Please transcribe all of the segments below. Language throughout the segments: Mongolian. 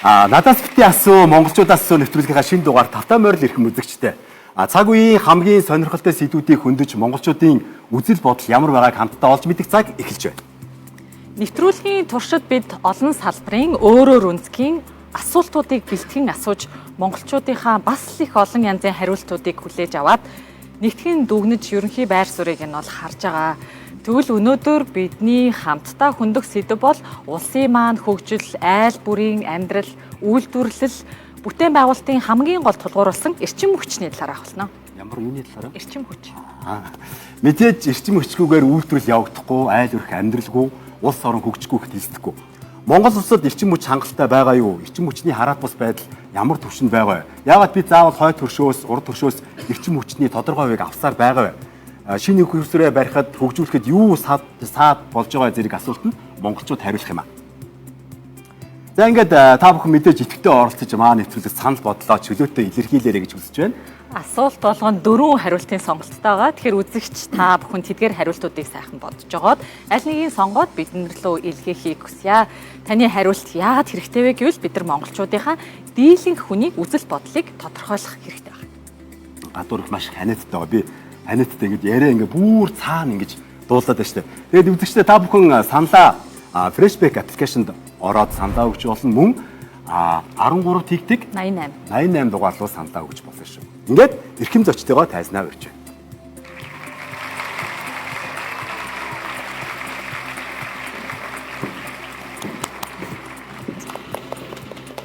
Надаас бити асуу монголчуудаас асуу нэвтрүүлгийнхаа шинэ дугаар тавтаа морил ирэх үзэгчтэй. Цаг үеийн хамгийн сонирхолтой сэдвүүдийг хөндөж монголчуудын үзэл бодол ямар байгааг хамтдаа олж мэдэх цаг эхэлж байна. Нэвтрүүлгийн туршид бид олон салбарын өөрөөр үндэсгийн асуултуудыг бэлтгэн асууж монголчуудынхаа бас их олон янзын хариултуудыг хүлээж аваад нэгтгэн дүгнэж ерөнхий байр суурийг нь бол харж байгаа. Тэгвэл өнөөдөр бидний хамтдаа хөндөх сэдэв бол улсын маань хөгжил, айл бүрийн амьдрал, үйлдвэрлэл, бүтээн байгуулалтын хамгийн гол тулгуурласан эрчим хүчний талаар авах болно. Ямар юуны талаар? Эрчим хүч. Мэдээж эрчим хүчгүйгээр үйлдвэрлэл явагдахгүй, айл өрх амьдралгүй, улс орон хөгжихгүй гэхэд хэлцдэггүй. Монгол улсад эрчим хүч хангалттай байгаа юу? Эрчим хүчний хараат бус байдал ямар түвшинд байгаа вэ? Яагаад бид заавал хойд хөршөөс, урд хөршөөс эрчим хүчний тодорхой хувийг авсаар байгаа вэ? Шинэ хөрсөрөө барихад хөгжүүлэхэд юу саад болж байгаа зэрэг асуулт нь монголчууд хариулах юм аа. За ингээд та бүхэн мэдээж идэвхтэй оролцож маань нэвтрүүлэг санал бодлоо чөлөөтэй илэрхийлээрэй гэж хүсэж байна. Асуулт болгоно 4 хариултын сонголттой байгаа. Тэгэхээр үзэгч та бүхэн тэдгээр хариултуудыг сайхан бодож жогоод аль нэгийг сонгоод биднэр рүү илгээхийг хүсье. Таны хариулт яагаад хэрэгтэй вэ гэвэл бид нар монголчуудынхаа дийлэнх хүнийг үзэл бодлыг тодорхойлох хэрэгтэй байна. Гадуур их маш ханиадтай байгаа. Би ханиадтай ингэж яриа ингээ бүр цаана ингэж дуулаад байна шүү дээ. Тэгээд үзэгчдээ та бүхэн саналаа Freshback аппликейшнд ороод саналаа өгч болно мөн 13 тэгтэг 88 дугаар руу саналаа өгч болно шүү. Ингээд эрхэм зочтойгоо тайзнаа урьж байна.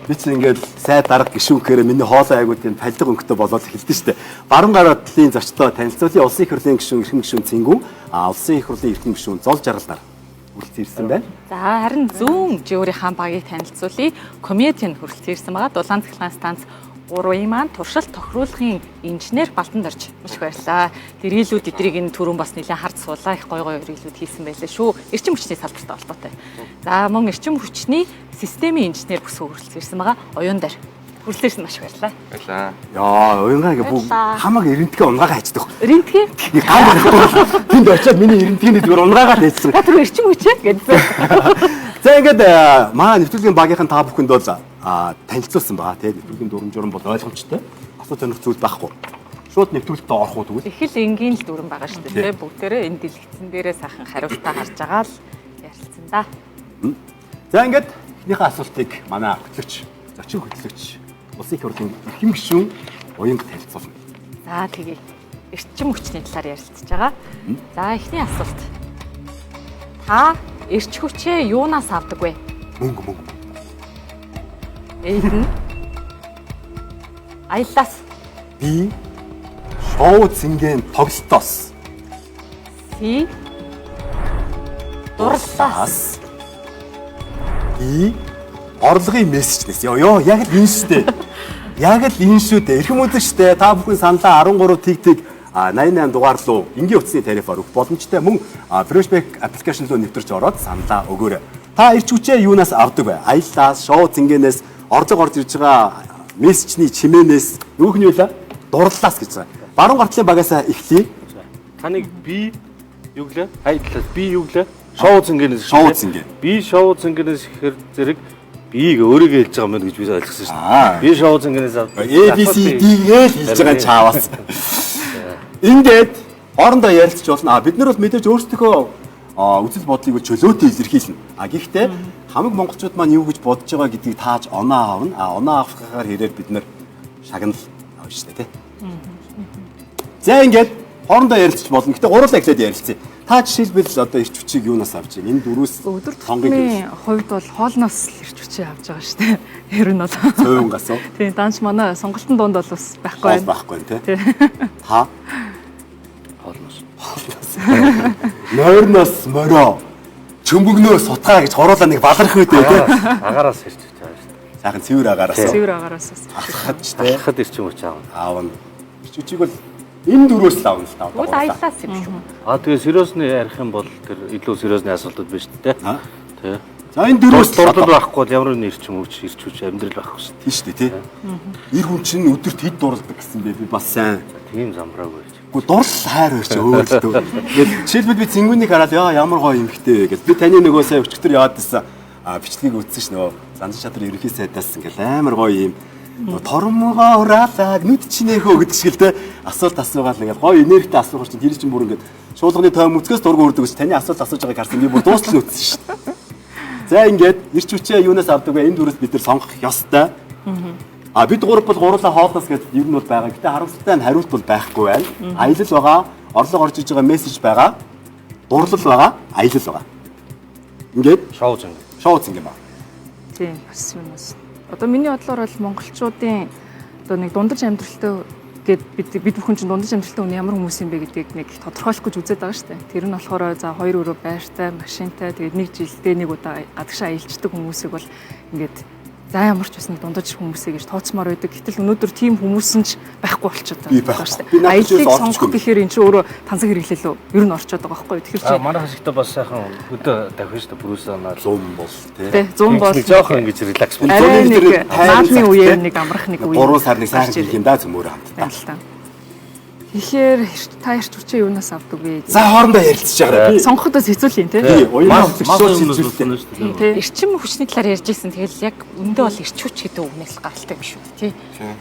Би ч ингээд сайд дарга гişүүхээр миний хоолой айгуудын паллиг өнгөтэй болоод эхэлдэж штэ. Баруун гараа талын зочдоо танилцуулъя. Улсын их хурлын гишүүн эрхэм гишүүн Цэнгүү, улсын их хурлын эрхэм гишүүн Зол Жаргалдар хүрэлцэн ирсэн байна. За харин зүүн жиурийнхаа багийг танилцуулъя. Комедиан хүрэлцэн ирсэн байгаа. Дулаан цахилгаан станц 3-ын маань туршилт тохируулахын инженер Балдан Дорж маш их баярлалаа. Ирээлүүд эдрийг энэ түрүүн бас нэлээд хард суулаа. Их гой ирээлүүд хийсэн байлаа шүү. Эрчим хүчний салбартай холбоотой. За мөн эрчим хүчний системийн инженер бүсгүй хүрэлцэн ирсэн байгаа. Оюун дээр хүрэлцэн ирсэн маш их баярлалаа. Баярлалаа. Яа, оюунгаа ингээ бүх хамаг эрентгээ унгаагаа хайчдаг. Эрентгээ? Гам барахгүй. Тэнд очиад миний эрентгээний зүгээр унгаагаа хайцсан. Тэр эрчим хүчээ гэдсэн. За ингээд маа нэвтрүүлгийн багийнхан та бүхэнд бол танилцуулсан байгаа тийм нэвтрүүлгийн дүрм журм бол ойлгомжтой. Асуу сонирх зүйл байхгүй. Шууд нэвтрүүлэгтээ орох уу тэгвэл? Их л энгийн л дүрм байгаа шүү дээ. Бүгдээрээ энэ дэлгэцэн дээрээ сайхан хариултаа харж байгаа л ярилцсан да. За ингээд эхнийхээ асуултыг манай хөтлөгч, зочин хөтлөгч улсын их хурлын эрхэм гишүүн Уянг танилцуулна. За тэгье. Эрчим хүчний талаар ярилцж байгаа. За эхний асуулт. Та эрч хүчээ юунаас авдаг вэ? Мөнгө. Эйдэн. Аяллаас. Би шоу цэнгийн тоглолтоос. Си. Дурлалаас. Би орлогын мессежнээс. Ёо яг л энэ шүү дээ. Яг л энэ шүү дээ. Эрхэм үзэгчтэй та бүхэн саналаа 13 тэгтэг 88 дугаар руу энгийн утасны тарифаар өгөх боломжтой. Мөн Freshback аппликейшн руу нэвтэрч ороод саналаа өгөөрэй. Та эрч хүчээ юунаас авдаг вэ? Аяллаас, шоу цэнгэнээс, орлого орж ирж байгаа мессежний чимээнээс, юу гэнэ вэ? Дурлалаас гэж байгаа. Баруун гартлын багаас эхлэе. Таныг би юу гэлээ? Аяллаас би юу гэлээ? Шоу цэнгэнээс. Шоу цэнгэн. Би шоу цэнгэнээс ихэр зэрэг бийг өөрийгөө хэлж байгаа юм гэж би ойлгосон шүү дээ. Би шоу цэнгэнээс ABCD-гээ хэлж байгаа чааваас. Ингээд хоорондоо ярилцж болно. Бид нар бол мэдээж өөрсдөө үзэл бодлыг чөлөөтэй илэрхийлнэ. Гэхдээ хамаг монголчууд маань юу гэж бодож байгаа гэдгийг тааж оноо авна. Оноо авахаар хэрээр бид нар шагнал авна шүү дээ, тий. За ингээд хоорондоо ярилцж болно. Гэхдээ гурлаа эхлээд ярилцъя. Та жишээлбэл одоо эрч хүчийг юунаас авч байна? Энэ дөрвөөс өдөр тутмын хувьд бол хоолноос эрч хүчээ авч байгаа шүү дээ. Ер нь бол цөөнгаас уу? Тийм, данч манай сонголтын дунд бол бас байхгүй байна. Байхгүй тий. Та хоолноос. Нойрноос морио чөмбөгнөөс сутгаа гэж хоруулаа нэг баларх үүдээ тий. Агаараас ирж байгаа шүү дээ. Сайхан цэвэр агаараас. Цэвэр агаараас. Алхахад ч тий. Алхахад ирчих юм уу аавна. Эрч хүчийг бол энэ дөрвөөс л авна л та. Уул аяллаас юм шүү. Тэгээ сериосны ярих юм бол тэр илүү сериосны асуултууд биш үү те. Тий. За энэ дөрвөөс дурлал байхгүй бол ямар нэг эрчим хүч амьдрал байхгүй шүү дээ. Тийм шүү дээ тий. Ир хүн чинь өдөрт хэд дурладаг гэсэн бэ? Би бас сайн. Тийм замбраагүй. Гэхдээ дурлал хайр өрч өөрлөлтөө. Ингээд жишээлбэл би цэнгүүнийг хараад ямар гоё эмхтэй вэ гэж. Би таны нөгөө сая өчигдөр яваад байсан бичлэгийг үзсэн ш нөө Зандан шадар ерөнхий сайдаас ингээл амар гоё юм тормогоо ураалаа нүд чинэхөө гэдэг шиг л те асуулт асуугаад ингээл гоё энергитэй асуугаар чинь тэр чинь бүр ингээд шуулганы тойм үзгээс дургу үрдэг ш таны асуулт асууж байгааг харсан би бүр дуустал үтсэн ш. За ингээд ирч хүчээ юунаас авдаг вэ? Энэ дүрээс бид нар сонгох ёстой. Бид гурав бол гурлаа хоолноос гэдэг ер нь бол байгаа. Гэтэ харамсалтай нь хариулт бол байхгүй байна. Аялал байгаа, орлого орж иж байгаа мессеж байгаа, дурлал байгаа, аялал байгаа. Ингээд Шоу зэн. шоу зингээ байна. Тийм бас юм бас. Одоо миний бодлоор бол монголчуудын одоо нэг дундаж амьдралтай гээд бид бүхэн чинь дундаж амьдралтай хүн ямар хүмүүс юм бэ гэдгийг нэг тодорхойлох гэж үзээд байгаа шүү дээ. Тэр нь болохоор за 2 өрөө байртай, машинтай тэгээд нэг жилдээ нэг удаа гадагшаа аялждаг хүмүүсийг бол ингээд за ямар ч бас нэг дундаж хүмүүсээ гэж тооцмоор байдаг. Гэтэл өнөөдөр тийм хүмүүс нь ч байхгүй болчиход байгаа шүү дээ. Аяллыг сонгох гэхээр эн чинь өөрөө тансаг хэрэглэлөө ер нь орчод байгаа байхгүй юу. Тэгэхээр чи Манай хашигтай бас сайхан хөдөө давхин шүү дээ бүрүүсээ Зум бол тий 100 бол жоохон ингэж релакс бол. арай нэг наадмын үеэр нэг амрах нэг үе. 3 сар нэг сайхан хийх юм да цөмөр хамтдаа. Тэгэхээр та ярьч хүчээ юунаас авдаг вэ? За хоорондоо ярилцж байгаа. Би Сонгохдоо хэцүүл юм тий. уянаа Мас хөтлөж юмнууд шилжүүлдэг. болно шүү дээ. Эрчим хүчний талаар ярьж ирсэн. Тэгэл яг өндөө бол эрч хүч гэдэг үгнээс гаралтай биш үү тий.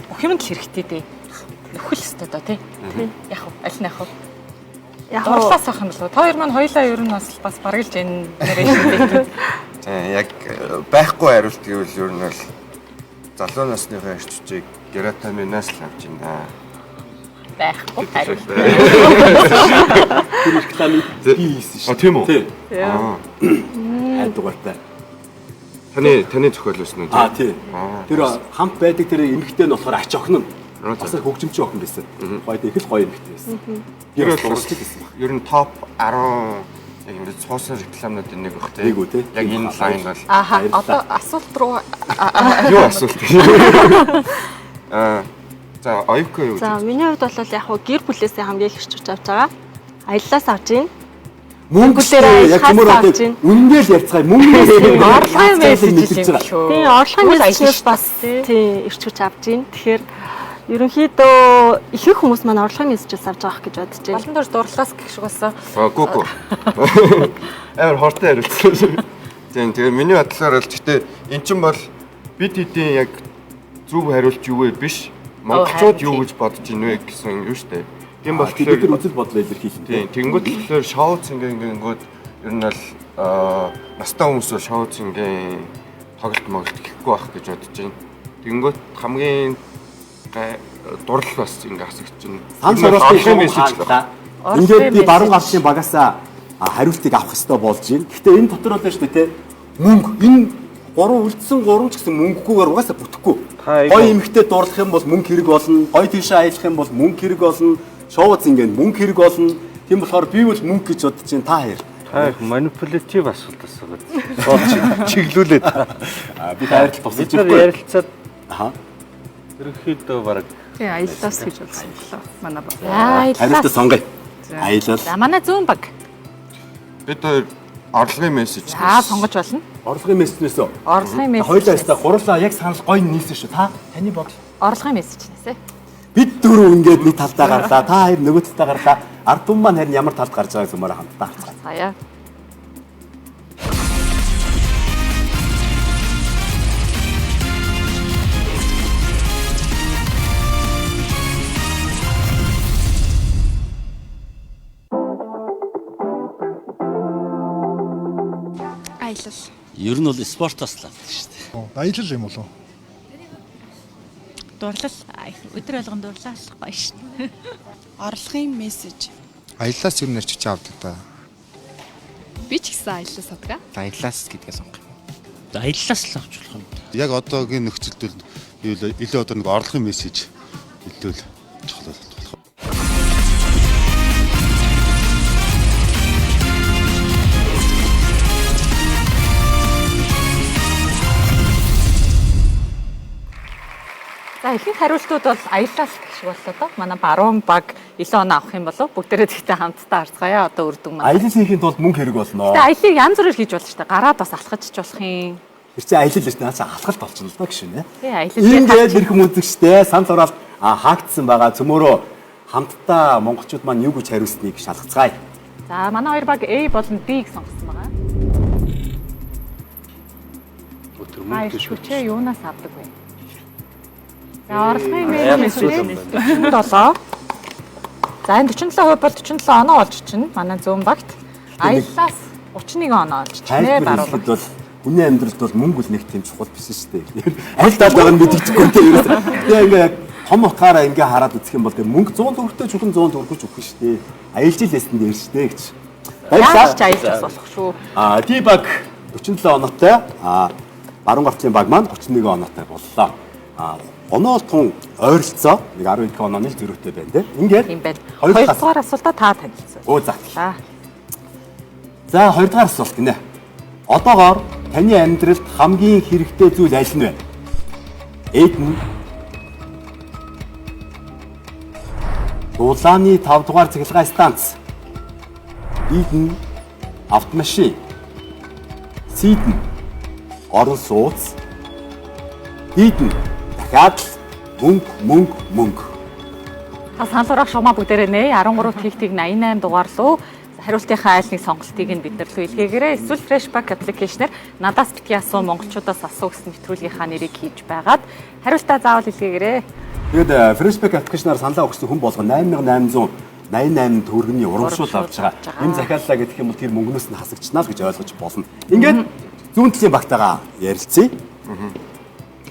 Бүх юмд л хэрэгтэй дээ. Нөхөл өстой доо тий. Яг аль нь яг Яг дурлаас авах юм болов. Та хоёр маань хоёлаа ер нь бас бараг л генерашн яг байхгүй хариулт гэвэл ер нь бол залуу насныхаа эрч хүчийг гератаминаас л авч байна. байхгүй хариу. Тэр рекламыг би хийсэн шүү. Тийм үү? Тий. Аа. Хайдугаартай. Таны зохиолсон үү? Тий. Тэр хамт байдаг тэр эмэгтэй нь болохоор ач охин нь. Бас хөгжимчин охин байсан. Гоё их л гоё эмэгтэй байсан. Тэр Тэр бол бол урсгал гэсэн. ер нь топ 10 яг ингээд цуусан рекламнуудын нэг бах тийм. Нэг үү, тий? Яг энэ лайн бол Ааха одоо асуулт руу юу асуулт. За оюуко юу За миний хувьд бол яг хөө гэр бүлээсээ хамгийн их хэрчүүч авч байгаа. Аяллаас авч гин. Мөнгөтэй яг хаас төмөр авч ийн. үнэндээ л ярьцгаая. Мөнгөөс орлогын мессеж хэлж байгаа шүү. Тийм орлогын Тэгвэл мессежнээс бас тийм ирчүүч авч гин. Тэгэхээр ерөнхийдөө ихэнх хүмүүс маань орлогын мессежээс авч байгаа гэж бодож байна. Олон дор дурлаас гэх шиг болсон. Гүгү. Амар хортой хариулсан. Тийм тэгээ миний бодлоор л гэхдээ эн чинь бол бид хэдийн яг зөв хариулт юу вэ биш. Монголчууд юу гэж бодож ийн вэ гэсэн юм шүү дээ. Тийм Тэгэхээр болохоор үзэл бодлоо илэрхийлэх юм. тийм тэнгууд болохоор шоу цэнгэнгүүд ер нь бол настай хүмүүс бол шоу цэнгийн тоглолт моголт гэхгүй байх гэж бодож байна. Тэнгууд хамгийн дурлал бас ингээ асагч чинь. Сан сороосны мессеж л байна. Ингээд би баруун гавчны багасаа хариултыг авах хэрэгтэй болж байна. Гэхдээ энэ дотор бол шүү дээ те мөнгө энэ гурван үлдсэн гурван ч гэсэн мөнгөгүйгээр угаасаа бүтэхгүй. Гоё эмэгтэй дурлах юм бол мөнгө хэрэг болно. Гоё тийшээ аялах юм бол мөнгө хэрэг болно. Шоу зингээ мөнгө хэрэг болно. Тийм болохоор би бол мөнгө гэж бодож байна. Та хоёр. Та их манипулятив асуулт асуугаад чиглүүлээд. Би хайрлал тусалж Бид нар ярилцаад Аа. ерөнхийдөө бараг тий аяллаас гэж болсон болоо. Манай ба. Хариултаа сонгоё. Аялал. За манай зүүн баг. Бид хоёр орлогын мессеж. За сонгож болно. Орлогын мессежнээс Орлогын мессеж. хоёлаа өстой гурлаа яг санал гоё нийлсэн шүү. Та таны бодол. Орлогын мессежнээсээ. Бид дөрөв ингээд нэг талдаа гарлаа. Та хоёр нөгөө талдаа гарлаа. Ард түмэн маань харин ямар талд гарч байгааг зүмээр хамтдаа харцгаая. Заяа. Аялал. Ер нь бол спортоос л авдаг шүү дээ. Аялал юм болов. Дурлал өдөр болгон дурлаалах гоё шүү дээ. Орлогын мессеж. Аяллаас ер нь ирч хүч авдаг та. Би ч гэсэн аяллаас авдаг. Аяллаас гэдгээ сонгох юм. Аяллаас л авч болох юм. Яг одоогийн нөхцөлд бол илүү одоо нэг орлогын мессеж илүү л чухал болох. За ихэнх хариултууд бол аяллаас гэх шиг боллоо доо. Манай баруун баг 9 оноо авах юм болов. Бүгдээрээ тэгтээ хамтдаа харцгаая. Одоо үр дүн маань. Аялал хийхэд бол мөнгө хэрэг болно. Тэгээ аяллыг янз бүрээр хийж болно шүү дээ. Гараад бас алхаж ч болох юм. Тэр чинь аялал шүү дээ. Наасаа алхалт болчихно л доо гişүнэ. Тий аялал. Ингээд ирэх хүмүүстээ сан зураалт хаагдсан байгаа. Цөмөрөө хамтдаа монголчууд маань юу гэж хариулсныг шалгацгаая. За манай хоёр баг A болон B-г сонгосон байгаа. Өтөр А мөнгө ирч шүү. хүчээ юунаас авдаг вэ? За орлогын мессежтэй 47. За энэ 47% бол 47 оноо олж чинь манай зүүн багт. Аяллаас 31 оноо олж чинь Тайлбар хэлэхэд бол хүний амьдралд бол мөнгө л нэг тийм чухал биш шүү дээ. Аль талд байгаа нь мэдчихгүй тийм юм. Тэгээ ингээ том утгаараа ингээ хараад үзэх юм бол тийм мөнгө 100 төгрөгтэй чухал 100 төгрөгч өгөх шүү дээ. Аялж лээсэн дээр шүү дээ гэж. Яаж ч аялж болох шүү. Ди баг 47 оноотой. Баруун гартлын баг маань 31 оноотой боллоо. Оноо тун ойролцоо нэг 12 онооны зөрүүтэй байна тийм. Ингээд юм байна. хоёр Хоёрдугаар асуултаа та танилцсан. Оо за. За За хоёрдугаар асуулт гинэ. Одоогоор таны амьдралд хамгийн хэрэгтэй зүйл аль нь вэ? Эдэн дулааны 5 дугаар цахилгаан станц. Эдэн автомашин. Сидэн орон сууц. Эдэн дахиад мөнгө. та саналуурах шугамаа бүгдээрээ нэ 13 тийг 88 дугаар руу хариултынхаа айл нэг сонголтыг нь бид нар рүү илгээгээрэй. Эсвэл Freshback аппликейшнээр надаас битгий асуу монголчуудаас асуу гэсэн нэвтрүүлгийнхаа нэрийг хийж байгаад хариултаа заавал илгээгээрэй. Тэгэд Freshback аппликейшнаар саналаа өгсөн хүн болгоо 8888 төгрөгийн урамшуул авч байгаа. Энэ захиаллаа гэдэг юм бол тэр мөнгнөөс нь хасагдчихнаа л гэж ойлгож болно. Ингээд зүүн талын багтаага ярилцъя.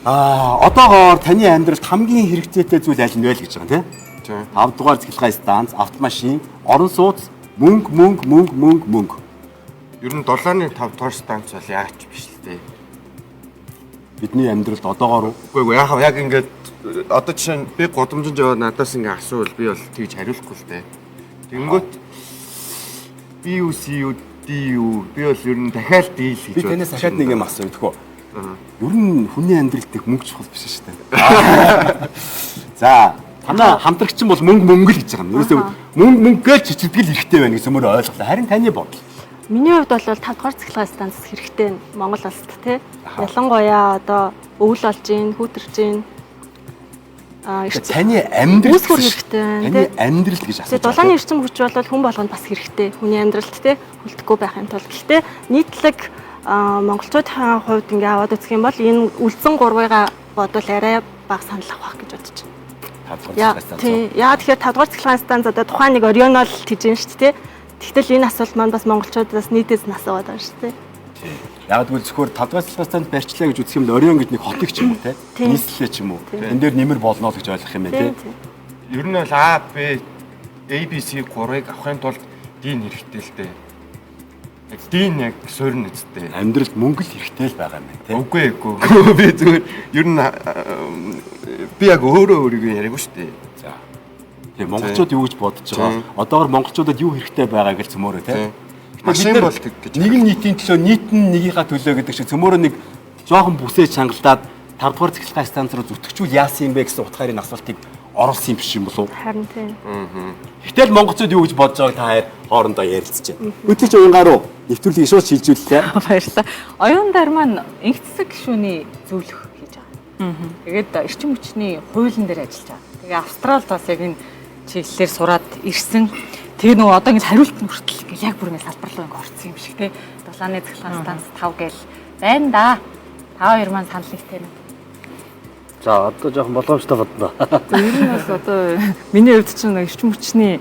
Одоогоор таны амьдралд хамгийн хэрэгцээтэй зүйл аль нь вэ гэж байгаа юм тийм. 5 дугаар цахилгаан станц, автомашин, орон сууц, мөнгө. Ер нь долларын 5 дугаар станц бол яач биш л дээ. Бидний амьдралд одоогоор Үгүй яг ингээд одоо жишээ нь би годомжинд яваад надаас ингээд асуувал би бол тэгж хариулахгүй л дээ. Тэнгүүт BUCUDU би бол ер нь дахиад дийл гэж би танаас дахиад нэг юм асууя тэгэхгүй. Ер нь хүний амьдралд их мөнгө чухал биш шүү дээ. За, танаа хамтрагч бол мөнгө л гэж байгаа юм. Ерөөсөө мөнгө гээл чичигдэл хэрэгтэй байна гэсэн мөр ойлголоо. Харин таны бодол. Миний хувьд бол 5 дугаар цахилгаан станц хэрэгтэй Монгол улсад тий. Ялангуяа одоо өвөл болж гин, хүүтэрж гин. Таны амьдрал Үүсгэр хэрэгтэй байна, Таны амьдрал гэж асууж байгаа. Дулааны эрчим хүч бол хүн болгонд бас хэрэгтэй. Хүний амьдралд тий хүлдэхгүй байхын тулд. Гэхдээ нийтлэг монголчуудын хувьд ингээ аваад үзэх юм бол энэ үлдсэн гурвыгаа бодвол арай бага санал авах гэж бодож байна. Яа тэгэхээр 5 дугаар цахилгаан станц одоо тухайн нэг орионол тийж шүү дээ. Тэгтэл энэ асуулт маань бас монголчуудаас нийтээс нь асууад байгаа шүү дээ. Яг тэгвэл зөвхөн 5 дугаар цахилгаан станц барьчлаа гэж үзэх юм бол орион гэдэг нэг хотыг ч юм уу те. Нийслэлээ ч юм уу. Энэ дээр нэмэр болно л гэж ойлгох юм байна те. Ер нь бол А, Б, ABC 3-ыг авахын тулд дийн хэрэгтэй л дээ. Дийн яг суурин үсттэй. Амьдралд мөнгө л хэрэгтэй л байгаа юм байна те. Үгүй. Би зүгээр ер нь би яг өөрийгөө яриаггүй шүү дээ. За. Тэгээ монголчууд юу гэж бодож байгаа? Одоогор монголчуудад юу хэрэгтэй байгаа гэж цөмөөрөө те. Машин бол гэж. Нэгэн нийтийн төлөө нийт нь нэгийнхаа төлөө гэдэг шиг цөмөөрөө нэг жоохон бүсээ чангалдаад 5 дугаар цахилгаан станц руу зүтгэжүүл яасан юм бэ гэсэн утгаарыг асуултыг оруулсан юм биш юм болов уу? Харин тийм. Гэтэл монголчууд юу гэж бодож байгааг та хоёр хоорондоо ярилцж байна. Өтөч уянгаа руу нэвтрүүлгийг шууд шилжүүллээ. Баярлалаа. Оюун дар маань инх засаг гишүүний зөвлөх хийж байгаа. Тэгээд эрчим хүчний хуулийн дээр ажиллаж байгаа. Тэгээ Австралид бас яг энэ чиглэлээр сураад ирсэн. Тэгээ нөгөө одоо ингэ хариулт нь хүртэл ингээл яг бүр ингэ салбар руу ингэ орсон юм шиг те. Дулааны цахилгаан станц 5 гээл байна да. Та хоёр маань санал нэгтэй юм. За одоо жоохон боломжтой бодно. Ер нь бас одоо миний хувьд чинь эрчим хүчний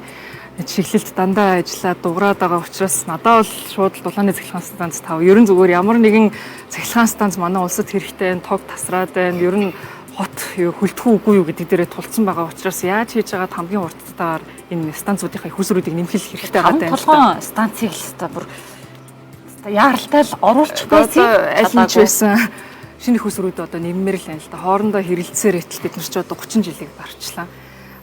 чиглэлд дандаа ажиллаад дуграад байгаа учраас надад бол шууд дулааны цахилгаан станц 5. Ер нь зүгээр ямар нэгэн цахилгаан станц манай улсад хэрэгтэй байна, тог тасраад байна. Ер нь хот хөлтгөө үгүй юу гэдэг дээрээ тулцсан байгаа учраас яаж хийж байгаад хамгийн урттайгаар энэ станцуудынхаа их усруудыг нэмэхэл хэрэгтэй байгаа юм. Толгойн станцыг л өстой бүр яаралтай л оруулчихгүй аль нь ч байсан шинэ их усрууд одоо нэммээр л байна л да. Хоорондоо хэрэлцээр итэл бид нар ч одоо 30 жилийг барчлаа.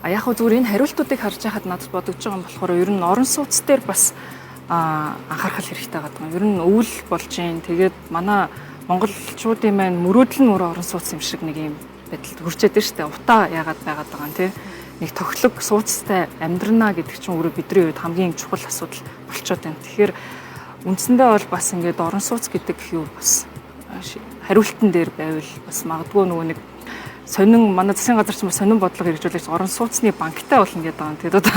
Яг хөө зүгээр энэ хариултуудыг харж байхад надад бодогдож байгаа юм болохоор ер нь орон сууц дээр бас анхаарах хэрэгтэй байгаа. Ер нь өвөл болж гин. Тэгээд манай монголчуудын маань мөрөөдөл нь орон сууц юм шиг нэг юм байдалд хүрчээд байна шүү дээ. Утаа яагаад байгаад байгаа юм те. Нэг тохилог сууцтай амьдрнаа гэдэг чинь өөрөө бидний хувьд хамгийн чухал асуудал болчиход байна. Тэгэхээр үндсэндээ бол бас ингээд орон сууц гэдэг юу бас хариултан дээр байвал бас магадгүй нөгөө нэг сонин манай засгийн газар ч сонин бодлого хэрэгжүүлж орон сууцны банктай болно гэдэг байгаа. Тэгээд одоо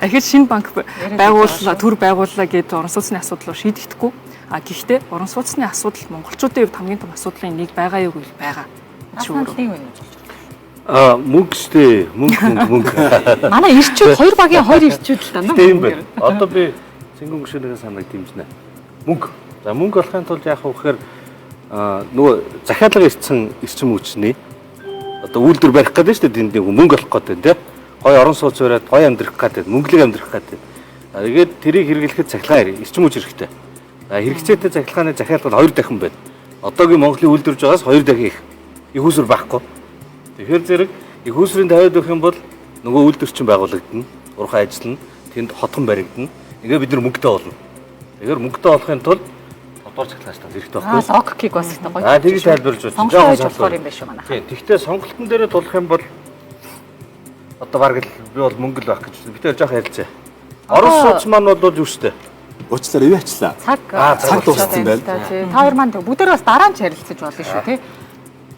ахиж шинэ банк байгууллаа, төр байгууллаа гэдэг орон сууцны асуудал шийдэгдэхгүй. Гэхдээ орон сууцны асуудал монголчуудын хувьд хамгийн том асуудлын нэг байгаа юу гэвэл байгаа. Саналын үн. Мөнгө штэ мөнгө. Манай ирчүүд хоёр багийн хоёр ирчүүд л даа. Тийм байна. Одоо би цэнгэн гүшүүнээс санааг дэмжнэ. Мөнгө. За мөнгө олохын тулд яах вэ гэхээр нөгөө захиалга ирсэн эрчим хүчний одоо үйлдвэр барих гэдэг шүү дээ тэнд нэг мөнгө олох гэдэг тийм. Гой орон сууц бариад гой амьдрах гэдэг, мөнгөлөг амьдрах гэдэг. Тэгээд тэрийг хэрэглэхэд цахилгаан эрчим хүч хэрэгтэй. Хэрэгцээтэй цахилгааны захиалга хоёр дахин байна. Одоогийн Монголын үйлдвэрж байгаас хоёр дахин их үүсвэр байхгүй. Тэгэхээр зэрэг их үүсвэрийн тавиад өгөх юм бол нөгөө үйлдвэрчин байгуулагдана, урхан ажиллана, тэнд хотхон баригдана. Ингээ бид нар мөнгөтэй болно. Тэгэхээр мөнгөтэй болохын тулд тодор цахилгаан тал хэрэгтэй байхгүй. Логикийг бас их гоё. Тэгж тайлбарлаж байна. Сонгож болохоор юм биш үү манай. Тийм. Тэгвэл сонголтын дээрээ тулах юм бол одоо бараг л би бол мөнгө л байх гэж би тэр жоох ярилцъя. Орос сууц маань бол юу штэ. Уучлаарай юу ачлаа. Цаг дууссан байна. Та хоёр маань бүгдээр бас дараа нь ярилцаж болно шүү тий.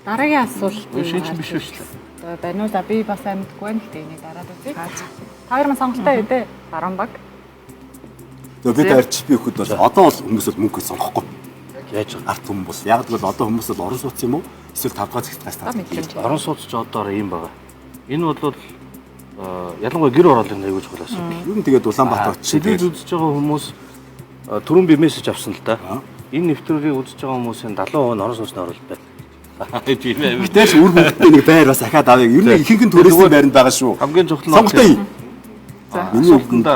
Дараагийн асуулт шийдэж биш үү штэ. Одоо байна уу за би бас амьдгүй байна гэхдээ энийг дараад үзье. Та хоёр маань сонголтоо өгдөө. Баруун баг. Тэгээд бид арчби өгөхөд бол одоо бол хүмүүс бол мөнгө сонгохгүй. Яаж арт хүмүүс. Яг л одоо хүмүүс бол орон сууц юм уу? Эсвэл 5 дахь цэгцлээс таарсан. Орон сууц ч одоо ийм байгаа. Энэ бол ялангуяа гэр ороолын аягүй чухал асуудал. Юу тэгээд Улаанбаатар очиж телевиз үзэж байгаа хүмүүс түрүүн би мессеж авсан л да. Энэ нэвтрүүлгийг үзэж байгаа хүмүүсийн 70% нь орон сууцны оруулалт байна. Тийм ээ. Гэтэл үр хөвгтний нэг байр бас ахаад авъя. Ер нь ихэнх нь төрөөсний байранд байгаа шүү. Хамгийн чухал нь сонголтоо. За миний үгэнд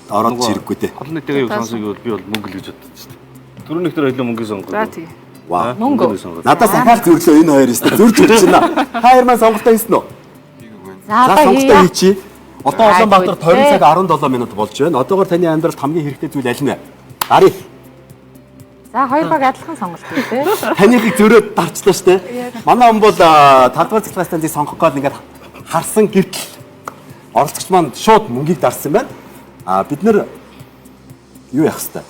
ороод чирэггүй дээ. Олон нийтийн юу сонсог бол би бол мөнгө л гэж боддог шүү дээ. Түрүүн нэвтрээр хоёул мөнгө сонгох. За тийм. Вау. Мөнгө. Надаас ахаад зөвлөө энэ хоёр өстө зөрж өгч байна. Та хоёр маань сонголтоо хийсэн үү? За сонголтоо хийчи. Одоо Улаанбаатар 20 цаг 17 минут болж байна. Одоогоор таны амьдралд хамгийн хэрэгтэй зүйл аль нь вэ? Гарыг. За хоёр баг адилхан сонголт үү? Танихыг зөрөөд дарчлаа штэ. Манай хүн бол 5 дугаар цэцлэг станцыг сонгох гээд ингээд харсан гэвтэл оролцогч маань шууд мөнгийг дарсан байна. Бид нэр юу яах вэ?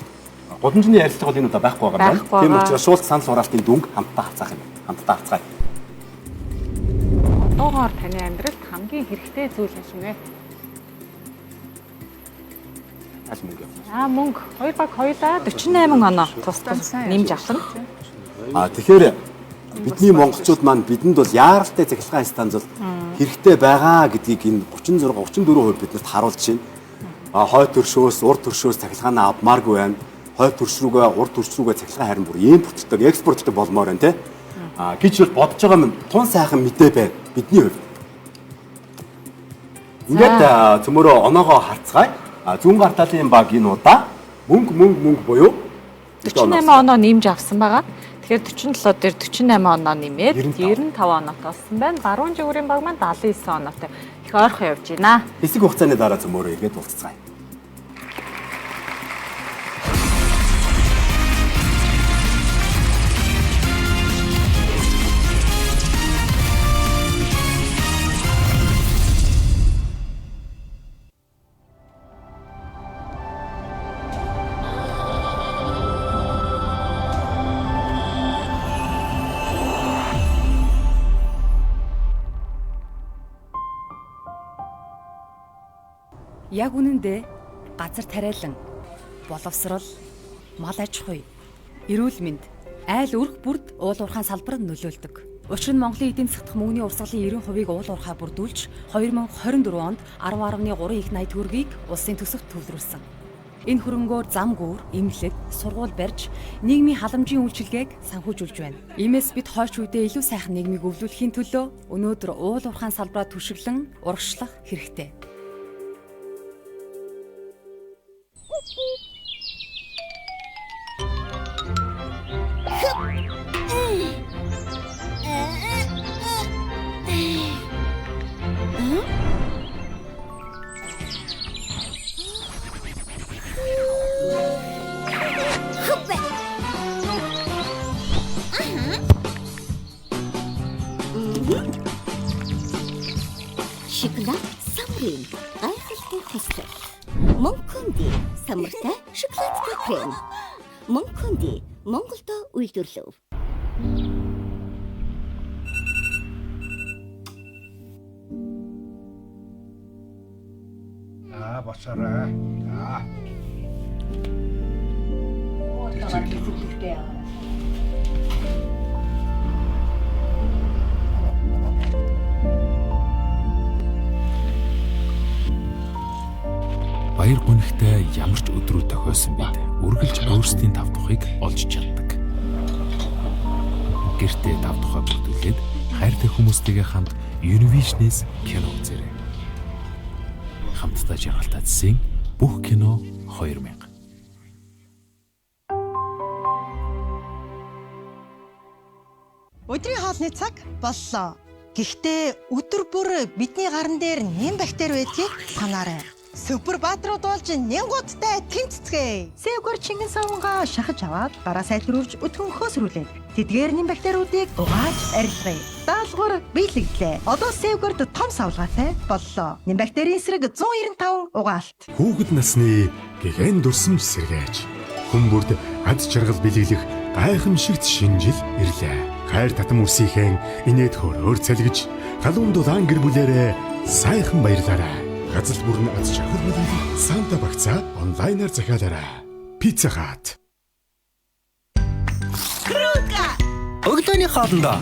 Гудамжны ярилцлага бол энэ удаа байхгүй байгаа юм байна. Тийм учраас шууд санал хураалтын дүнг хамтдаа хацаах юм. Хамтдаа хацгаая. Одоогоор таны амьдралд хамгийн хэрэгтэй зүйл юм бэ? Аль мөнгө? Мөнгө. Хоёр баг хоёлаа 48 оноо тус нэмж авсан. Тэгэхээр бидний монголчууд маань бидэнд бол яаралтай цахилгаан станц бол хэрэгтэй байгаа гэдгийг энэ 36-34% биднэрт харуулж байна. Хой төршөөс, урд төршөөс цахилгаанаа авмааргүй байна. Хой төрш рүүгээ, урд төрш рүүгээ цахилгаан харин бүр импорттой, экспорттой болмоор байна те. Гэж бол бодож байгаа юм тун сайхан мэдээ байна бидний хувьд. Ингээд цөмөрөө оноогоо харцгаая. Зүүн гар талын баг энэ удаа мөнгө буюу 48 оноо нэмж авсан байгаа. Тэгэхээр 47 дээр 48 оноо нэмээд 95 оноотой болсон байна. Баруун жигүүрийн баг маань 79 оноотой. Их ойрхон явж байна. Хэсэг хугацааны дараа цөмөрөө игээд уулзцгаая. Яг үнэндээ газар тариалан, боловсрол, мал аж ахуй, эрүүл мэнд, айл өрх бүрд уул уурхайн салбарт нөлөөлдөг. Учир нь Монголын эдийн засгт мөнгөний урсгалын 90%-ийг уул уурхай бүрдүүлж 2024 онд 10.3 их 80 төгрөгийг улсын төсөвт төвлөрүүлсэн. Энэ хөрөнгөөр зам гүүр, эмнэлэг, сургууль барьж нийгмийн халамжийн үйлчилгээг санхүүжүүлж байна. Иймээс бид хойч үедээ илүү сайхан нийгмийг өвлүүлэхийн төлөө өнөөдөр уул уурхайн салбараа түшиглэн урагшлах хэрэгтэй. Шоколад самрын гайхалтай хөслөх. Монконди самартай шоколадтай крем. Монконди Монголд үйлдвэрлэв. Босороо. Баяр гүнхтэй ямар ч өдрүүд тохиосон бид үргэлж өөрсдийн тав тухыг олж чаддаг. Гэртээ тав тухай бүрдүүлээд хайртай хүмүүстэйгээ хамт Univision-ээс кино үзээрэй. Хамтдаа жаргалтай зэсийн бүх кино 2000. Өдрийн хоолны цаг боллоо. Гэхдээ өдөр бүр бидний гарн дээр нэм бактери байдгийг санаарай. Супер баатрууд болж нянгуудтай тэмцэцгээе. Сэвгэр Чингис хаангаа шахаж аваад гараа сайлруулж өтгөнхөөсрүүлээд тэдгээр нэм бактериудыг угааж арилгая. Даалгавар биелэгдлээ. Одоо Сэвгэрд том савлгаатай боллоо. Нэм бактерийн эсрэг 195 угаалт. Хүүхэд насны гэгэн дурсамж сэргээж хүмүүрд ад жаргал бэлэглэх гайхамшигт шинжил ирлээ. Хайр татам үрсийнхээ инээд хөрөөр цалгиж галуун дулаан гэр бүлээрээ сайхан баярлаарай. Газал бүрэн аз жаргал бэлэглэх Санта багцаа онлайнаар захиалаарай. Пицца Хат. Круто! Өглөөний хоолндоо.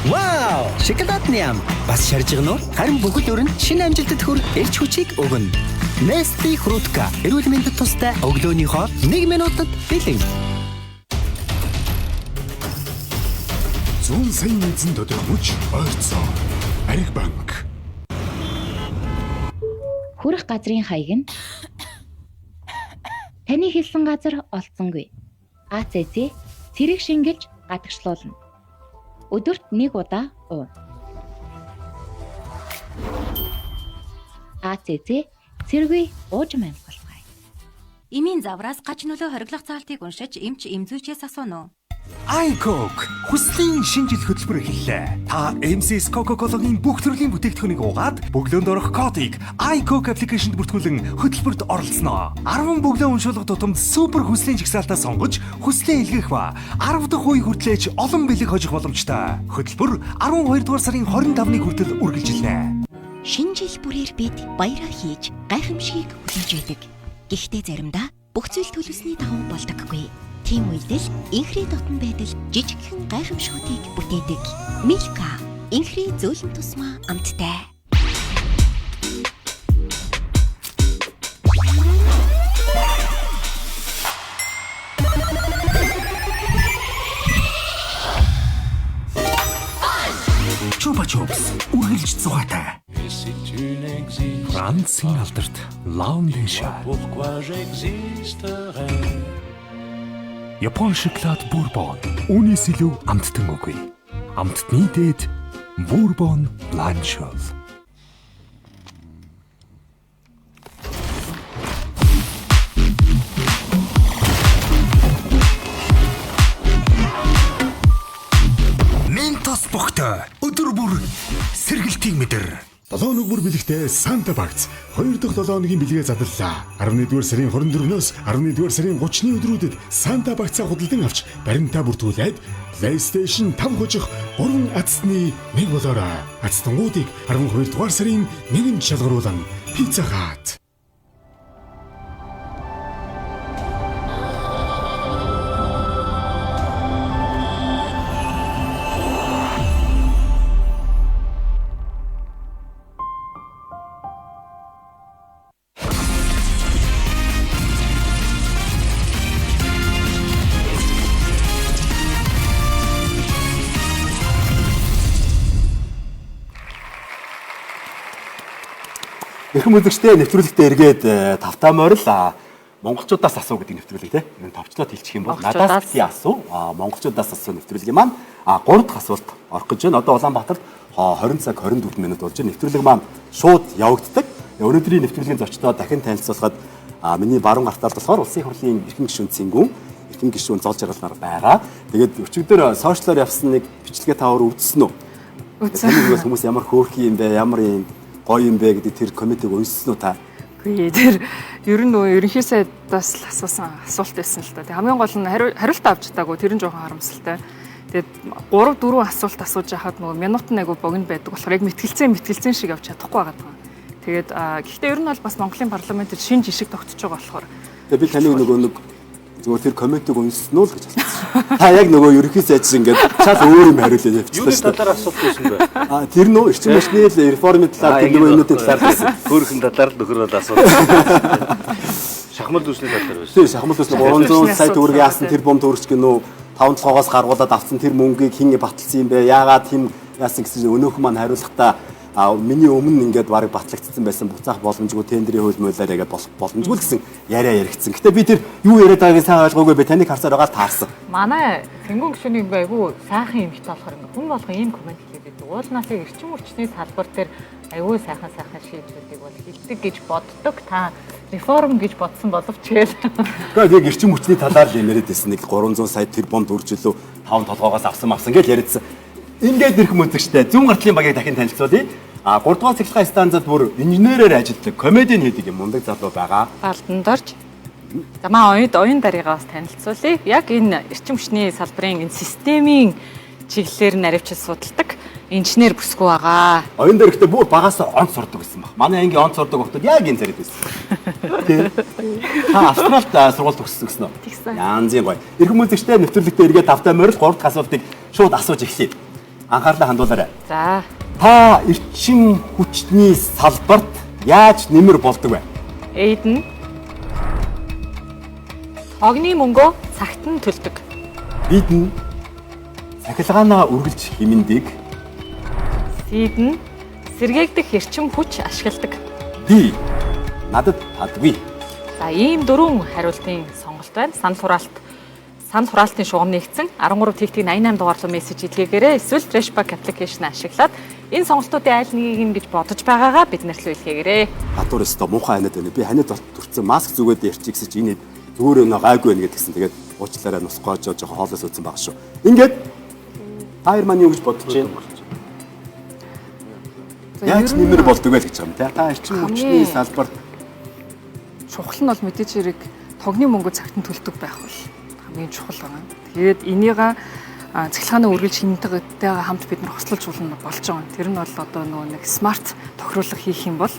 Вау! Шоколадны ам. Бас шарж гэнэ үү? Харин бүхэл өрөнд шинэ амжилтад хүрэх эрч хүчийг өгнө. Nestle Frutka. Эрүүл мэндэд тустай өглөөний хоол 1 минутад бэлэн. 100 сая эзэн тодорхойж ойрцоо. Ариг банк. Хүрэх газрын хаяг нь таны хэлсэн газар олцсонгүй. АЦЦ цэрэг шингэлж гадагшлуулна. Өдөрт 1 удаа уу. АЦЦ цэргүй ууж амьсгалбай. Имийн завраас гач нөлөө хориглох цаалтыг уншиж эмч эмзүүчээс асууно. iCoke хүслийн шинжил хөтөлбөр эхэллээ. Та MCS Coca-Cola-гийн бүх төрлийн бүтээгдэхүүнийг угаад бөглөөнд орох кодыг iCoke аппликейшнд бүртгүүлэн хөтөлбөрт оролцсноо. 10 бөглөө уншуулга тутамд супер хүслийн жигсаалтаа сонгож хүслээ илгээх ба 10 дахь үе хүртлээч олон бэлэг хожих боломжтой. Хөтөлбөр 12 дугаар сарын 25-ны хүртэл үргэлжилнэ. Шинэ жил бүрээр бид баяраа хийж гайхамшигыг хүлээж байдаг. Гэхдээ заримдаа бүх зүйл төлөвсний дагуу болдоггүй. Тийм үед л инхри дотн байдал жижигхэн гайхамшигуудыг бүтээдэг. Milka инхри зөөлөн тусмаа амттай. Chupa Chups үргэлж зугаатай. Францын алдарт Lounge. Япон шоколад Bourbon. Үүнээс илүү амттан үгүй. Амттны дээд Bourbon Blanche. Mentos бохтой. Өдөр бүр сэргэлтийн мэдэр. 7 өнөг бүр бэлэгтэй Санта багц 2 дахь 7 өдрийн бэлгээ задлаа. 11-р сарын 24-өөс 11-р сарын 30-ны өдрүүдэд Санта багцаа худалдан авч баримтаа бүртгүүлээд PlayStation 5 хожих 3 ацсны нэг болоорой. Ацтангуудыг 12-р сарын 1-нд шалгаруулна. Pizza Hut. Эрхэм үзэгчдээ нэвтрүүлэгтээ эргээд тавтаа морил монголчуудаас асуу гэдэг нэвтрүүлэг тийм. Энэ товчлоод хэлчих юм бол надаас бити асуу. Монголчуудаас асуу нэвтрүүлгийн маань 3 дахь асуулт орох гэж байна. Одоо Улаанбаатарт 20 цаг 24 минут болж байна. Нэвтрүүлэг маань шууд явагддаг. Өнөөдрийн нэвтрүүлгийн зочдоо дахин танилцуулахад миний баруун гартаар болохоор улсын их хурлын эрхэм гишүүн Цэнгүүн, эрхэм гишүүн Зол Жаргалнаар байгаа. Тэгээд өчигдөр сошиалоор явсан нэг бичлэгээ та өөр үзсэн үү? Үзсэн. Хүмүүс ямар хөөрхий юм бэ? Ямар юм гоё юм бэ гэдэг тэр комментиг уншсан уу та? Үгүй тэр ер нь нөгөө ерөнхий сайдаас л асуусан асуулт байсан л та. Тэг хамгийн гол нь хариулт авч чадаагүй тэр нь жоохон харамсалтай. Тэгээд 3-4 асуулт асууж яхад нөгөө минут нэг богино байдаг болохоор яг мэтгэлцэн шиг авч чадахгүй байгаа даа. Тэгээд гэхдээ ер нь бол бас Монголын парламентд шинэ жишг тогтсож байгаа болохоор. Тэгээд би таны нэг Зүгээр тэр комментиг унснуу л гэж хэлсэн. Та яг нөгөө ерөнхий сайд шиг ингээд чад өөр юм хариулж явчихсан. Юуны талаар асуулт байсан бэ? Тэр нөө эрчим хүчний реформын талаар тэр нөгөө юмнуудын талаар байсан. Хөөрхөн талаар л нөхөр бол асуулт. Шахмал дүүсний талаар байсан. Тийм, шахмал дүүсний 300 сая төгрөг яасан тэр бом төрөж гинөө 5 цогоос гаргуулад авсан тэр мөнгийг хэн баталсан юм бэ? Яагаад тийм яасан гэсэн өнөөх маань хариулахдаа миний өмнө ингээд барыг батлагдсан байсан буцаах боломжгүй тендерийн хууль муулаар ягаад боломжгүй л гэсэн яриа яригдсан. Гэтэ би тэр юу яриад байгааг сайн ойлгоогүй би таныг харсаар байгаа таарсан. Манай Тэнгүүн гүшүүний айгүй сайхан юм хит болохоор хүн болгоо ийм комент хийгээд байдаг. Уулнасыг эрчим хүчний салбар дээр айгүй сайхан шийдвэрүүдийг бол хэлдэг гэж боддог. Та реформ гэж бодсон боловч тэгээд эрчим хүчний талаар л яриад байсан. Нэг 300 сая тэрбум дөржлөө 5 толгоогоос авсан гэж яриадсан. Ингээд ирэх мөдөгчтэй зүүн гартлын багийг дахин танилцуулъя. 3 дугаар цэглэгээ станцад бүр инженерээр ажилладаг комедийн хийдэг юм мундаг залуу байгаа. Балдандорж. За маа оюун дараагаас танилцуулъя. Яг энэ эрчим хүчний салбарын энэ системийн чиглэлээр наривчил судалдаг инженер бүсгүй байгаа. Оюун дээр ихтэй бүр багаас онц сурдаг гэсэн баг. Манай ангийн онц сурдаг хүмүүс яг энэ зэрэг байсан. Та Австралид сургууль төгссөн гэсэн үү? Янзын гоё. Ирэх мөдөгчтэй нэвтрүүлэгтээ эргээд давтаа морил 3 дахь асуултыг шууд асууж эхлэе. Анхаарлаа хандуулаарай. За. Та эрчим хүчний салбарт яаж нэмэр болдог вэ? Эйдэн. Огны мөнгөө цагт нь төлдөг. Бид нь цахилгаанаа үргэлж хэмнэдэг. Сийдэн. Сэргээгдэх эрчим хүч ашигладаг. Ди. Надад хадгүй. За ийм дөрвөн хариултын сонголт байна. Санал хураалтын шугам нэгдсэн 13 тэгтэг 88 дугаарлуу мессеж илгээгээрэй. Эсвэл Freshback application ашиглаад энэ сонголтуудын айл нэгийг нь гэж бодож байгаагаа бид нарт илгээгээрэй. Хатуур өстө муухай ханаад байна. Би ханаад төрсэн маск зүгээд ярьчих гэж энэ зүгээр өнөө гайгүй байна гэдгсэн. Тэгээд уучлаарай нусгоожоо жоохон хоолоос үтсэн байгаа шүү. Ингээд хоёр маань юу гэж бодож байна? Яаж нэмэр болдог вэ гэж байгаа юм те. Та эрчим хүчний салбарт чухал нь бол мэдээж хэрэг тогны мөнгө цагт нь төлдөг байх бол хамгийн чухал байна. Тэгээд энийг цахилгааны үргэлж хэмнэтэйгээ хамт бид нар хослуулж болж байгаа. Тэр нь бол одоо нөгөө нэг смарт тохируулга хийх юм бол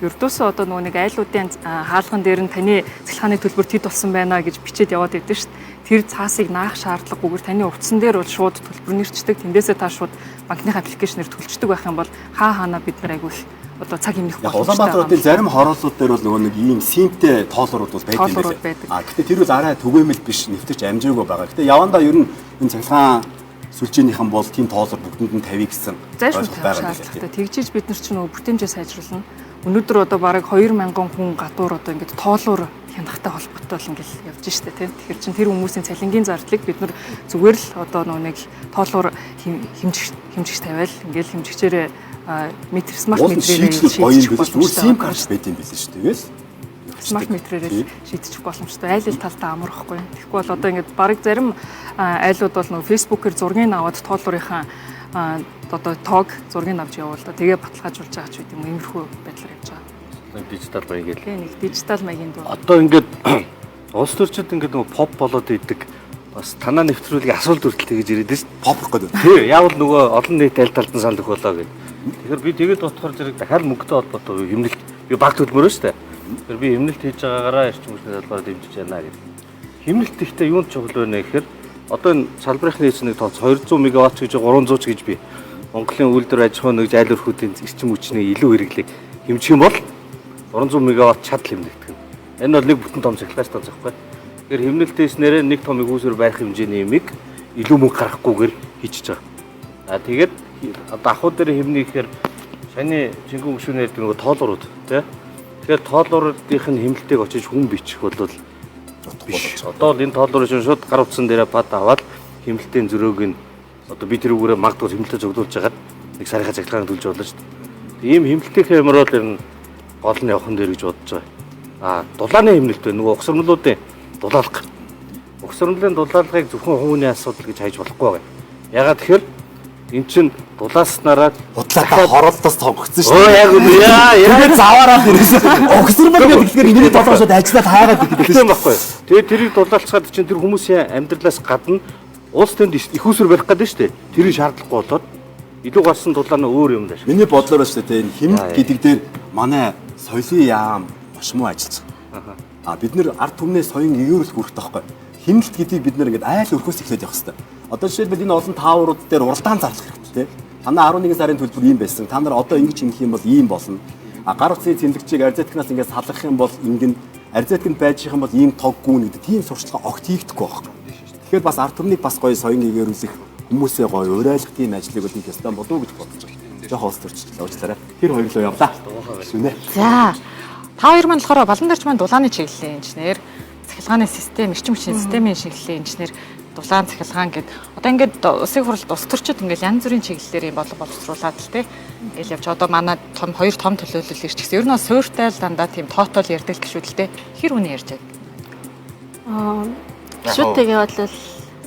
ердөөсөө одоо нөгөө нэг айлуудын хаалган дээр нь таны цахилгааны төлбөр тэд болсон байна гэж бичээд яваад байдаг шүү дээ. Тэр цаасыг наах шаардлагагүйгээр таны утсан дээр бол шууд төлбөр нэрчдэг. Тэндээсээ та шууд банкны аппликейшнээр төлчдөг байх юм бол хаана бид нар айгүй одоо цаг хэмнэх боломжтой. Улаанбаатарын зарим хорооллууд дээр бол нөгөө нэг ийм симтэй тоолорууд бол байдаг юм байна. Гэхдээ тэр бол арай түгээмэл биш, нэвтэрч амжаагүй байгаа. Гэхдээ явандаа ер нь энэ цахилгаан сүлжээнийхэн бол тийм тоолор бүгдэнд нь тавья гэсэн ойлголт байгаа юм байна. Тэгжиж бид нар ч нөгөө бүтээмжээ сайжруулна. Өнөөдөр одоо бараг 2000 хүн гадуур одоо ингээд тоолоор хянахтай холбоотой бол ингээд явж штэ тийм. Тэгэхээр чин тэр хүмүүсийн цалингийн зардлыг бид нар зүгээр л одоо нөгөө нэг тоолоор хэмжигч тавиал ингээд хэмжигчээрээ метр смарт метрээр шийдчих боломжтой. Сим карт байт юм билээ шүү дээ. Смарт метрээр шийдчих боломжтой. Айл ал талтаа амархгүй. Тэгэхгүй бол одоо ингээд бараг зарим айлууд бол нөгөө фэйсбүүкээр зургийг аваад тоолоорынхаа одоо тог зургийг авч явуул да. Тэгээ баталгаажуулж байгаа ч үгүй юм иймэрхүү байдлаар явж байгаа. Дижитал маяг гээл. Тийм нэг дижитал маягийн дуу. Одоо ингээд улс төрчид ингээд нөгөө pop болоод идэг бас танаа нэвтрүүлгийг асуулт хүртэл тэгж ирээд шүү дээ. Pop гэдэг. Тийм, яавал нөгөө олон нийт аль талдан санал өгөх болоо гэдэг. Тэгэхээр би тэгээд бодохоор зэрэг дахиад мөнгөтэй холбоотой хэмнэлт би баг төлбөрөө шүү дээ. Тэгэхээр би хэмнэлт хийж байгаагаараа эрчим хүчний салбараар дэмжиж байна гэдэг. Хэмнэлт ихтэй юунд чухал байна гэхээр одоо энэ салбарын эзнийг тооц 200 мегаватт гэж 300 ч гэж би Монголын үйлдвэр аж ахуй нэгж айл өрхүүдийн эрчим хүчний илүү хэрэглээг хэмжих юм бол 300 мегаватт чадал хэмнэгдэх юм. Энэ бол нэг бүтэн том цахилгаан станц байхгүй. Тэгэхээр хэмнэлтээснээр нэг том игүүсээр барих хэмжээний юмыг илүү мөнгө гарахгүйгээр хийчихэж байгаа. Тэгээд одоо ахуй дээр хэмнэхээр саяны Чингүн гүшүүний ярьдаг нөгөө тоолорууд тий. Тэгэхээр тоолоруудынх нь хэмнэлтийг очиж хүн бичих бол биш. Одоо л энэ тоолорын шууд гар утсан дээрээ пад аваад хэмнэлтийн зөрөөг нь одоо би тэр үгээрээ магадгүй хэмнэлтээ зөвлүүлж хагаад нэг сарынхаа цахилгаан төлж болно шүү дээ. Ийм хэмнэлтийн хэмрэл ер нь гол нь явах нь дээр гэж бодож байгаа. Дулааны хэмнэлт вэ нөгөө угсрамлуудын дулаалга. Угсрамлын дулаалгыг зөвхөн хүмүүний асуудал гэж хайж болохгүй байгаа. Ягаад тэгэхээр эн чинь дулааснараа худлаа хороолтоос тонгогдсон шүү дээ. Яг үнэ тэгээд заваараад ирсэн. Угсрамл гэхээр энэний толгошод ажиллаад хаагаад идэв тийм байхгүй. Тэгээд тэрийг дулаалцгаад чинь тэр хүмүүсийн амьдралаас гадна улс төнд их усүр барих гэдэг шүү дээ. Тэрийг шаардлагагүй болоод илүү гарсан дулааны өөр юм даа. Миний бодлоор шүү дээ энэ хэмнэлт гэдэг дээр манай соёлын яам маш муу ажиллаж байгаа. Бид нэр ард түмнээ соён эгөөрлөх хэрэгтэй байхгүй. хэмнэлт гэдгийг бид нэр ингээд айл өрхөөс эхлээд явах хэрэгтэй. Одоо жишээлбэл энэ олон тааврууд дээр уралдаан зарлах хэрэгтэй. Танаа 11 сарын төлбөр ийм байсан. Та нар одоо ингэж хэмнэх юм бол ийм болно. Гар утсны тэмдэгчийг арзетикнаас ингээд салгах юм бол ингэн арзетикнд байж их юм бол ийм тог гүн гэдэг тийм сурчлага огт хийгдэхгүй байхгүй. Тэгэхээр бас ард түмнийг бас гоё соён гэгэрүүлэх хүмүүсээ гоё урайлах тийм ажлыг бол хийх ёстой болов уу гэж бодож байна. Жохоо улс төрчлөлөө уучлаарай. Тэр хоёр руу явлаа. Шүнэ. За. Та хоёр маань болохоор балан дээрч маань дулааны чиглэлийн инженер, цахилгааны систем, эрчим хүчний системийн чиглэлийн инженер, дулаан цахилгаан гэд одоо ингээд улсын хурлд ус төрчид ингээд янз бүрийн чиглэлээр юм боловсруулаад л те ингээл явж одоо манай хоёр том төлөөлөл ирч гэсэн. Ер нь суурьтай л дандаа тийм тоотол ярьдаг л гişүүд л те. Хэр үнэ ярьж байна? Гişүүдтэйгээ бол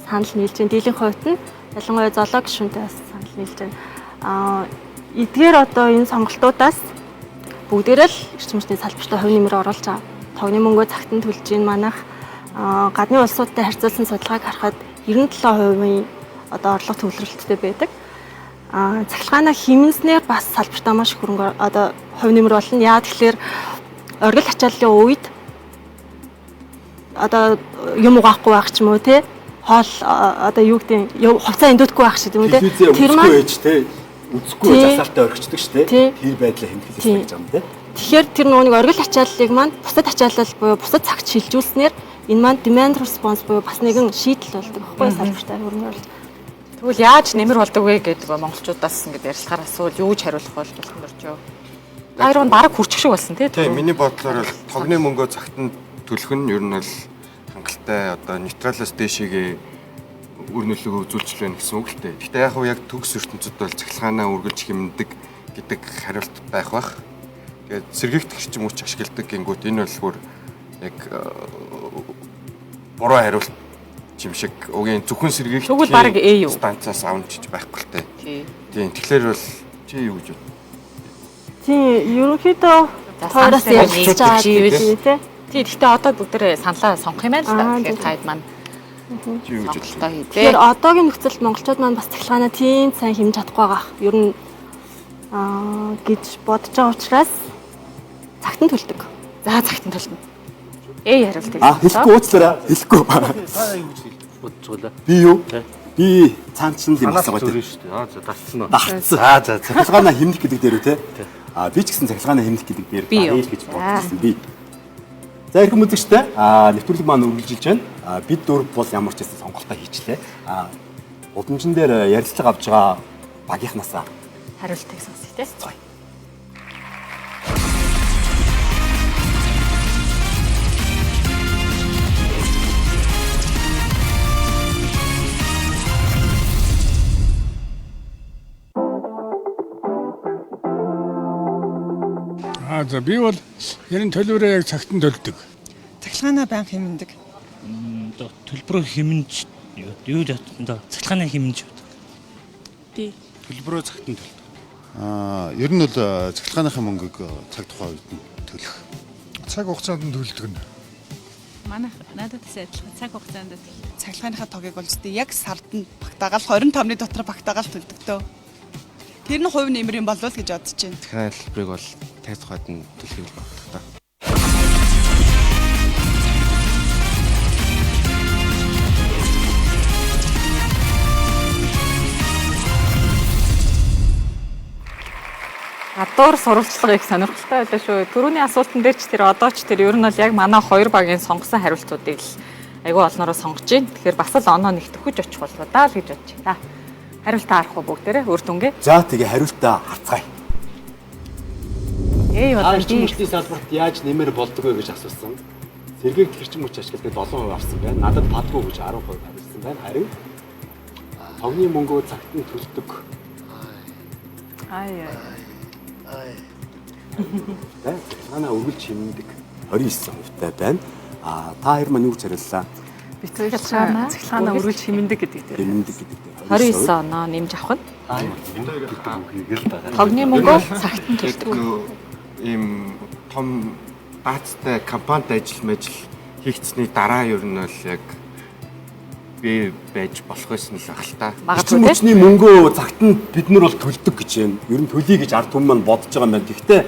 санал нийлж байна. Дийлэнх хувьд нь ялангуяа зоолог гişүүнтэй бас санал нийлж байна. Эдгээр одоо энэ сонголтуудаас бүгдээрээ л эрчим хүчний салбартаа хувь нэмэр оруулж байгаа. Тогны мөнгөө цагт нь төлж ийн манайх гадны улсуудтай харьцуулсан судалгааг харахад 97% одоо орлого төвлөрөлттэй байдаг. Цахилгаанаа хэмнэснээр бас салбартаа маш хөрөнгө одоо хувь нэмэр болно. Яа тэгэхээр оргил ачааллын үед одоо юм угаахгүй байх ч юм уу те хоол одоо юу гэдэг хувцас эндүүдгүй байх шиг юм те тэр маань ээж те үзэхгүй засаалтаа орхичдаг ш те тэр байдлаа хэмтгэлээс гэж юм те. Тэгэхээр тэр нэг оргил ачааллыг маань бусад ачаалал буюу бусад цагт шилжүүлснээр энэ маань demand response буюу бас нэгэн шийдэл болдог байхгүй салбартаа хөрөнгө оруулалт. Тэгвэл яаж нэмэр болдог вэ гэдэг монголчуудаас ингэж ярилцахаар асуул юу ч хариулах болж болох юм. Хоёр нь бараг хүрчих шиг болсон тий. Тийм миний бодлоор бол тогны мөнгөө цагт нь төлөх нь ер нь бол хангалттай одоо нейтралаас дээшээгээ үр нөлөөгөө үзүүлж байна гэсэн үг л дээ. Гэхдээ яг төгс ертөнцид бол цахилгаанаа үргэлж хэмнэдэг гэдэг хариулт байх бах. Тэгээд сэргийгдэх эрчим хүч ашигладаг гингүүд энэ бол яг буруу хариулт юм шиг угийн зөвхөн сэргийгдэх тэгвэл баг ээ юу станцаас авч байхгүй л дээ. Тийм тэгэхээр бол чи юу гэж бод. Тийм ерөнхийдөө тоороос ярьж байгаа тийм тий. Гэхдээ одоо бүгдээ саналаа сонгох юм байна л да. Тэгэхээр таад маань тэгэхээр одоогийн нөхцөлд монголчууд маань бас цахилгаанаа тийм сайн хэмж чадахгүй байгаа. Ер нь гэж бодож байгаа учраас цагт нь төлдөг. За цагт нь төлнө. Хариулт хэлэхгүй уучлаарай. Хэлэхгүй. Та юу гэж бодож байгаа лээ? Би юу? Би цаан чинь юм асуугаа тийм шүү дээ. За дасцсан уу? За цахилгаанаа хэмнэх гэдэг дээр үү те. Би ч гэсэн цахилгаанаа хэмнэх гэдэг дээр ээж гэж бодсон би. За эрхэм үзэгчтэй нэвтрүүлэг маань үргэлжилж байна. Бид дөрв бол ямар ч гэсэн сонголтоо хийчлээ. Удамжин дээр ярилцлага авж байгаа багийнхнаасаа хариултыг сонсъё те. За би бол ерэн төлбөрөө яг цагт нь төлдөг. Цахилгаанаа баян хэмнэдэг. Төлбөрөө хэмнэж юу даа цахилгаанаа хэмнэж байна. Тий. Төлбөрөө цагт нь төлдөг. Ер нь бол цахилгааныхаа мөнгөг цаг тухайн үед нь төлөх. Цаг хугацаанд нь төлдөг нь. Манайх надад адилхан цаг хугацаанд цахилгааныхаа тогийг бол зү яг сард нь багтаагаал 25-ны дотор багтаагаал төлдөг төө. Тэр нь хувь нэмрийн болов л гэж бодож байна. Цахилгааны төлбөрийг бол таг тухайд нь төлөхийг боддог та. Адуур сурвалжлага их сонирхолтой байлаа шүү. Түрүүний асуултан дээр ч тэр одоо ч тэр ер нь бол яг манай хоёр багийн сонгосон хариултуудыг л айгүй олноороо сонгож байна. Тэгэхээр бас л оноо нэг төхөж очих болоо даа л гэж бодож байна. Хариултаа харах уу бүгдээрээ үр дүнгээ. За тэгээ хариултаа харцгаая. Эрчим хүчний салбарт яаж нэмэр болдог вэ гэж асуусан. Сэргээгдэх эрчим хүч ашигладаг 7% авсан байна. Надад падгүй гэж 10% хариулсан байна. Харин тогны мөнгөө цагт нь төлдөг. Цахилгаанаа үргэлж хэмнэдэг 29%-тай байна. Та хоёр маань юу гэж хариуллаа? Би цахилгаанаа үргэлж хэмнэдэг гэдэг дээр. Хэмнэдэг гэдэг дээр. 29 оноо нэмж авах нь. Тогны мөнгөө цагт нь төлдөг. Ийм том баацтай компанид ажил хийгдсэний дараа ер нь бол яг би байж болох байсан л ах л та. Эрчим хүчний мөнгөө цагт нь бид нар бол төлдөг гэж байна. Ер нь төлөе гэж ард түмэн маань бодож байгаа юм байна. Гэхдээ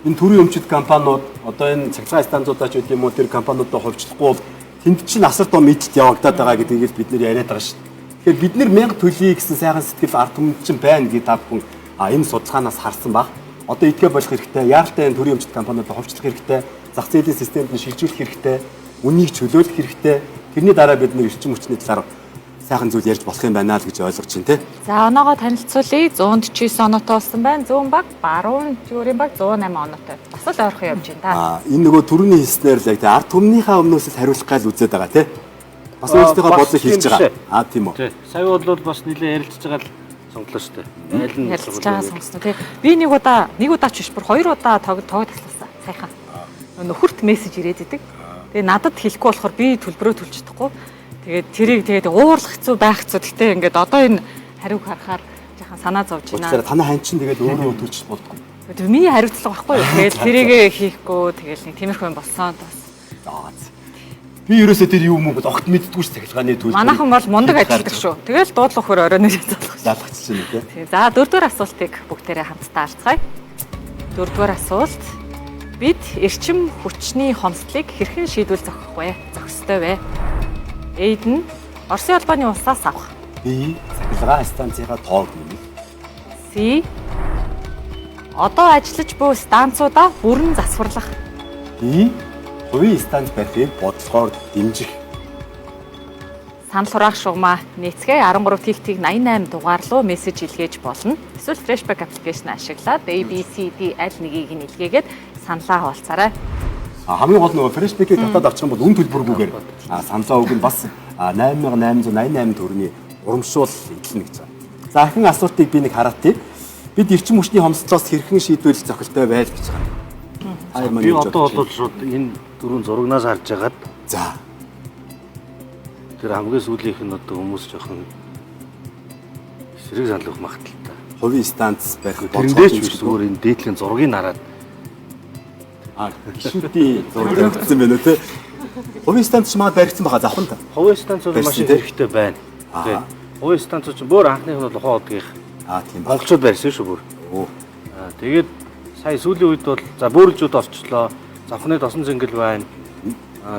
энэ төрийн өмчит компаниуд одоо энэ цахилгаан станцуудаач гэдэг юм уу тэр компаниудаа хувьчлахгүй бол тэнд чинь асар том мэдт явагдаад байгаа гэдгийг бид нэр яриад байгаа шүү. Тэгэхээр бид нэр 1000 төлөе гэсэн сайхан сэтгэл ард түмэнд чинь байна гэдэг та бүхэн энэ судалгаанаас харсан баг. Одоо идгээ болох хэрэгтэй, яаралтай энэ төрийн өмчт компаниуд хувьчлах хэрэгтэй, зах зээлийн системд нь шилжүүлэх хэрэгтэй, үннийг чөлөөлөх хэрэгтэй. Тэрний дараа бид нэр эрчим хүчний талаар сайхан зүйл ярьж болох юм байна л гэж ойлгож байна те. За оноогоо танилцуулъя. 149 оноотой болсон байна. Зүүн баг, баруун жүгүүрийн баг 108 оноотой. Бас л ойрхон явж байна да. Энэ нөгөө түрүүний хэлснээр л яг те ард түмнийхээ өмнөөс л хариулах гал үзээд байгаа те. Бас өөрсдийнхөө бодлыг хэлж байгаа. Тийм үү. Сая бол бас нэлээ ярилцж байгаа л сонглоо шүү дээ. Айл нь ярилцж байгаа сонсно тий. Би нэг удаа ч биш бүр 2 удаа тоог тасласан. Сайхан. Нөхөрт мессеж ирээд идэг. Тэгээ надад хэлэхгүй болохоор би төлбөрөө төлж чадахгүй. Тэгээд тэрийг тэгээд уурлах хэцүү байх хэцүү. Гэхдээ ингээд одоо энэ хариуг харахаар яхан санаа зовж байна. Тэгэхээр танай хань чинь тэгээд өөрөө төлж болдгоо. Тэгээд миний хариуцлага байхгүй юу? Тэгээд тэрийг хийхгүй тэгээд нэг тиймэрхүү юм болсон бас. Би ерөөсөө тэр юу мөнгө огт мэддэггүй ш цахилгааны төлбөр. Манайхан бол мундаг ажилдаг шүү. Тэгэл дуудлах хөр оройн нэр залгацж байна тий. За дөрөвдүгээр асуултыг бүгдээрээ хамтдаа алцгаая. Дөрөвдүгээр асуулт. Бид эрчим хүчний хомсдлыг хэрхэн шийдвэл зохих ёстой вэ? Эйд нь Оросын албаны улсаас авах. B. Цахилгаан станцынхаа тоог нэмэх. C. Одоо ажиллаж буй станцуудаа бүрэн засварлах. D. Хувийн станц барихыг бодлогоор дэмжих. Санал хураах шугамаа нээцгээ 13-88 дугаар руу мессеж илгээж болно. Эсвэл Freshback аппликейшн ашиглаад ABCD аль нэгийг нь илгээгээд саналаа хуваалцаарай. Хамгийн гол нь Freshback-ийг татаад авчих юм бол үн төлбөргүйгээр саналаа өгнө бас 8888 төгрөгийн урамшуул эдлэнэ гэж байна. За ихэнх асуултыг би нэг хараатыг. Бид эрчим хүчний хомсдлоос хэрхэн шийдвэл зохилтой байж гэж байна. Би одоо бол шууд энэ дөрвөн зурагнаас харж агаад за тэр хамгийн сүүлийнх нь одоо хүмүүс жоохон эсрэг санал өгөх магадaltaй. Хувийн станц барих бодлогоо зүгээр энэ дээдлийн зургийг хараад гişүүдийн зураг өгсөн байна үү те. Хувийн станц ч маад баригдсан байгаа завхан та. Хувийн станц бол машин хэрэгтэй байна. Тий. Хувийн станц ч бүр анхных нь бол ухаан удгийнх. Тийм ба. Монголчууд барьсан шүү бүр. Тэгээд сая сүүлийн үед бол за бөөрөлжүүд орчлоо. Завхны тосон зингэл байна.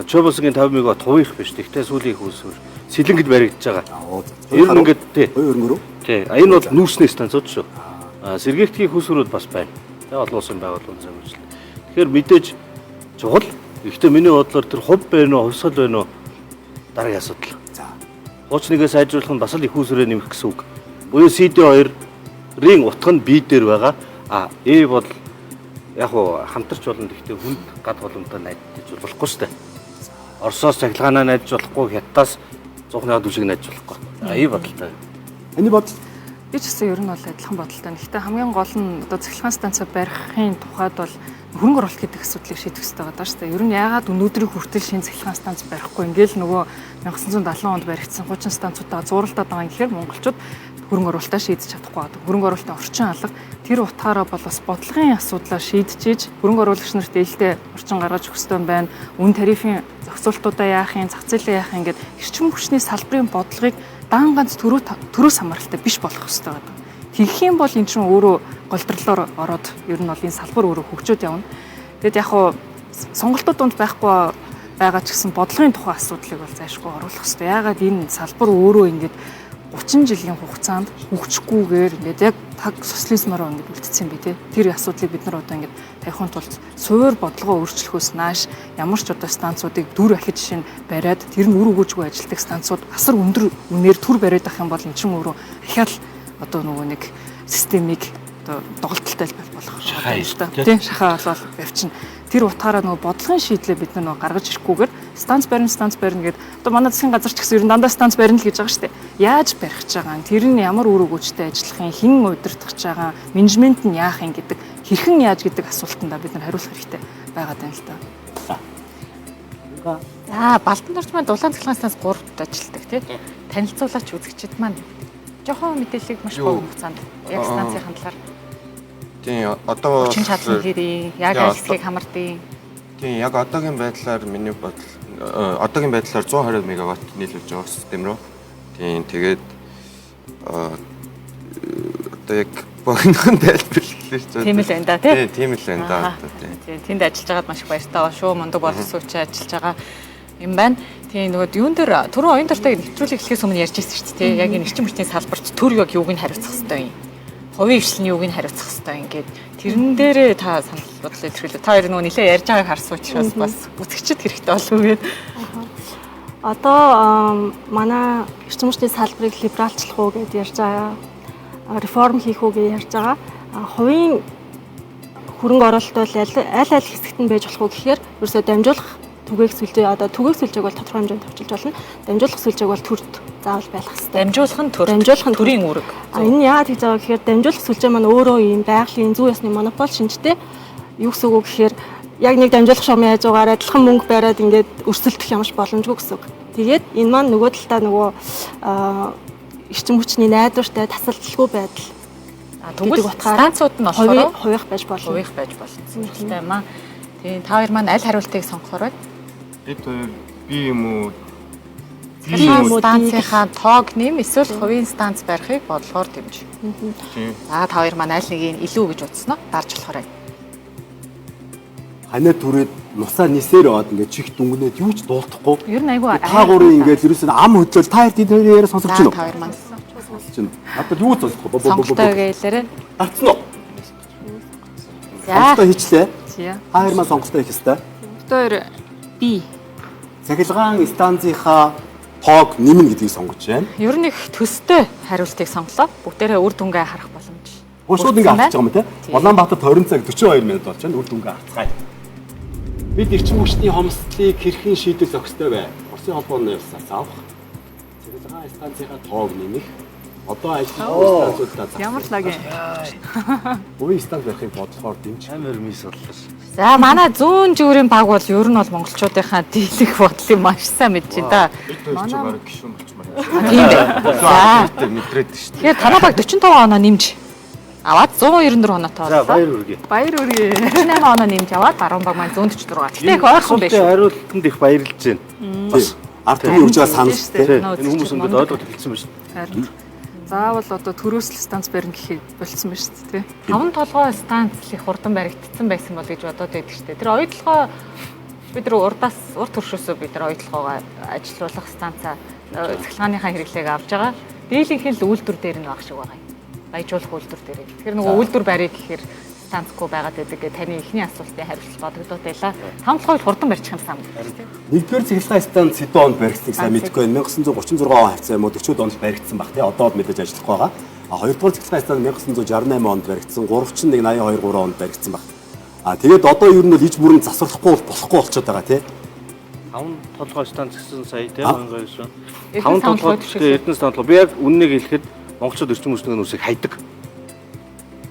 Чобосгийн 50 мегаватт хувийнх биш. Тэгтээ сүүлийн хүүсвэр сэлэнгэл баригдаж байгаа. Ер нь ингээд тий. Өргөрөө. Тий. Энэ бол нүүсний станцууд шүү. Сэргээгтгийн хүүсвэрүүд бас байна. Тэгээ олон улсын байгууллагын замжил. Тэгэхээр мэдээж чухал. Гэхдээ миний бодлоор тэр хувь байна уу, хувьсгал байна уу дараагийн асуудал. За. Хуучныг сайжруулах нь бас л их усрээ нэмэх гэсэн үг. Буюу CD2-ийн утга нь B дээр байгаа. E бол яг уу хамтарч болно. Гэхдээ хүнд гад боломжтой найдаж болохгүй шүү дээ. Оросоос цахилгаанаа найдаж болохгүй, Хятадаас 100-ны хөдөлшиг найдаж болохгүй. E бодолтой. Эний бодол би ч гэсэн ер нь бол адилхан бодолтой. Гэхдээ хамгийн гол нь одоо цахилгаан станцаа барихын тухайд бол хөрөнгө оруулалт гэдэг асуудлыг шийдэх хэрэгтэй байгаа даа шүү дээ. Ер нь яагаад өнөөдрийн хүртэл шинэ цахилгаан станц барихгүй ингээл нөгөө 1970 онд баригдсан 30 станцуудаа зууралдаад байгаа юм гэхээр монголчууд хөрөнгө оруулалтаа шийдэж чадахгүй байгаа. Хөрөнгө оруулалтын орчин алга тэр утгаараа бол бас бодлогын асуудлаа шийдчихэж хөрөнгө оруулагч нарт ээлтэй орчин гаргаж өгөх ёстой юм байна. Үн тарифын зохицуултуудаа яах юм, зах зээлээ яах юм гээд эрчим хүчний салбарын бодлогыг дан ганц төрөөс хамааралтай биш болох ёстой байдаг. Тэгэх юм бол эн чинь өөрөө голдролоор ороод ер нь бол энэ салбар өөрөө хөгжөөд явна. Тэгэд яг хуу сонголтууд донд байхгүй байгаа ч гэсэн бодлогын тухай асуудлыг бол зайшгүй оруулах хэрэгтэй. Яагаад энэ салбар өөрөө ингээд 30 жилийн хугацаанд хөгжихгүйгээр ингээд яг таг социализмаар ингээд үлдсэн би тэр асуудлыг бид нар одоо ингээд тавихын тулд суур бодлогоо өөрчлөхөөс нааш ямар ч одоо станцуудыг дүр ахиж шин бариад тэр нь үр өгөөжгүй ажилтдаг станцууд асар өндөр үнээр төр бариад ах юм бол эн чинь өөрөө ахяал одоо нөгөө нэг системийг одоо доголдолтой болох шахаа тийм шахаа болол явчихна. Тэр утгаараа нөгөө бодлогын шийдлээ бид нөгөө гаргаж ирэхгүйгээр станц барина гэдэг одоо манай засгийн газар ч гэсэн ер нь дандаа станц барина л гэж байгаа шүү дээ. Яаж барих гэж байгаа юм? Тэр нь ямар үр өгөөжтэй ажиллах юм? Хэн удирдах гэж байгаа? Менежмент нь яах юм гэдэг хэрхэн яаж гэдэг асуултанд бид нар хариулах хэрэгтэй байгаад байна л да. За Балтан дурч маань дулаан цахилгаан станц 3-т ажилладаг тийм. Танилцуулаач үзэгчид маань жоохон мэдээллийг маш богино хугацаанд яг станцын талаар тийм одоо хүчин чадлын хэрэг яг ажлыг хамардыг тийм яг одоогийн байдлаар миний бодол одоогийн байдлаар 120 мегаватт нийлүүлж байгаа систем рүү тийм тэгээд одоо яг богинохон тайлбарлахлаа шүү дээ. Тийм л байна да тийм. Тийм л байна да. Тийм тэнд ажиллаж байгаад маш их баяртай байна шүү. Мундаг боловсруучаа ажиллаж байгаа юм байна. Тийм нөгөө юун дээр түрүү оюун дуртай нэвтрүүлэг эхлэхээс өмнө ярьж ирсэн шүү дээ. Яг энэ эрчим хүчний салбарт төр яг юуг нь хариуцах хэвээр юм. Хувийн хвшлийн юуг нь хариуцах хэвээр ингээд тэрэн дээрээ та санал бодлоо илэрхийлээ. Та хоёр нөгөө нэлээ ярьж байгааг харсан учраас бас үзэгчд хэрэгтэй болов уу гэдэг. Одоо манай эрчим хүчний салбарыг либералчлах уу гэж ярьж байгаа. Реформ хийх үү гэж ярьж байгаа. Хувийн хөрөнгө оруулалт бол аль хэсэгт нь байж болох уу гэхээр ерөөсөө дамжуулах түгээх сүлжээ одоо түгээх сүлжээг бол тодорхой хэмжээнд төвчилж болно. Дамжуулах сүлжээг бол төрд заавал байх хэрэгтэй. Дамжуулах нь төрийн үүрэг. Энэ яагаад хийж байгаа гэхээр дамжуулах сүлжээ маань өөрөө ийм байгалийн зүй ёсны монопол шинжтэй юу гэсэн үг гэхээр яг нэг дамжуулах шугамын хажуугаар адилхан мөнгө бариад ингээд өрсөлдөх ямарч боломжгүй гэсэн үг. Тэгээд энэ маань нөгөө талдаа нөгөө эрчим хүчний найдвартай тасалдaltaгүй байдал. Тэгвэл станцууд нь болохоор хувийнх байж болно. Хувийнх байж болно. Зүйлтэй юм аа. Тэгээ та хоёр маань аль хариултыг сонгохоор байна? Бид хоёр би юм уу? Станцынхаа тоог нэм эсвэл хувийн станц барихыг бодлохоор дэмж. За та хоёр маань аль нэгийг илүү гэж утсан нь дарж болохоор байна. Ханаа түрээд нусаа нисээр аваад ингээд чих дүнгнээд юу ч дуулахгүй. Ер нь айгүй та гурын ингээд ерөөсөө ам хөдлөл та хэд хоёрын яриа сонсож байна уу? Та хоёр маань сонсож байна. Надад юу сонсохгүй. Сонголтоо гэлээрээ. Гарцсан уу? Сонголтоо хийчлээ. Та хоёр маань сонголтоо хийх ёстой. Сонголтоо хоёр би. Цахилгаан станцынхаа тоог нэмнэ гэдгийг сонгож байна. Ер нь их төстэй хариултыг сонглоо. Бүгдээрээ үр дүнгээ харах боломж. Шууд ингээд авчих юм те. Улаанбаатарт 20 цаг 42 минут болж байна. Үр дүнгээ авцгаая. Бид эрчим хүчний хомсдлыг хэрхэн шийдэл зохистой бай. Улсын холбооны явсаас авах. Цахилгаан станцынхаа тоог нэмэх. Одоо ажиллах станцуудаа зах. Ямар лаг юм. Хувийн станц барихыг бодлохоор дэмж амар мис боллоо. За манай зүүн жүүрийн баг бол ер нь бол монголчуудынхаа дийлэх бодлыг маш сайн мэдж байна да. Манай баг гişүн болчмаар. Тийм дээ. За мэдрээд шүү дээ. Тэгэхээр танаа баг 45 оноо нэмж аваад 194 оноотой За баяр үргээ. Баяр үргээ. 48 оноо нэмж аваад 10 баг маань 146. Гэтэ их ойрхон байж. Хариултанд их баярлж байна. Бас ард түмний үржээ санал тийм. Энэ хүмүүс ингээд ойлгоод хэлсэн байна шүү. Заавал одоо төрөөсөл станц барина гэхэд болцсон байна шүү дээ. 5 толгой станц их хурдан баригдсан байсан бол гэж бодоод байдаг шүү дээ. Тэр оюутлогоо бид нар урд төршөөсөө бид нар оюутлогоогоо ажилуулах станцаа цахилгааныхаа хэрэглээг авж байгаа. Дийлэнх нь үйлдвэр дээр нь баг шиг байгаа юм. Баяжуулах үйлдвэр дээр. Тэгэхээр нөгөө үйлдвэр барих гэхээр станцгүй байгаад байдаг гэ таны эхний асуултын хариулт бодогдоод байлаа. 5 толгойг хурдан барьчих юм сан. Нэгдүгээр цахилгаан станц хэдэн онд баригдсаныг сайн мэдэхгүй байна. 1936 он хавцаа юм уу 40 онд баригдсан баг тий. Одоо мэдээж ажиллахгүй байгаа. Хоёрдугаар цахилгаан станц 1968 онд баригдсан. 381 онд баригдсан баг. Тэгээд одоо ер нь л иж бүрэн засварлахгүй болохгүй болчиход байгаа тий. 5 толгой станц гэсэн сая тий онгой шүү. 5 толгой Эрдэнэс толгой. Би яг үннийг хэлэхэд монголчууд эрчим хүчний нүсийг хайдаг.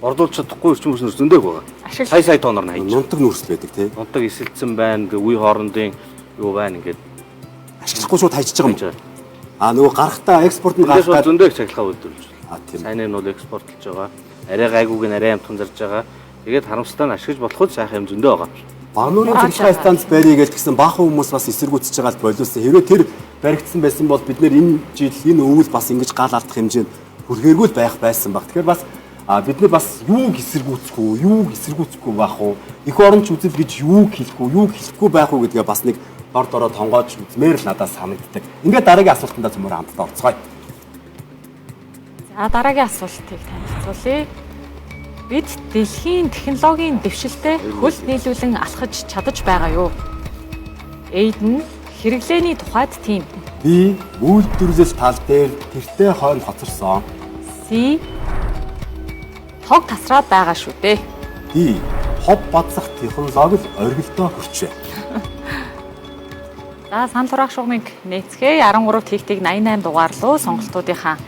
Орлуулж чадахгүй эрчим хүчний нүс зөндөг байгаа. Сая тоноор нь хайж. Нунтаг нүрс байдаг тий. Нунтаг эсэлцэн байна, үе хоорондын юу байна ингээд ашиглахгүй шууд хайчиж байгаа юм. Нөгөө гарахтаа экспорт нь гарахтаа зөндөг цахилгаан үйлдвэрлэж байна. Тийм. Сайн нь бол экспортлж байгаа. Арай гайгүйг нь арай амтхан зарж байгаа. Тэгээд харамсалтай нь ашиглаж болоход сайхан юм зөндөө байгаа. Бануурын цахилгаан станц барья гэж тэгсэн баахан хүмүүс бас эсэргүүцэж байгаа л болиулсан. Хэрвээ тэр баригдсан байсан бол бид нэр энэ жил энэ өвөл бас ингэж гал алдах хэмжээнд хүрхээргүй байх байсан баг. Тэгэхээр бас бид нар бас юуг эсэргүүцэхгүй байх уу? Эх оронч үзэл гэж юуг хэлэхгүй байх уу гэдгээ бас нэг дор дороо тонгоож үзмээр л надад санагддаг. Ингээд дараагийн асуултанд зөмөр хамтдаа орцгоё. За дараагийн асуултыг танилцуулъя. Бид дэлхийн технологийн дэвшилтэд хөл нийлүүлэн алхаж чадаж байгаа юу? Эйдэн хэрэглээний тухайд тийм. Би үйлдвэрлэл тал дээр тэртээ хойно хоцорсон. Си тог тасраад байгаа шүү дээ. Би хов бадсах технологи оргилдоо хүрчээ. За санал хураах шугамыг нээцгээе. 13-т хийгтийг 88 дугаар руу сонголтуудынхаа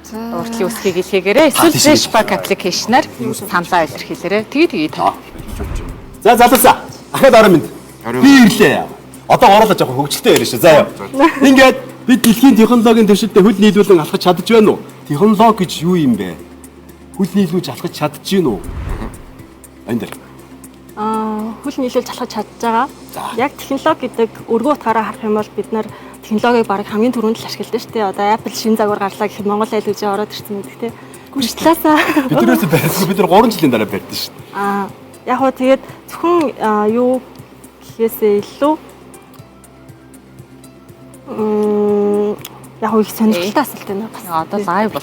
уртлын үсгийг илгээгээрэй. Эсвэл Flashback application-аар саналаа илэрхийлээрэй. Тэгээ та. За залуусаа. Ахад орон минь. Би ирлээ. Одоо оруулаад явах хөвгчлээ ярина шүү. За яа. Ингээд бид дэлхийн технологийн дэвшилтэд хөл нийлүүлэн алхаж чадж байна уу? Технологи гэж юу юм бэ? Хөл нийлүүлж алхаж чадж гин үү? Энд дээр. Хөл нийлүүлж алхаж чадж байгаа. Яг технологи гэдэг өргөө утгаараа харах юм бол бид нар технологиг баг хамгийн түрүүнд л ашигладаг шүү дээ. Одоо Apple шинэ загвар гарлаа гэхэд Монгол айл үжи ороод ирсэн гэдэг тийм. Гүрчлээсаа. Биднээс барьсан. Бид нар 3 жилийн дараа барьсан шүү дээ. Яг хоо тэгээд зөвхөн юу гэхээсээ илүү Яг их сонирхолтой асуулт байна бас. Одоо лайв бол.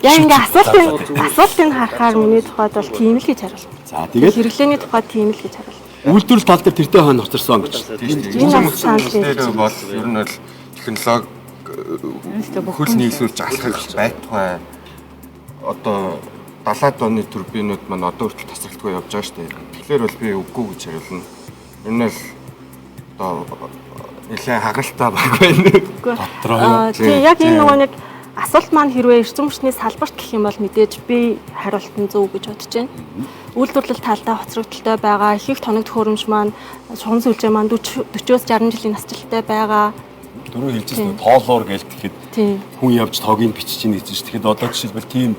Яг ингээ асуултыг харахаар миний тухайд бол тийм л гэж харуулна. За тэгээд хэрэглээний тухайд тийм л гэж харуулна. Үйлдвэрлэл тал дээр тэртээ хойно хоцорсон гэж. Энэ дээр бол ер нь бол технологи хөл нийлүүлж алхах байтугай одоо 70-аад оны турбинууд маань одоо хүртэл тасралтгүй явж байгаа шүү дээ. Тэгэхээр бол би үгүй гэж хариулна. Ер нь л одоо нэлээд хагалтай баг байна. Дотроо. Тийм яг энэ нөгөө нэг асуулт маань хэрвээ эрчим хүчний салбарт гэх юм бол мэдээж би хариулт нь зөв гэж бодож байна. Үйлдвэрлэл талдаа хоцрогдолтой байгаа их тоног төхөөрөмж маань шугам сүлжээ маань 40-60 жилийн насжилттай байгаа. Дөрөв хэлжсэн тоолоор гэлтэхэд хүн явж тогийг бичиж ийн гэж. Тэгэхэд одоо жишээлбэл тийм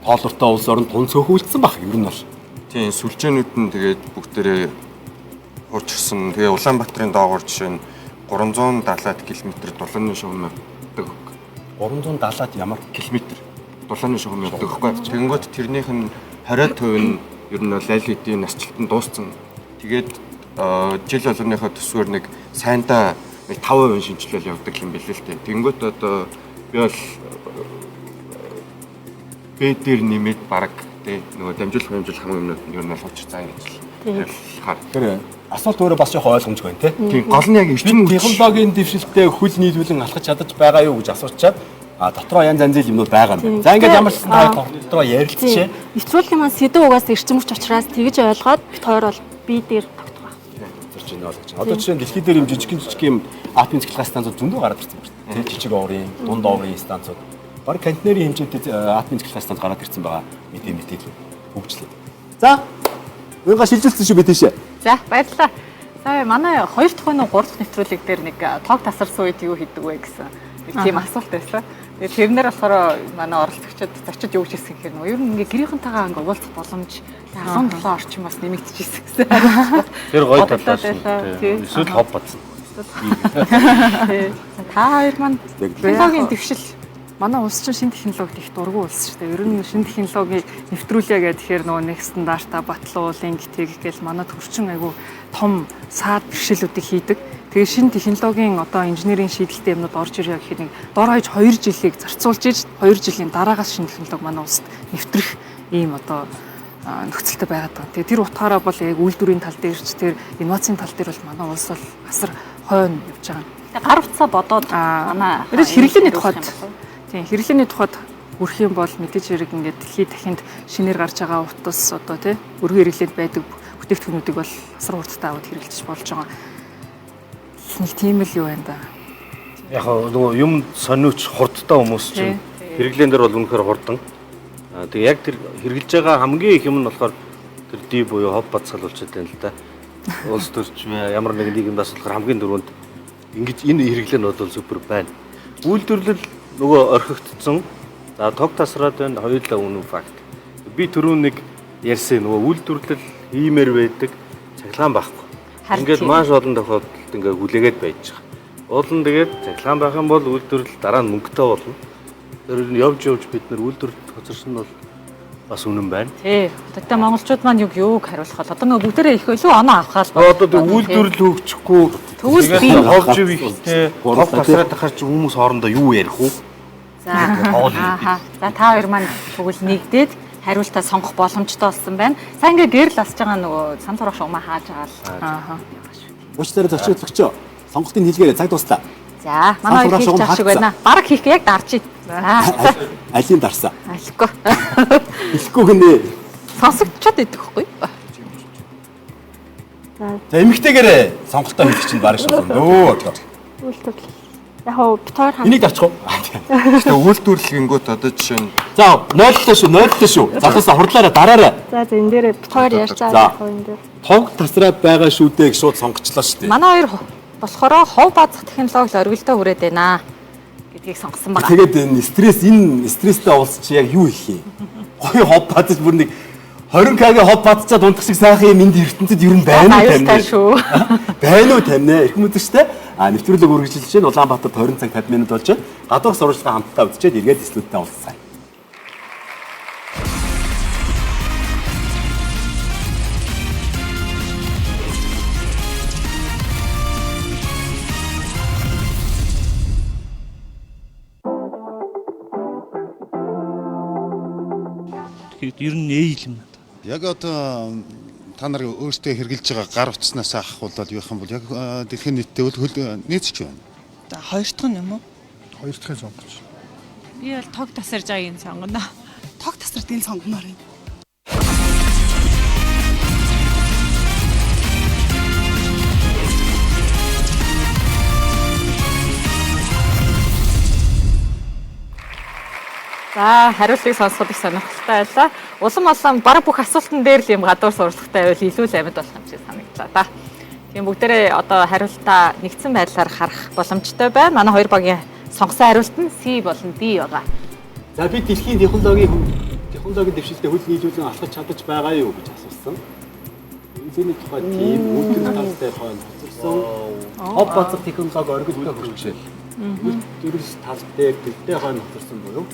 тоолортой улс орнд тун цөөхүүлсэн баг ер нь бол. Тийм сүлжээнүүд нь тэгээд бүгдээрээ хуучирсан. Тэгээ Улаанбаатарын доогуур жишээ нь 370 км дулааны шугам явдаг. 370-аад ямар километр дулааны шугам явдаг байхгүй. Тэгэнгүүт тэрнийх нь 20% нь ер нь аль хэдийн насжилтанд дууссан. Тэгээд жил болгоныхоо төсвөр нэг сайндаа 5% шинжилэл явдаг юм билээ л дээ. Тэгэнгүүт одоо би бол бэ дээр нэмээд бараг тий нөгөө дамжуулах хамгийн өмнөд нь ер нь бол учир цаа гэж хаар. Тэр асуулт өөрөө бас жоохон ойлгомжгүй байна тий. Тийм гол нь яг эрчим технологийн дэвшилтэд хөл нийлүүлэн алхаж чадаж байгаа юу гэж асуучаад дотроо янз янзын юмнууд байгаа юм байна. За ингээд ямар ч та дотроо ярилцчихэ. Нэвтрүүлгийн маань сэдв угаас эрчим хүч учраас тэгж ойлгоод бит хоёр бол бие дээр тогтгоо. Зорч энэ ойлгож байна. Одоо жишээ нь дэлхийд дээр юм жижиг юм атомын цэглэх станцууд зөндөө гараад ирсэн байна. Тий жижиг оврын, дунд оврын станцууд. Бараг контейнерийн хэмжээтэй атомын цэглэх станц гараад ирсэн байгаа. Мэдээлэл хөгжлөө. За уянга шилжүүлсэн шүү би тийшээ. За баярлалаа. Сая манай 2 дахь нь 3 дахь нэвтрүүлэг дээр нэг тог тасарсан үед юу хийдэг вэ гэсэн тийм асуулт байсан. Тэгээд тэрнэр болохоор манай оролцогчид зочид юу гэж хэлсэн гэхээр нөгөө ер нь ингээ гэрийнхэнтэйгээ ингээ уулзах боломж 17 орчим бас нэмэгдэжсэн гэсэн. Тэр гоё талаас нь эсвэл хов бацсан. Та хоёр маань технологийн дэвшил манай улс чинь шинэ технологид их дургу улс шүү дээ. Ер нь шинэ технологиг нэвтрүүлээ гэдэг тэгэхээр нөгөө нэг стандарта батлуул ингэдэг гэл манай төвчин айгу том саад бэрхшээлүүдийг хийдэг. Тэгээ шинэ технологийн одоо инженерийн шийдэлтэй юмнууд орж ирээ гэхэд нэг дор хаяж 2 жилийг зарцуулж иж 2 жилийн дараагаас шинэ технологи манай улсад нэвтрэх ийм одоо нөхцөлтэй байгаад байна. Тэгээ тэр утгаараа бол яг үйлдвэрийн тал дээр ч тэр инновацийн тал дээр бол манай улс бол асар хойно явж байгаа. Тэгээ гар утсаа бодоод манай мэдээж хэрэглээний тухайд тийм хэрэглээний тухайд хүрэх юм бол мэдээж хэрэг ингээд дэлхийд дахинд шинээр гарч байгаа утас одоо тий өргөн хэрэглээнд байдаг бүтээгдэхүүнүүдийг бол асар хурдтай аваад хэрэглэж болж байгаа. Нэг тийм л юу байна да. Яг нөгөө юм сониуч хурдтай хүмүүс чинь хэрэглэн дээр бол үнэхээр хурдан. Тэгээ яг тэр хэрэглэж байгаа хамгийн их юм нь болохоор тэр ди буюу хов бацсал болчиход байна л да. Улс төрч ямар нэгэн нийгэмд бас болохоор хамгийн дөрөнд ингэж энэ хэрэглэн бол супер байна. Үйлдвэрлэл нөгөө орхигдсон. За тог тасраад байна. Хоёулаа үнэн факт. Би түрүүн нэг ярьсан нөгөө үйлдвэрлэл хиймээр байдаг цахилгаан байхгүй. Ингээд маш олон тохиолдолд ингээ хүлээгээд байж байгаа. Уулын тэгээд цахилгаан байх юм бол үйлдвэрлэл дараа нь мөнгөтэй болно. Тэр нь явж бид нар үйлдвэрлэлд хоцорсон нь бол бас үнэн байна. Тий. Одоо монголчууд маань юуг хариулах бол одоо нөгөө бүгдээрээ их илүү оноо авахаар одоо үйлдвэрлэл хөгжихгүй тэгвэл би ховж ихтэй хов тасраад тахаар чи хүмүүс хоорондоо юу ярих вэ? За та хоёр маань тэгвэл нэгдээд хариултаа сонгох боломжтой болсон байна. Сайн ингээ гэрэл асж байгаа нөгөө сан турах шугамаа хааж байгаа л. Уучтараа зочиодлогчоо сонголтын хэлгээрээ цаг дуслаа. За манай хоёр хийх шиг байна. Бараг хийх яг дарж ий. За. Алийн дарсан. Алихгүй. Хэлэхгүй гинэ. Сонсогдчод идэх байхгүй. За эмэгтэйгээрээ сонголтоо хийх чинь бараг шүү дээ. Үйлдвэрлэл. Яг хоо битгаар хаа. Энийг дарчих уу? Тэгээ үйлдвэрлэлгингүүд одоо жишээ нь за 0-тэй шүү. Залуусаа хурдлаараа дараарай. За энэ дээр битгаар ярьцгаа энэ дээр. Тог тасраад байгаа шүү дээ гэж шууд сонгочлоо шүү дээ. Манай хоёр болохоор хов базах технологи оргилдоо хүрээд байна гэдгийг сонгосон байна. Тэгээд энэ стресстэй улс чи яг юу их юм? Гоё хов базаж бүр нэг 20k-гийн хов базчаад унтах шиг сайхан юм энд ертөнцид ер нь байна уу тамина шүү. Байна уу тамина? Их мэдэрчтэй. Нэвтрүүлэг үргэлжилж чинь Улаанбаатарт 20 цаг 50 минут болж байна. Гадуур сурвалжлага хамтдаа үзчихэд эргээд дислүүдтэй уулзсан. ер нь ээйл юм надад. Яг одоо та нар өөртөө хэрглэж байгаа гар утаснаас ахуулаад юу юм бол яг дэлхийн нийтэд нийцч байна. За хоёр дахь нь юм уу? Хоёр дахь сонгоч. Би бол тог тасарж байгааг сонгоно. Тог тасралтыг сонгомоор юм. За, хариултыг сонсоход их сонирхолтой байлаа. Улам олон бараг бүх асуултан дээр л юм гадуур суралцахтай байвал илүү л амьд болох юм шиг санагдлаа да. Тийм бүгдээрээ одоо хариултаа нэгдсэн байдлаар харах боломжтой байна. Манай хоёр багийн сонгосон хариулт нь C болон D байгаа. За би дэлхийн технологийн дэвшилтэд хөл нийлүүлэн алхаж чадаж байгаа юу гэж асуусан. Энэний тухай тийм үлгэр талтай хойно хоцорсон. Хоб бацах технологи оргилдоо хөрчээ. Дөрөс тал дээр гэлтэй хойно хоцорсон буюу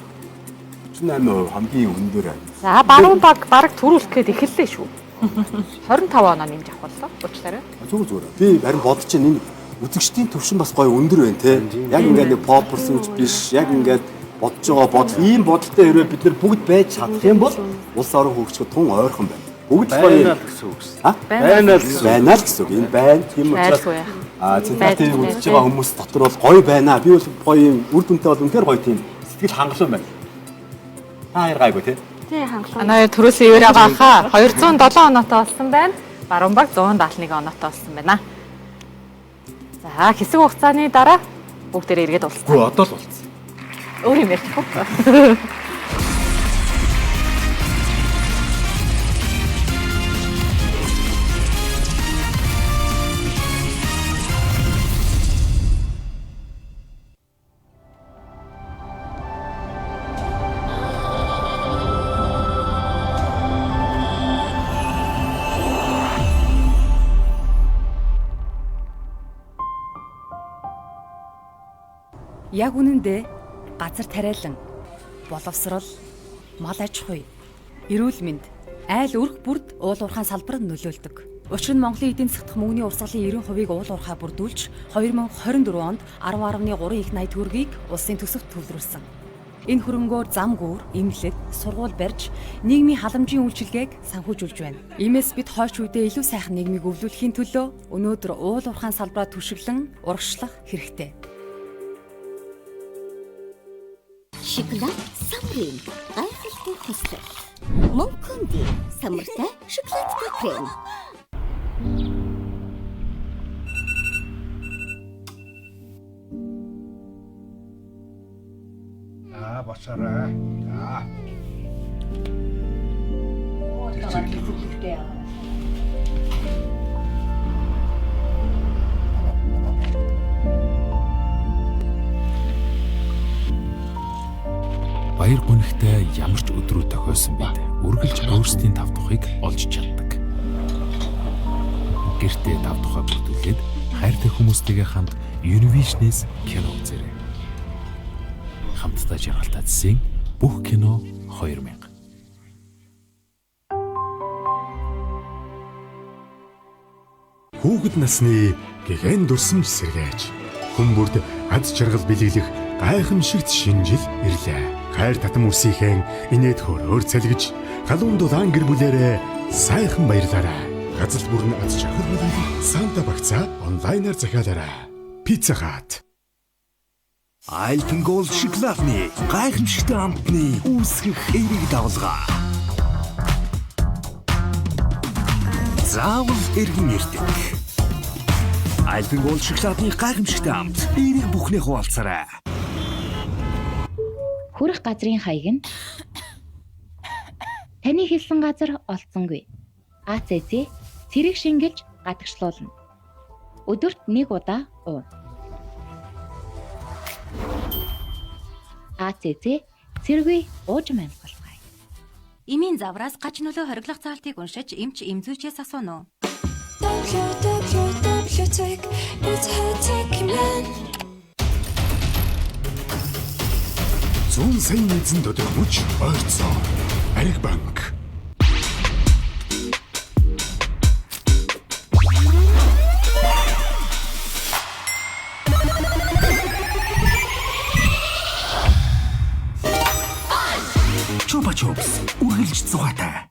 48% хамгийн өндөр байна. За баруун баг бараг төрүүлэх гээд эхэллээ шүү. 25 оноо нэмж авах боллоо. Уучлаарай. Зүгээр. Би харин бодож чинь энэ үзэгчдийн төвшин бас гоё өндөр байна те. Яг ингээд нэг pop пэрсүүч биш. Яг ингээд бодож байгаа бодол ийм бодолтой хэрэг бид нар бүгд байж чадах юм бол улс орон хөгжих тун ойрхон байна. Бүгд байна л гэсэн үг шүү. Байна л гэсэн үг. Энэ байна. Тийм учраас централын үзэж байгаа хүмүүс дотор бол гоё байна. Би бол гоё юм үр дүнтэй бол үнэхээр гоё тийм сэтгэл хангалуун байна. Хаяр гайгүй тий. Тий хангалуун. Манай төрөөсөө ивэр агаахаа 207 оноотой болсон байна. Баруун баг 171 оноотой болсон байна. За хэсэг хугацааны дараа бүгдээрээ эргээд уулзсан. Гү одоо л уулзсан. Өөр юм ярьчих. Яг үнэндээ газар тариалан, боловсрол, мал аж ахуй, эрүүл мэнд, айл өрх бүрд уул уурхайн салбар нь нөлөөлдөг. Учир нь Монголын эдийн засгт мөнгөний урсгалын 90%-ийг уул уурхай бүрдүүлж 2024 онд 10.3 их 80 төгрөгийг улсын төсөвт төлрүүлсэн. Энэ хөрөнгөөр зам гүүр, эмнэлэг, сургууль барьж нийгмийн халамжийн үйлчилгээг санхүүжүүлж байна. Иймээс бид хойш үедээ илүү сайхан нийгмийг өвлүүлэхийн төлөө өнөөдөр уул уурхайн салбараа түшиглэн урагшлах хэрэгтэй. Шоколад самрын гайхалтай хөслөл. Монконди самартай шоколадтай крем. Босороо. Баяр гүнхтэй ямар ч өдрүүд тохиосон бид үргэлж өөрсдийн тав тухыг олж чаддаг. Гэртээ тав тухай бүрдүүлээд хайртай хүмүүстэйгээ хамт Univision-ээс кино үзээрэй. Хамтдаа жаргалтай зэсийн бүх кино 2000. Хүүхэд насны гэгэн дурсамж сэргээж хүмүүрд аз жаргал бэлэглэх гайхамшигт шинжил ирлээ. Хайр татам үсийнхэн инээд хөрөөр цэлгэж халуун дулаан гэр бүлэрээ сайхан баярлаарай. Газал бүрэн аз жаргал бэлэглэх Санта багцаа онлайнаар захиалаарай. Пицца Хат. Альпенгол шоколадны гайхамшигтай амтны үүсгэх эерэг давлгаа. Заавал эргэн ирдэг. Альпенгол шоколадны гайхамшигтай амт эерэг бүхнээ хуваалцаарай. Хүрэх газрын хаяг нь таны хэлсэн газар олцсонгүй. АЦЗ цэрэг шингэлж гадагшлуулна. Өдөрт 1 удаа уу. АЦЗ цэргүй ууж амьсгалбай. Эмийн завраас гач нөлөө хориглох цаалтыг уншиж эмч эмзүүчээс асууно. Зүүн сайн эзэн төдөлмөж ойрцоо. Ариг банк. Чупа Чупс үргэлж зугаатай.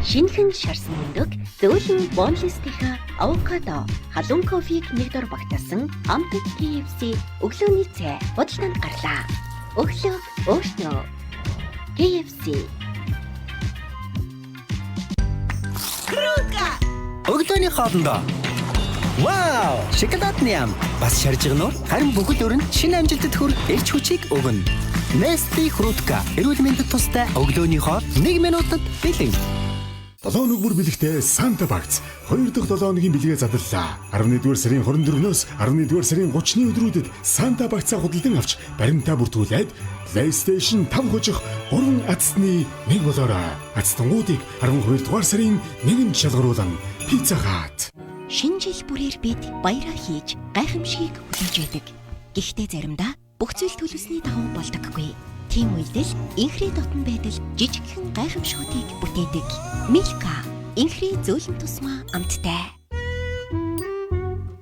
Шинэхэн шарсан мөндөг, зөөлөн бонлистийнхаа авокадо, халуун кофег нэг дор багтаасан амтд KFC өглөөний цай худалдаанд гарлаа. Өглөө өөртөө KFC. Өглөөний хоолндоо. Вау! Шоколадны ам. Бас шарж гэнэ үү? Харин бүхэл өрөнд шинэ амжилтад хүрэх эрч хүчийг өгнө. Nestle Frutka. Эрүүл мэндэд тустай өглөөний хоол 1 минутад бэлэн. 7 нүгүр бэлэгтэй Санта Багц 2 дахь 7 өдрийн бэлгээ задлаа. 11-р сарын 24-өөс 11-р сарын 30-ны өдрүүдэд Санта Багцаа худалдан авч баримтаа бүртгүүлээд PlayStation 5 хожих 3 ацсны нэг болоорой. Ацтангуудыг 12 дугаар сарын 1-нд шалгаруулан Pizza Hut. Шинэ жил бүрээр бид баяраа хийж гайхамшигыг хүлээж байдаг. Гэхдээ заримдаа бүх зүйл төлөвсний дагуу болдоггүй. Тийм үед л инхрээ дотн байдал жижигхэн гайхамшигуудыг бүтээдэг. Milka инхрээ зөөлөн тусмаа амттай.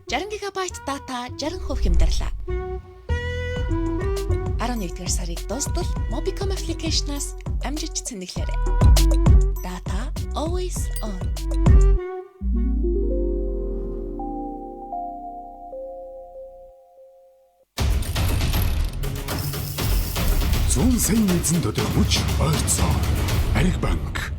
60 ГБ дата 60% хямдарлаа. 11-р сарыг дуустал Mobicom application-аас амжиж цэнэглээрэй. Data always on. Зүүн сайн эзэн төдөрмөж ойрцоо. Ариг банк.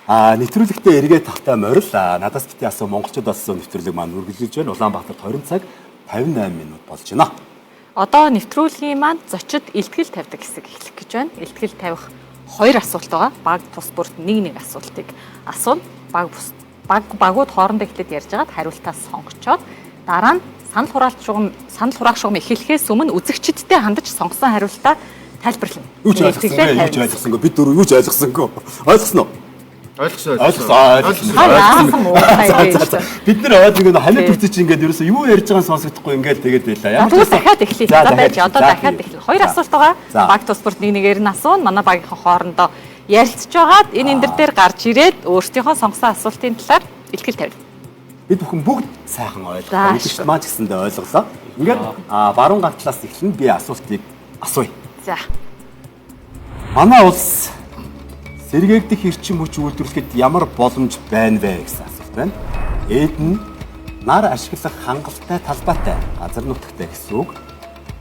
Нэвтрүүлэгтээ эргээ тавтай морил надаас бити асуу монголчууд асуу нэвтрүүлэг маань үргэлжлэж байна. Улаанбаатарт 20 цаг 58 минут болж байна. Одоо нэвтрүүлгийн маань зочид илтгэл тавьдаг хэсэг эхлэх гэж байна. Илтгэл тавих 2 асуулт байгаа. Баг тус бүрт нэг асуултыг асууна. Багууд хоорондоо эхлээд ярьж байгаад хариултаа сонгочоод дараа нь санал хураах шугам эхлэхээс өмнө үзэгчдтэй хандаж сонгосон хариултаа тайлбарлана. Юу ч ойлгосонгүй. Бид дөрөв юу ч ойлгосонгүй. Ойлгосноо? Ойлгосон. Бид нар ойлгоно хамт бүтэж ингээд ерөөсөө юу ярьж байгааг сонсогдохгүй ингээд тэгээд байлаа. Тэгвэл дахиад эхлэе. За байж одоо дахиад эхлэе. 2 асуулт байгаа. Баг тус бүрт нэгээр нь асуун. Манай багийнхаа хоорондоо ярилцж байгаад энэ эндэр дээр гарч ирээд өөрсдийнхөө сонгосон асуултын талаар илтгэл тавина. Бид бүхэн бүгд сайхан ойлголоо. Бид маань ч гэсэндээ ойлголоо. Ингээд баруун гар талаас эхлэн би асуултыг асууя. За. Манай улс сэргээгдэх эрчим хүч үйлдвэрлэхэд ямар боломж байна вэ гэсэн асуулт байна. Эд нь нар ашиглах хангалттай талбайтай газар нутагтай гэсэн үг.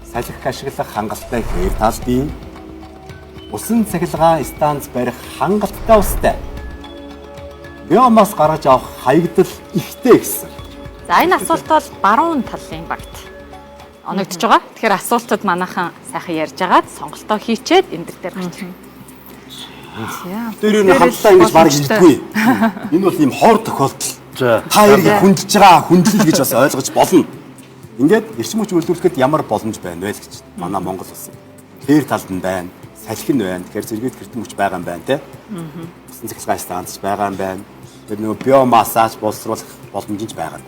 Салхи ашиглах хангалттай хээр талбай, усан цахилгаан станц барих хангалттай устай. Биомас гаргаж авах хаягдал ихтэй гэсэн. За энэ асуулт бол баруун талын багт оногдож байгаа. Тэгэхээр асуултууд манайхан сайхан ярьж агаад сонголтоо хийчээд энэ дээр гарч ирнэ. Тэр нь хамтдаа ингэж баг хэлдэггүй. Энэ бол ийм хоор тохиолдол. Та хоёрыг хүндж байгаа хүндлэл гэж бас ойлгож болно. Ингээд эрчим хүч үйлдвэрлэхэд ямар боломж байна вэ гэж манай Монгол улс. Хээр талд нь байна, салхи нь байна. Тэгэхээр зэрэг эрчим хүч байгаа юм байна те. Усан цахилгаан станц байгаа юм байна. Тэр нөгөө биомассаж боловсруулах боломж нь байгаа.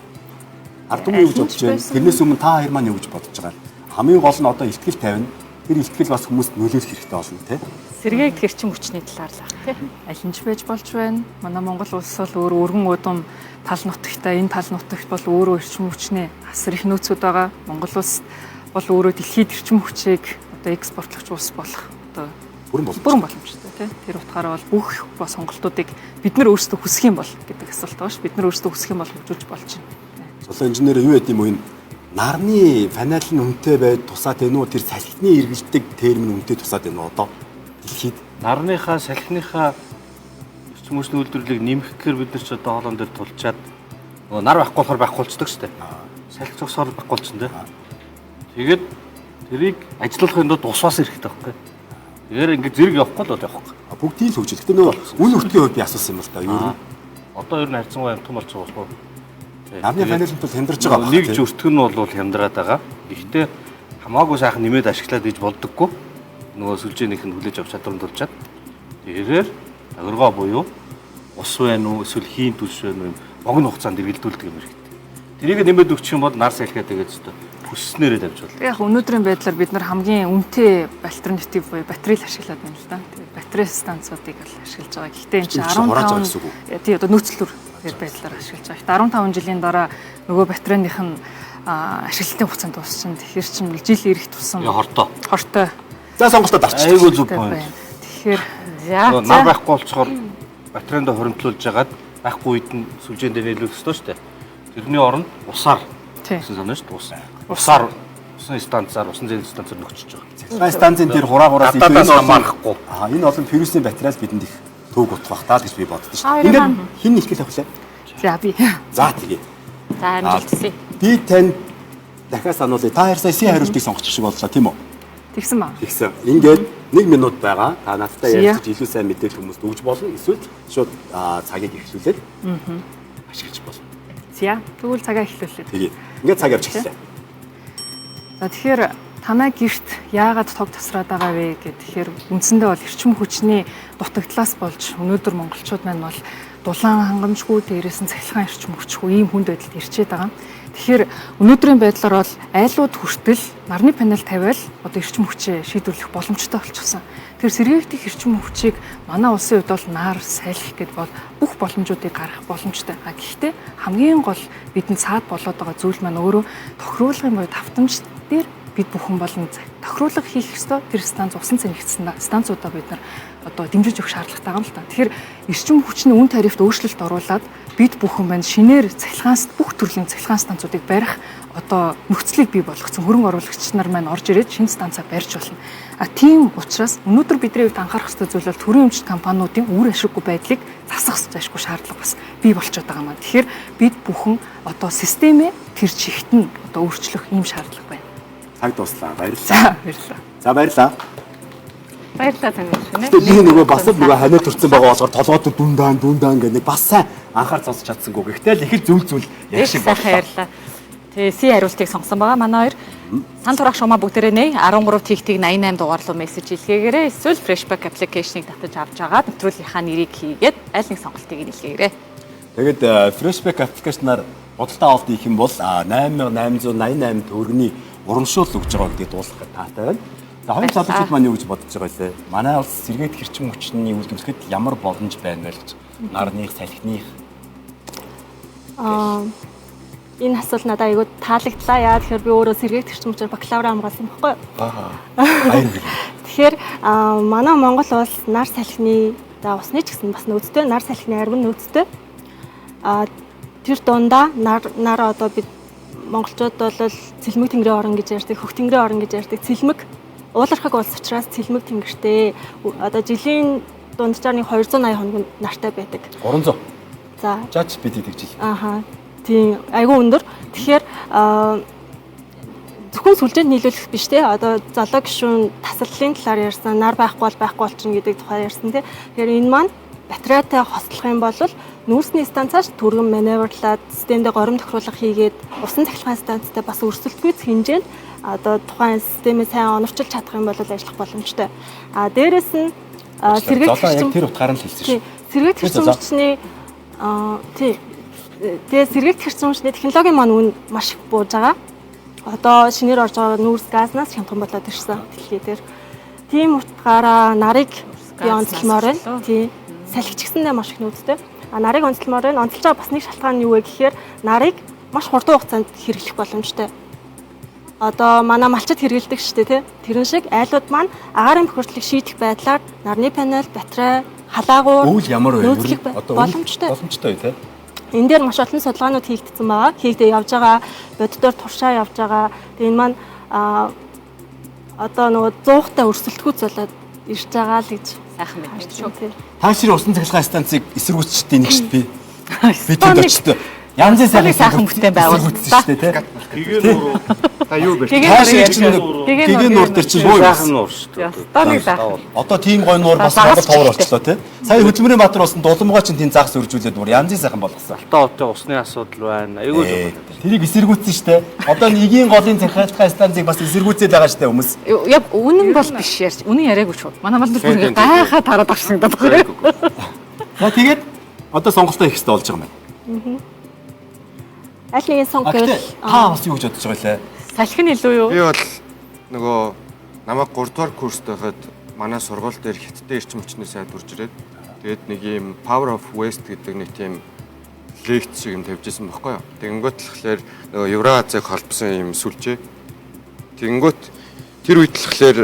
Ард түмэн юу гэж бодож байна? Тэрнээс өмнө та хоёр маань юу гэж бодож байгаа? Хамгийн гол нь одоо ихтгэл тавина. Тэр ихтгэл бас хүмүүст нөлөөлөх хэрэгтэй болно те. Сэргээгдэх эрчим хүчний талаар л баг тий. Аль нь ч байж болж байна. Манай Монгол улс бол өөр өргөн удам тал нутагтай. Энэ тал нутагт бол өөрөө эрчим хүчний асар их нөөцүүд байгаа. Монгол улс бол өөрөө дэлхийд эрчим хүчийг одоо экспортлогч улс болох одоо бүрэн боломжтой тий. Тэр утгаараа бол бүх сонголтуудыг бид нар өөрсдөө хүсэх юм бол гэдэг асуулт байгаа ш. Бид нар өөрсдөө хүсэх юм бол хөгжүүлж болж байна. Цолоо инженер юу гэдэг юм бэ? Нарны панел нь үнэтэй байд тусаад байна уу? Тэр салхины эргэлдэг термин үнэтэй тусаад байна уу одоо? Дэлхийд нарныхаа салхиныхаа эрчим хүчний үйлдвэрлэлийг нэмэх гэхээр бид нар ч одоо хоолон дээр тулчаад нар байхгүй болохоор байхгүй болцдог шүү дээ. салхи зогсоор байхгүй болчихсон тий. Тэгээд тэрийг ажиллуулахын тулд усаас ирэхтэй байхгүй. Тэгэхээр ингээд зэрэг явахгүй л явахгүй. Бүгдийн л хөгжил. Гэтэ нөгөө үн өртгийн хувьд би асуусан юм л та. Юу вэ? Одоо ер нь харьцангуй амтхан болчихсон болох. Намны панелд бол хямдарч байгаа байна. Нэг ч өртгөн нь бол хямдраад байгаа. Гэхдээ хамаагүй сайхан нэмээд ашиглаад иж болдоггүй. Нөгөө сүлжээнийх нь хүлээж авч чадварнд тулчаад. Тэгэхээр агрегоо буюу ус байна уу эсвэл хийн түлш байна уу богино хугацаанд эргэлдүүлдэг юм хэрэгтэй. Тэрийг нэмээд өгчих юм бол нар салхиа тэгээд өстө хүснээрээ давж болно. Яг өнөөдрийн байдлаар бид нар хамгийн үнэтэй альтернатив буюу батарей ашиглаад байна л да. Тэгээд батарей станцуудыг ашиглаж байгаа. Гэхдээ энэ чинь 15 тий одоо нөөцлөр байдлаар ашиглаж байгаа. 15 жилийн дараа нөгөө батарейных нь ашиглалтын хугацаанд дуусчихна. Тэгэхээр чинь жил ирэх тусам хортой. За сонголтод авчих. Айгуу зүг point. Тэгэхээр нар байхгүй болцохоор батарейнд хоримтлуулж жагаад байхгүй үед нь сүлжээнд нийлүүлэх ёстой шүү дээ. Тэрний оронд усаар гэсэн санаа шүү дээ. Усаар усан станцаар усан зээл станцаар нөхчөж байгаа. Цахилгаан станцын дээр хураагаас гадаадаас хамаарахгүй. Энэ олон вирусны батарейс бидэнд их төвөг утгах таа гэж би боддоо шүү. Ингээд хин ихтгэл авах лээ. За би. За тэгээ. За амжилтсий. Би тань дахиад сануулъя. Та харьцаа эсийн хариултыг сонгочих шиг боллоо тийм үү? Тэгсэн ба. Тэгсэн. Ингээд 1 минут байгаа. Та надтай ярьж илүү сайн мэдээлэл хүмүүст өгж болно. Эсвэл шууд цагийг эхлүүлээд ашиглаж болно. За тэгвэл цагаа эхлүүлээ. Тэгээ. Ингээд цаг явж эхэллээ. За тэгэхээр танай гэрт яагаад тог тасраад байгаа вэ гэхээр үндсэндээ бол эрчим хүчний дутагдлаас болж өнөөдөр монголчууд маань бол дулаан хангамжгүй дээрээс нь цахилгаан эрчим хүчгүй ийм хүнд байдалд ирчээд байгаа. Тэгэхээр өнөөдрийн байдлаар бол айлууд хүртэл нарны панел тавиал одоо эрчим хүчээ шийдвэрлэх боломжтой болчихсон. Тэр сэргээгдэх эрчим хүчийг манай улсын хувьд бол нар салхи гэдээ бол бүх боломжуудыг гаргах боломжтой. Гэхдээ хамгийн гол бидэнд цаад болоод байгаа зүйл маань өөрөө тохируулгын буюу давтамж дээр бид бүхэн болон тохируулга хийх ёстой тэр станц усан цэнэгдсэн станцуудаа бид нар одоо дэмжиж өгөх шаардлагатай байгаа юм л та. Тэгэхээр эрчим хүчний үн тарифт өөрчлөлт оруулаад бид бүхэн байна шинээр цахилгаан бүх төрлийн цахилгаан станцуудыг барих одоо нөхцөлийг бий болгоцсон хөрөнгө оруулагч нар маань орж ирээд шинэ станцаа барьж болно. Тийм учраас өнөөдөр бидний хувьд анхаарах ёстой зүйл бол төрийн өмчт компаниудын үр ашиггүй байдлыг засах зайлшгүй шаардлага бас бий болчиход байгаа маа. Тэгэхээр бид бүхэн одоо системээ тэр чигт нь одоо өөрчлөх ийм шаардлага байна. Цаг дуслаа. Баярлалаа. Баярлалаа. За баярлалаа. Баярлалаа тань шүү. Би нөгөө бас л нөгөө ханиад төрсэн байгаа болохоор толгойд дүндаан гэх нэг бас сайн анхаар зодж чадсангүй. Гэхдээ л их л зүйл яг шиг баярлалаа. Тэгээ си хариултыг сонгосон байгаа манай хоёр. Сан турах шумаа бүгдээрээ нэ 13 TikTok 88 дугаар руу мессеж илгээгээрэй. Эсвэл Freshback application-ыг татаж авч агаад нэвтрүүлгийнхаа нэрийг хийгээд аль нэг сонголтыг илгээгээрэй. Тэгээд Freshback application-аар бодолтой авалт хийх юм бол 8888 төгрөгийн урамшуул өгж байгаа гэдгийг дуусгах таатай байна. За хоёр залуучууд маань юу гэж бодож байгаа вэ? Манай улс сэргээгдэх эрчим хүчний үйлдвэрлэхэд ямар боломж байна вэ гэж нарных, салхиных энэ асуулт надад айгүй таалагдлаа. Яа тэгэхээр би өөрөө сэргээгдэх эрчим хүчээр бакалавра хамгаалсан байхгүй юу? Тэгэхээр манай Монгол улс нар салхины усны ч гэсэн бас нөөцтэй, нар салхины арвин нөөцтэй. Тэр дундаа нар одоо бид монголчууд бол цэлмэг тэнгэрийн орон гэж ярьдаг, хөх тэнгэрийн орон гэж ярьдаг. Цэлмэг уулархаг улс учраас цэлмэг тэнгэртэй одоо жилийн дунджаар 280 хоног нартай байдаг. 300. За. Жаач бид идэг жил. Ааха. Тийм айгүй өндөр. Тэгэхээр зөвхөн сүлжээнд нийлүүлэх биш те. Одоо зоолог гишүүн тасаллын талаар ярьсан, нар байхгүй болчихно гэдэг тухай ярьсан те. Тэгэхээр энэ маань батарейтай хослох юм бол нүүрсний станцаас түргэн маневрлаад системдээ горим тохируулга хийгээд усан цахилгаан станцтай бас өрсөлдөхүйц хэмжээнд одоо тухайн системээ сайн оновчилж чадах юм бол ажиллах боломжтой. Дээрээс нь сэргээгдэх яг тэр утгаар нь хэлсэн шүү. Сэргээгдэх эрчим хүчний тэгээ сэргээгдэх эрчим хүчний технологийн маань үн маш их бууж байгаа. Одоо шинээр орж байгаа нүүрс газнаас хямдхан болоод ирсэн дэлхий дээр. Тийм утгаараа нарыг би онцлмоор байна. Тийм салхич гэсэндээ маш их нөөцтэй. Нарыг онцлмоор байна. Онцлж байгаа бас нэг шалтгаан нь юу вэ гэхээр нарыг маш хурдан хугацаанд хэрэглэх боломжтой. Одоо манай малчид хэрэглэдэг шүү дээ тий. Тэрэн шиг айлууд маань агаарын бохирдлыг шийдэх байдлаар нарны панел, батарей, халаагуур үйл ямар вэ? Одоо боломжтой тий. Энэ дээр маш олон судалгаанууд хийгдсэн байгаа. Хийгдээ явж байгаа, боддоор туршаа явж байгаа. Тэгээ энэ маань одоо нөгөө 100-тай өрсөлдөхүйц болоод ирж байгаа л гэж сайхан мэдээж шүү. Таашрын усан цахилгаан станцыг эсэргүүцчихдээ нэг шүү дээ. Би тэнд очтой. Янзын сайхан бүтээн байгуулсан. Та юу бэ? Гэгээ нуур дээр чинь бөө Сайхан нуур шүү дээ. Ястаа нэг сайхан. Одоо тийм гой нуур бас Монгол товор болчихлоо тий. Сая Хөдөлмөрийн Баатар болсон дулмгаа чинь тийм загас үржүүлээд бүр янзын сайхан болгосон. Алтан хотын усны асуудал байна. Айгүй. Тэрийг эсэргүүцсэн штэ. Одоо нэгийн голын захиалгын станцыг бас эсэргүүцээд байгаа штэ хүмүүс. Яг үнэн бол биш ярьж. Үнэн яриаггүй шүү. Манай малд бүр гайхаад хараад багш надад байхгүй. За тэгээд одоо сонголтоо хийх хэрэгтэй болж байгаа юм байна. Аль нэгэн сонгол та бас юу гэж бодож байгаа лээ? Салхи нь илүү юу? Би бол нөгөө намайг 3 дугаар курст байхад манай сургууль дээр хятадын эрчим хүчний сайд урж ирээд тэгээд нэг юм Power of West гэдэг нэг тийм лекц шиг юм тавьжсэн байхгүй юу. Тэгэнгүүт болохоор нөгөө Евразийг холбосон юм сүлжээ. Тэгэнгүүт тэр үед болохоор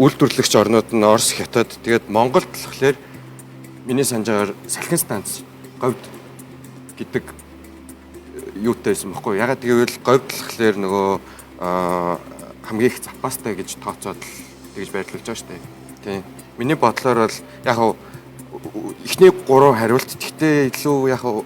үйлдвэрлэгч орнууд нь Орос, Хятад тэгээд Монголд болохоор миний санджаагаар салхин станц говьд гэдэг юутай байсан байхгүй юу. Ягаад гэвэл говьд болохоор нөгөө хамгийн их запастай гэж тооцоод тэгж байрлуулж байгаа шүү дээ. Тийм. Миний бодлоор бол яг хав эхний 3 хариулт гэхдээ илүү яг хав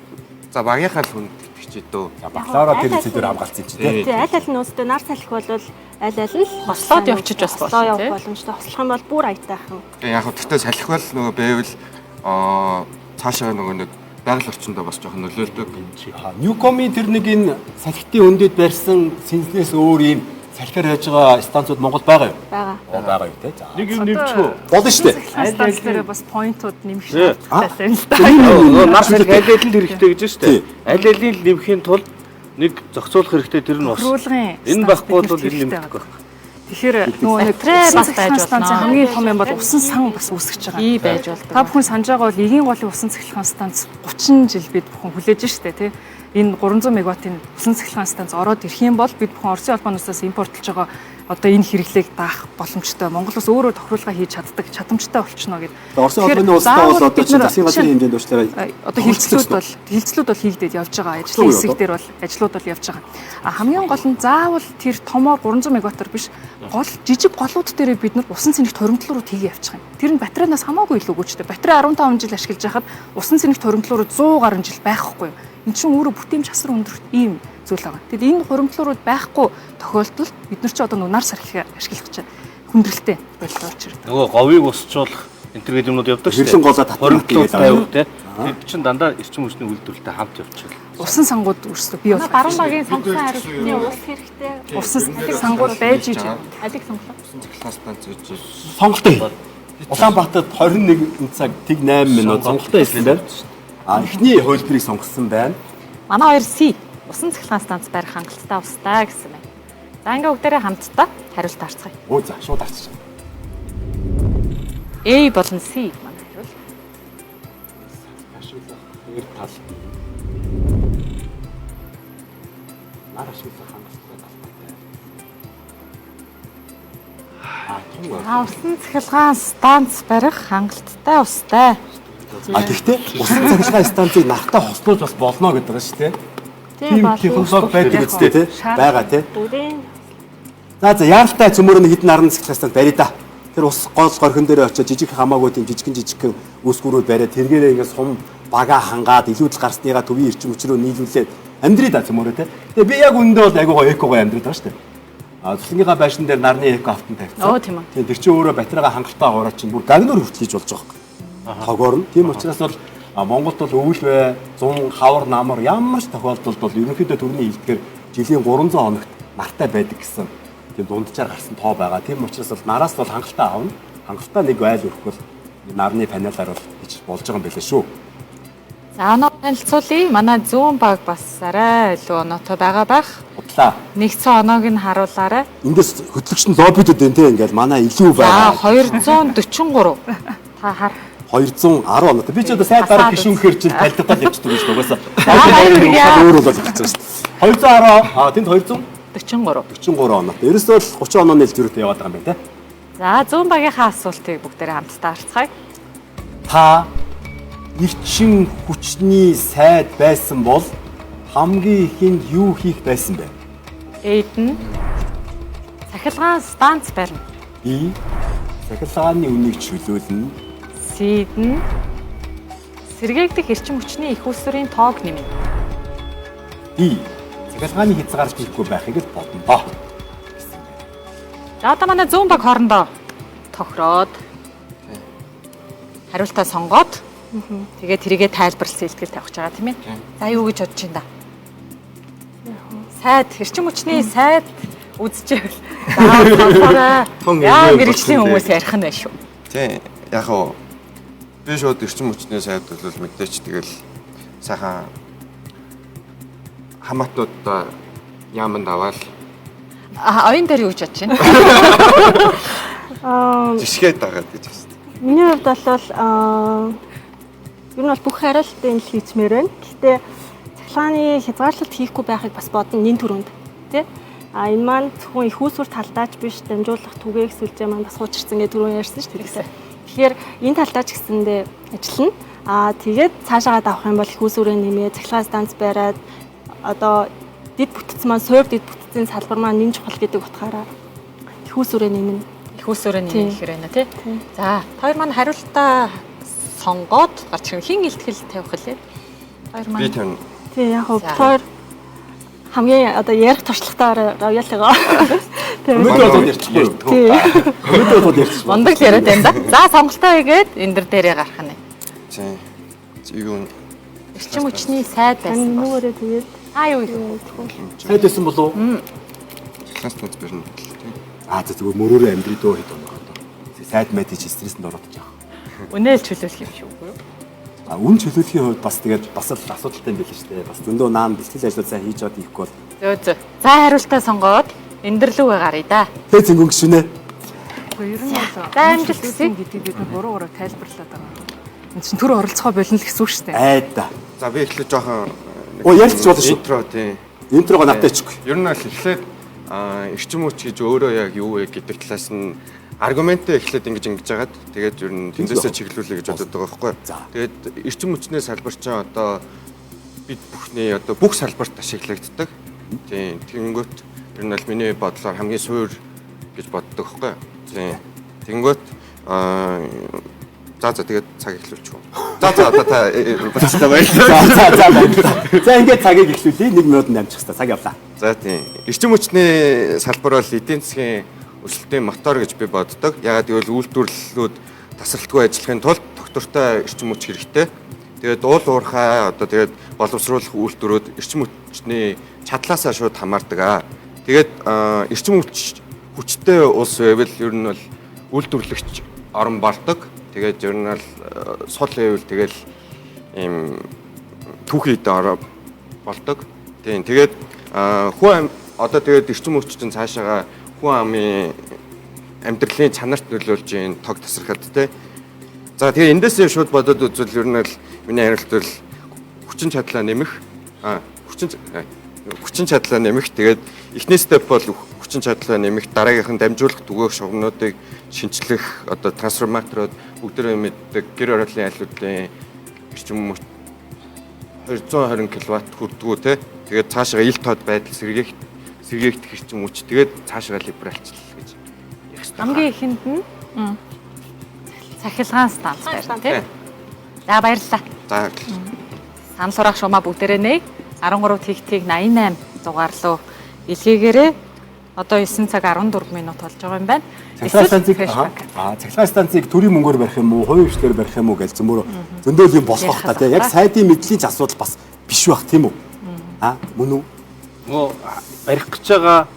за багийнхаа л хүнд итгэж дөө. За бакалавра тэр хэсгээр хамгаалсан чи тийм. Тийм аль аль нь өстө нар салхи бол аль аль нь хослоод явчих бас хослоо явах боломжтой. Хослох юм бол бүр аятайхан. Тийм яг хав гэхдээ салхи бол нөгөө байвал цаашаа нөгөө нэг байгаль орчиндөө бас жоохон нөлөөлдөг. Ньюкомын тэр нэг энэ салхитын өндөд барьсан сэнснээс өөр юм салхиар яаж байгаа станцууд Монголд байгаа юу? Байгаа. Байгаа юу те. За. Нэг юм нэмчихв. Болно шүү дээ. Станц дээр бас поинтууд нэмэх хэрэгтэй. Нар салхи аль аль нь хэрэгтэй гэж шүү дээ. Аль алийг нэмэхийн тулд нэг зохицуулах хэрэгтэй тэр нь бас. Энэ байхгүй бол энэ нэмэхгүй. Тэгэхээр нөгөө нэг бас байж станцын хамгийн том юм бол усан сан бас үүсгэж байгаа. Ий байж болдог. Та бүхэн санаж байгаа бол Эгийн голын усан цахилгаан станц 30 жил бид бүхэн хүлээж штэ тий. Энэ 300 мегаваттын усан цахилгаан станц ороод ирэх юм бол бид бүхэн Оросын холбооноос импортлж байгаа одоо энэ хэрэглээг даах боломжтой. Монголоос өөрөө тохируулга хийж чаддаг чадамжтай болчихно гэдэг. Оросын холбооны улстай бол одоо чинь засгийн газрын хэмжээнд уучлаарай. Одоо хилцлүүд бол хийгдээд явж байгаа. Ажлын хэсэг дээр бол ажлууд бол явж байгаа. А хамгийн гол нь заавал тэр томоор 300 мегаваттар биш гол жижиг голууд дээр бид нар усан цэнэгт хоримтлуурууд хийгээ явчих юм. Тэр нь батарейнаас хамаагүй илүү өгөөчтэй. Батарей 15 жил ашиглаж байхад усан цэнэгт хоримтлуурууд 100 гаруй жил байхгүй. Энд чинь өөрөө бүтээмж хасар өндөрт ийм зүйл байгаа. Тэгэд энэ хуримтлуурууд байхгүй тохиолдолд бид нар ч одоо нар салхи ашиглах чинь хүндрэлтэй байдал болж ирдэг. Нөгөө говийг усчуулах энэ төр гэдэг юмуд явдаг шүү дээ. Хэрлэн голоо татвар тавих те. Тэд чинь дандаа эрчим хүчний үйлдвэрлэлтэй хамт явчихлаа. Усан сангууд өөрсдөө бий болох. Баруун багийн сонгосон хариултны ус хэрэгтэй. Усан сангууд байж иж. Алиг сонглоо. Усан цахилгаан станц гэж Сонголтоо хий. Улаанбаатарт 21 цаг тэг 8 минут сонголтоо хийсэн байна. А эхний хувилбарыг сонгосон байна. Манай хоёр C усан цахилгаан станц барих хангалттай устай гэсэн байна. За ингээ бүгдээрээ хамтдаа хариулт харцгаая. Өө за шууд харцгаая. A болон C манай хариулт. Хоёр тал. Нар ашиглах хангалттай талбартай. Усан цахилгаан станц барих хангалттай устай. А гэхдээ усан цахилгаан станцыг нартай хослуулж бас болно гэдэг байгаа шүү дээ. Тийм технологи байдаг үстэй тий. Бага тий. За яаралтай цөмөрөө нэг хэдэн нарны цахилгаан станц барья да. Тэр ус гол горхон дээр очиж жижиг хамаагүй тийм жижигхэн үүсгүүрүүд бариад тэргээрээ ингэ сум бага хангаад илүүдл гарсныгаа төвийн эрчим хүчрөө нийлүүлээд амьдрий да цөмөрөө тий. Тэгээ би яг үндэ бол айгуугаа экогоо амьдрий байгаа шүү дээ. А цэцлэнгийн байшин дээр нарны эко автан тавьсан. Оо тийм үү. Тэр чинь өөрөө батарейгаа хангалттай гураа чинь бүр гагнуур хүртэл хийж болж байгаа юм. Хогоор нь. Тийм учраас бол Монголд бол өвөл бай, зун, хавар, намар ямар ч тохиолдолд бол ерөнхийдөө төрний хилдгээр жилийн 300 хоногт нартай байдаг гэсэн тийм дунджаар гарсан тоо байгаа. Тийм учраас бол нараас бол хангалттай аавна. Хангалттай нэг айл өрхвөл нарны панелаар бол хийж болж байгаа юм билээ шүү. За оноо танилцуулъя. Манай зүүн баг бас арай илүү оноотой байгаа байх. Удлаа. Нэгдсэн оноог нь харуулаарай. Эндээс хөтлөгч нь лоббидүүд байна те ингээл манай илүү байгаа. За 243. Та хар 210 оноотой. Би ч одоо сайд дараа гişүнхээр чинь тайлбар явчихдаг гэж угаасаа. Өөр бол хэлчихсэн шүү дээ. 210. Тэнд 243 оноотой. Ерөөсөө л 30 онооны дэлгүүртэй яваад байгаа юм байна те. За зүүн багийнхаа асуултыг бүгдээрээ хамтдаа харцгаая. Та эрчим хүчний сайд байсан бол хамгийн ихэнд юу хийх байсан бэ? A-д нь цахилгаан станц барина. B. Цахилгааны үнийг чөлөөлнө. C-д нь сэргээгдэх эрчим хүчний их усрын тоог нэмнэ. D. Захиргааны хязгаарч ирэхгүй байхыг л бодно доо. За одоо манай зүүн баг хоорондоо тохироод хариултаа сонгоод тэгээд тэрийгэ тайлбарлсан ихтгэл тавьж байгаа тийм ээ. За юу гэж бодож байна да? Сайд эрчим хүчний сайд үзчихвэл яа мэрэгжлийн хүмүүс ярих нь байх шүү. Тийм яг хоо би шууд эрчим хүчний сайд бол мэдээч тэгэл сайхан хамаатнуудаа яаманд аваад оюун дээр юу гэж бодож байна? жишгээд байгаа гэж байна. Миний хувьд бол ер нь бол бүх хариултыг л хийчмээр байна. Гэхдээ цахилгааны хязгаарлалт хийхгүй байхыг бас бодно нэн төрөнд тий. Энэ маань зөвхөн их усүр талдаач биш дамжуулах түгээх сүлжээ маань бас хуучирсан гэж түрүүн ярьсан шүү дээ. Тэгэхээр энэ талдаач гэсэндээ ажиллана. Тэгээд цаашаагаа давах юм бол их усүрээ нэмээ цахилгаан станц бариад одоо дид бүтцэн маань суур дид бүтцийн салбар маань нэн чухал гэдэг утгаараа их усүрээ нэмнэ. Их усүрээ нэмэх хэрэг байна тий. За хоёр маань хариултаа сонгоод гарч ирэн хин илтгэл тавих хэлээ. Хоёр маань. Би тавина. Тий яг хоёр хамгийн одоо ярих туршлагатаар явъялгаа. Өнөөдөр бол ярьчихгүй. Өнөөдөр бол ярьчихгүй. Мондөг яриад байна да. За сонголтоо хийгээд энэ дээрээ гарах нь. Тийм. Юу эрчим хүчний сайд байсан. Нүгээрээ тэгээд юу юм? Сайд байсан болов уу? Класс барина. За зүгээр мөрөөрөө амьдрий дөө хэд оноо одоо. Сайд мэд чи стресэнд ороод байгаа. Үнээл чөлөөлөх юм шүү үү? Үн чөлөөлөхийн хувьд бас тэгээд бас л асуудалтай юм байл шүү дээ. Бас зөндөө наан бэлтгэл ажлууд сайн хийж аваад ихгүй бол. Зөө. За хариултаа сонгоод эндэрлүүгээ гаръя да. Тэ зингүн гişүнэ. Ер нь бол за амжилт хүсье гэдэг бид буруугаар тайлбарлаад байгаа. Энд чинь төр оролцохоо болно л гэсэн үг шүү дээ. Айда. За би эхлээд жоохон ярьж болно шүү. Интро тийм. Интрого надтай ичгүй. Ер нь л эхлээд эрчим хүч гэж өөрөө яг юу вэ гэдэг талаас нь аргументээ эхлээд ингэж жагаад тэгээд ер нь тэндээсээ чиглүүлээ гэж бодод байгаа байхгүй. Тэгээд эрчим хүчний салбар чинь одоо бид бүхний одоо бүх салбарт ашиглагддаг. Тийм тэгэнгүүт ер нь бол миний бодлоор хамгийн суур гэж боддог байхгүй. Тийм тэгэнгүүт за тэгээд цаг эхлүүлчих үү. За одоо та болчихлоо баярлалаа. За ингээд цагийг эхлүүлье. 1 минутанд амжих хэрэгтэй. Цаг явлаа. За тийм. Эрчим хүчний салбар бол эдийн засгийн өсөлтийн мотор гэж би боддог. Ягаад гэвэл үйлдвэрлэлүүд тасралтгүй ажиллахын тулд доктортой эрчим хүч хэрэгтэй. Тэгээд уул уурхай одоо тэгээд боловсруулах үйлдвэрүүд эрчим хүчний чадлаасаа шууд хамаардаг. Тэгээд эрчим хүчтэй улс байвал ер нь бол үйлдвэрлэгч орон болдог. Тэгээд ер нь бол сул байвал тэгэл ийм түүхийд ороо болдог. Тийм. Тэгээд хүн одоо тэгээд эрчим хүч чинь цаашаага хүн амын амьдралын чанарт нөлөөлж ийн тог тасрахад те. За тэгээ эндээсээ шууд бодоод үзвэл ер нь л миний хариулт бол хүчин чадлаа нэмэх. Хүчин чадлаа нэмэх. Тэгээд эхний степ бол хүчин чадлаа нэмэх, дараагийнх нь дамжуулах түгээх шугамнуудыг шинчлэх, одоо трансформаторууд бүгдээ мэддэг гэр ороолын айлуудын эрчим хүч 220 кВт хүрдгүү те. Тэгээд цаашаа ил тод байдал сэргээгдэх эрчим хүч. Тэгээд цаашаа либералчлал гэж ярих хэрэгтэй. Хамгийн ихэнд нь цахилгаан станц байна тийм. За баярлалаа. За. Санал сурах шумаа бүгдээрээ нэг 13 тэгтийг 88 дугаар руу илгээгээрээ одоо 9 цаг 14 минут болж байгаа юм байна. Цахилгаан станцыг төрийн мөнгөөр барих юм уу, хувийн хвшлээр барих юм уу гэж зөндөө юм болох та тийм. Яг сайдын мэдлийн асуудал бас биш байх тийм үү? Мөн үү? Нөгөө барих гэж байгаа,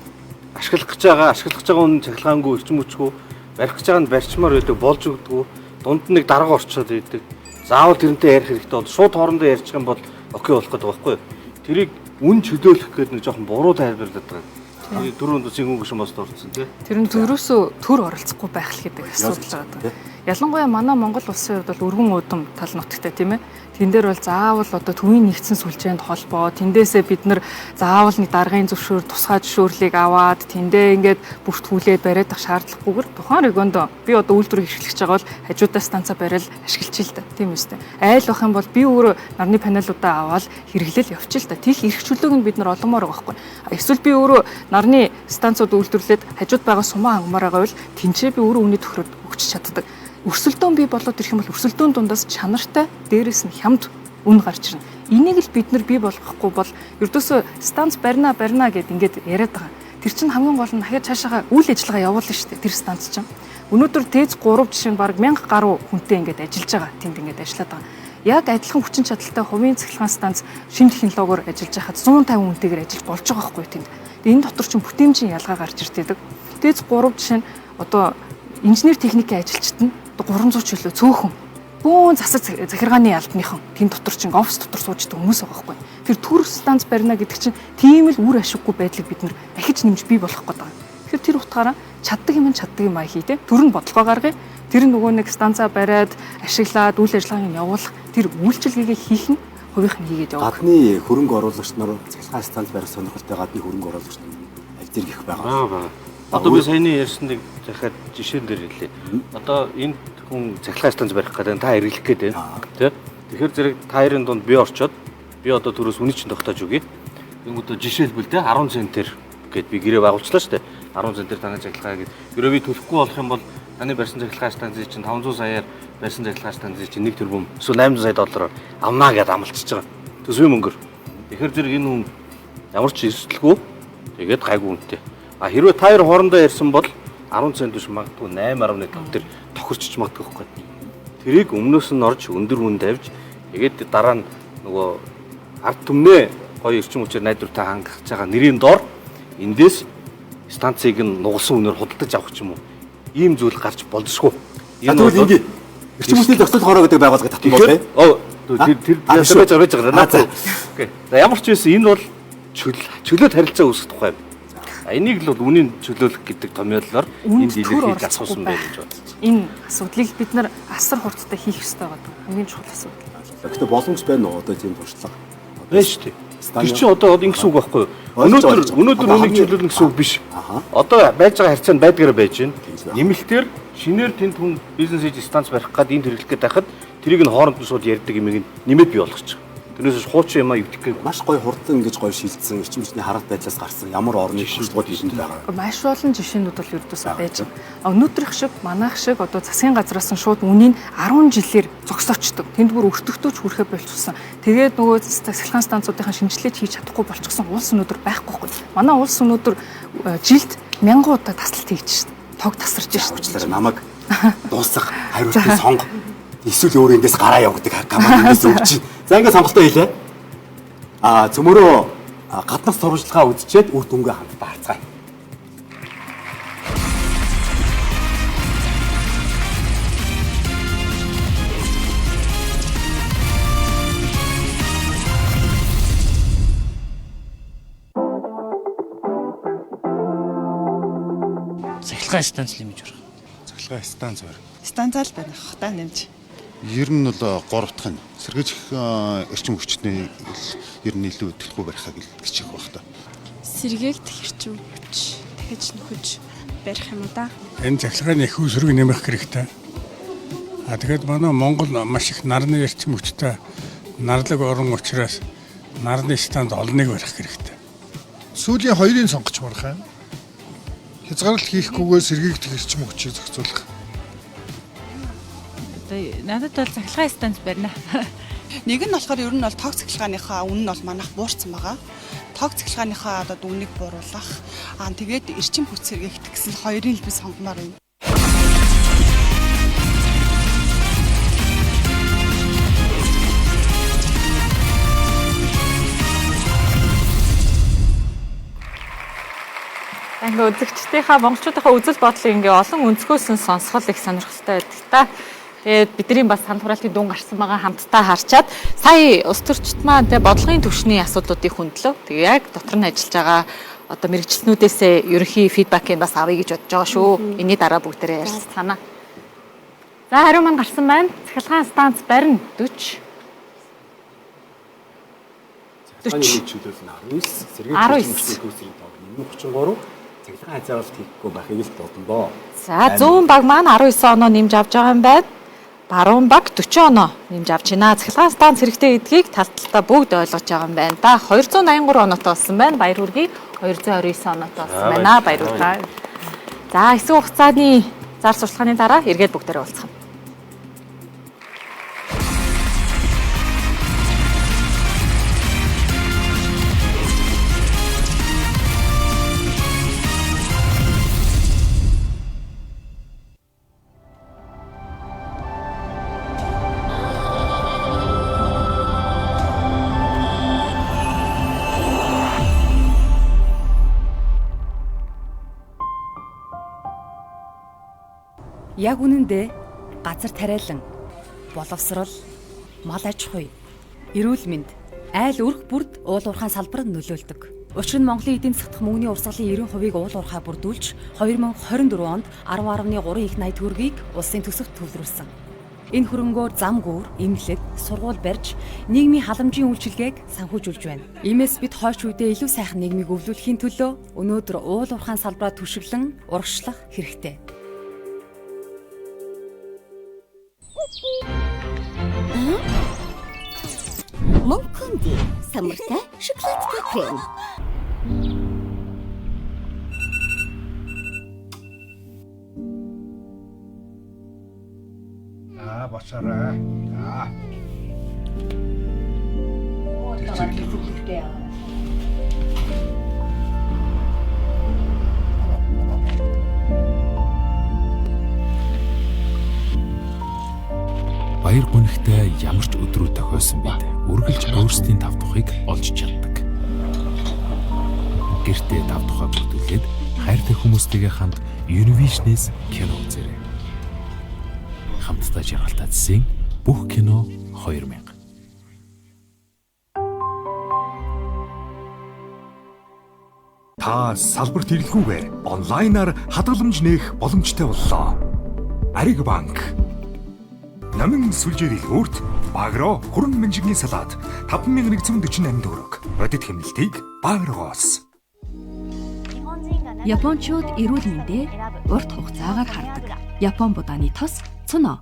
ашиглах гэж байгаа хүн цахилгаангүй эрчим хүчгүй барих гэж байгаа нь барьчмаар байдаг болж өгдөг. Дунд нь нэг дарга орчоод байдаг. Заавал тэрнтэй ярих хэрэгтэй бол шууд хоорондоо ярьчих юм бол окей болох гэдэг байхгүй юу? Тэрийг үн чөлөөлөх гэдэг нэг жоохон буруу тайлбарлаад байгаа. Дөрөв зингийн гүшин бас дурдсан тий. Тэр нь төрөөсөө төр оролцохгүй байх л гэдэг асуудал байгаа. Ялангуяа манай Монгол улсын хувьд бол өргөн удам тал нутагтай тийм ээ. Тэн дээр бол заавал одоо төвийн нэгдсэн сүлжээнд холбоо, тэндээсээ бид нар заавал нэг даргын зөвшөөр, тусгай зөвшөөрлийг аваад тэндээ ингээд бүртгүүлээд бариад ах шаардлагагүйгээр тухайн регионд би одоо үйлдвэр эрхлэж байгаа бол хажуудаа станцаа бариад ашиглаж л та тийм үстэй. Айл бах юм бол би өөрөө нарны панелуудаа аваад хэрэглэл явчих л та. Тих эрх чөлөөг нь бид нар оломоор байгаа байхгүй. Эсвэл би өөрөө нарны станцууд үйлдвэрлээд хажууд байгаа сумаа хангамаар байгаа бол тэнцээ би өөрөө үний тохироод өгч чаддаг. Өрсөлдөөн бий болоод ирэх юм бол өрсөлдөөн дундаас чанартай дээрээс нь хямд үн гарч ирнэ. Энийг л бид нар бий болгохгүй бол ердөөсөө станц барина гэд ингээд яриад байгаа. Тэр чинь хамгийн гол нь дахиад цаашаа үйл ажиллагаа явуулна шүү дээ. Тэр станц чинь. Өнөөдөр ТЭЗ 3 жишээ нь баг 1000 гаруй хүнтэй ингээд ажиллаж байгаа. Тэнд ингээд ажиллаад байгаа. Яг адилхан хүчин чадалтай хувийн цахилгаан станц шинэ технологиор ажиллаж байхад 150 хүнтэйгээр ажиллаж болж байгаа байхгүй тэнд. Энэ дотор чинь бүтээмжийн ялгаа гарч ирдэг. ТЭЗ 3 жишээ нь одоо инженер техникийн ажилчид нь 300 ч үлээ цөөхөн бүүн засаг захиргааны албаныхан тэнд дотор чинь офис дотор сууж байгаа хүмүүс байгаа байхгүй. Тэр төр станц барина гэдэг чинь тийм л үр ашиггүй байдлыг бид нар дахиж нэмж бий болгох гээд байгаа. Тэгэхээр тэр утгаараа чаддаг юм аа хий те. Төр нь бодлогоо гаргая. Тэр нөгөө нэг станцаа бариад ашиглаад үйл ажиллагааг нь явуулах тэр үйлчилгээгээ хийх нь хувийнх нь хийгээд явах. Гадны хөрөнгө оруулагч нар цахилгаан станц барих сонирхолтой гадны хөрөнгө оруулагч нар аль зэрэг их байгаа. Одоо би саяны ярьсныг захиад жишээн дээр хэлээ. Одоо энэ хүн цахилгаан станц барих гэдэг та хэрэглэх гээд байна. Тэ? Тэгэхээр зэрэг та хоёрын дунд би орчоод би одоо төрөөс үний чинь тогтоож өгье. Ингэвэл жишээлбэл тэ 10 центээр гэд би гэрээ байгуулчлаа шүү дээ. 10 центээр таны цахилгаан гэд. Ерөө би төлөхгүй болох юм бол таны барьсан цахилгаан станцын чинь 500 саяар барьсан цахилгаан станцын чинь 1 тэрбум эсвэл 800 сая доллараар авнаа гэд амлчихж байгаа. Төсвийн мөнгөөр. Тэгэхээр зэрэг энэ хүн ямар ч эрсдэлгүй тэгээд гайгүй үнэтэй. А хэрвээ та хоёр хоорондоо ярьсан бол 10 цент биш магадгүй 8.5 төр тохирчж магадгүй байхгүй. Тэрийг өмнөөс нь орж өндөр хүнд тавьж тэгээд дараа нь нөгөө ард түмнээ гоё эрчим хүчээр найдвартай хангах байгаа нэрийн дор эндээс станцыг нь нугалсан үнээр худалдаж авах ч юм уу. Ийм зүйл гарч болзошгүй. Энэ бол ингээ эрчим хүчний зохицол хороо гэдэг байгууллага татсан бол тэр яаж байгаа наа. Окей. За ямар ч байсан энэ бол чөлөөт харилцаа үүсгэх тухай. Энийг л бол үнийн чөлөөлөх гэдэг томьёолоор энд илэрхийлж асуусан байх гэж бодлоо. Энэ асуудлыг бид нар асар хурдтай хийх ёстой байдаг. Хамгийн чухал асуудал. Гэхдээ боломж байна уу одоо тийм туршлага? Байна шүү дээ. Тэр чинь одоо ингэсэн үг байхгүй юу? Өнөөдөр үнийг чөлөөлнө гэсэн үг биш. Одоо байж байгаа харьцаанд байдгаараа байж байна. Нэмэлтээр шинээр тэнд хүн бизнес хийж станц барих гад энд хэрэглэх гээд байхад тэрийг нь хооронд нь шууд ярьдаг юмыг нэмээд бий болгочих. Тэрнээс хуучин юмаа өвдөх гээ. Маш гоё хурдан ингэж гоё шилжсэн эрчим хүчний харах байдлаас гарсан ямар орны шилжлгүүд хийнд байгаа. Маш олон жишээнүүд бол ердөөсөө байж байгаа. Өнөөдрөх шиг манайх шиг одоо засгийн газраас нь шууд үнийг 10 жилээр зогсоочдөг. Тэнд бүр өртөгтөөч хүрэхэ болчихсон. Тэгээд нөгөө цахилгаан станцуудынхаа шинжилгээ хийж чадахгүй болчихсон улс өнөөдөр байхгүй байхгүй. Манай улс өнөөдөр жилд 1000 удаа таслалт хийж шин. Тог тасарч шин. Намайг дуусах хариултыг сонго. Эсвэл өөрөө эндээс гараа явагддаг команд эндээс өгч. За ингээд сонголтоо хийлээ. Цөмөрөө гаднах сурвалжлагаа үзчихэд үр дүнгээ хамтдаа харцгаая. Цахилгаан станц нэмж барих. Цахилгаан станц барих. Станцаа л барих та нэмж. Ер нь бол 3 дахь нь сэргийгдэх эрчим хүчний ер нь илүү төлөхгүй барихыг хичээх байх та. Сэргээгдэх эрчим хүч дахиж нөхөж барих юм уу да? Энэ цахилгааны их үсрэг нэмэх хэрэгтэй. Тэгэхээр манай Монгол маш их нарны эрчим хүчтэй нарлаг орон учраас нарны станц олныг барих хэрэгтэй. Сүүлийн хоёрын сонгоч марах юм. Хязгаарлалт хийхгүйгээр сэргийгдэх эрчим хүчийг зохицуулах. Надад бол цахилгаан станц барина. Нэг нь болохоор ер нь бол тог цахилгааныхаа үнэ нь бол манайх буурсан байгаа. Тог цахилгааныхаа одоо үнийг бууруулах. Тэгээд эрчим хүч сэргээгдэх гэсэн хоёрын л би сонгомоор байна. Ингээ үзэгчдийнхаа монголчуудынхаа үзэл бодлыг ингээ олон өнцгөөс нь сонсгол их сонирхолтой байдаг та. Тэгээд бидний бас санал хураалтын дүн гарсан байгаа хамтдаа харчаад сая улс төрчид маань тэ бодлогын түвшний асуудлуудыг хөндлөө. Тэгээ яг дотор нь ажиллаж байгаа одоо мэрэгчлэнүүдээс ерөнхий фидбакийг бас авъя гэж бодож байгаа шүү. Энийний дараа бүгдээрээ ярилцгаана. За хариу маань гарсан байна. Цахилгаан станц барина 40. Цахилгааны чөлөөл нь 19, сэргийгдэх хүчний тоо 33, цахилгаан хязгаарлалт хийхгүй байхыг л бодондоо. За 100 баг маань 19 оноо нэмж авч байгаа юм байна. Баруун баг 40 оноо нэмж авч байна. Цахилгаан станц хэрэгтэй гэдгийг тал талдаа бүгд ойлгож байгаа юм байна. Да 283 оноотой болсон байна. Баяр хүргэе. 229 оноотой болсон байна. Баяр хүргэе. За хэсэг хугацааны зар сурталчилгааны дараа эргээд бүгдээрээ уулзах. Яг үнэндээ газар тариалан, боловсрол, мал аж ахуй, эрүүл мэнд, айл өрх бүрд уул уурхайн салбарт нөлөөлдөг. Учир нь Монголын эдийн засгийн мөнгөний урсгалын 90%-ийг уул уурхай бүрдүүлж 2024 онд 10.3 их 80 төгрөгийг улсын төсөвт төвлөрүүлсэн. Энэ хөрөнгөөр зам гүүр, эмнэлэг, сургууль барьж нийгмийн халамжийн үйлчилгээг санхүүжүүлж байна. Иймээс бид хойш үедээ илүү сайхан нийгмийг өвлүүлэхийн төлөө өнөөдөр уул уурхайн салбараа түшиглэн урагшлах хэрэгтэй. Монконди самартай шоколадтай крем. Бочараа. Баяр гүнхтэй ямар ч өдрүүд тохиосон бид үргэлж өөрсдийн тав тухыг олж чаддаг. Гэртээ тав тухай бүрдүүлээд хайртай хүмүүстэйгээ хамт Univision-ээс кино үзээрэй. Хамтдаа жаргалтай зэсийн бүх кино 2000. Та салбарт ирэлгүйгээр онлайнаар хадгаламж нээх боломжтой боллоо. Ариг банк. Намын сүлжээ дэлгүүрт багро хүрэн менжигийн салаад 5148 төгрөг. Бодит хэмнэлтийг багрогоос. Япончууд эрүүл мэндээр урт хугацаагаар хардаг. Япон будааны тос цуно.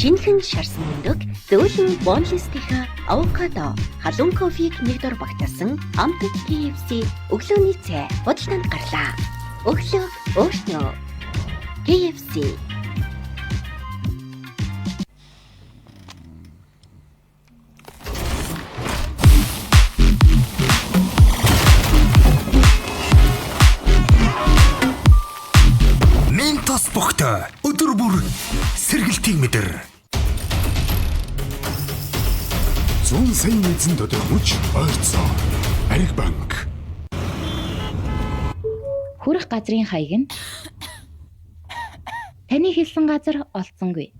Шинхэн шарсан мөндөг, зөөлөн бонлистийнхаа авокадо, халуун кофег нэг дор багтаасан Amtech KFC өглөөний цай худалдаанд гарлаа. Өглөө өөртөө KFC. Ментос бохтой өдөр бүр сэргэлтийг мэдэр. 100 сая эзэн тодорхойж ойрцоо. Ариг банк. Хүрэх газрын хаяг нь таны хэлсэн газар олцсонгүй.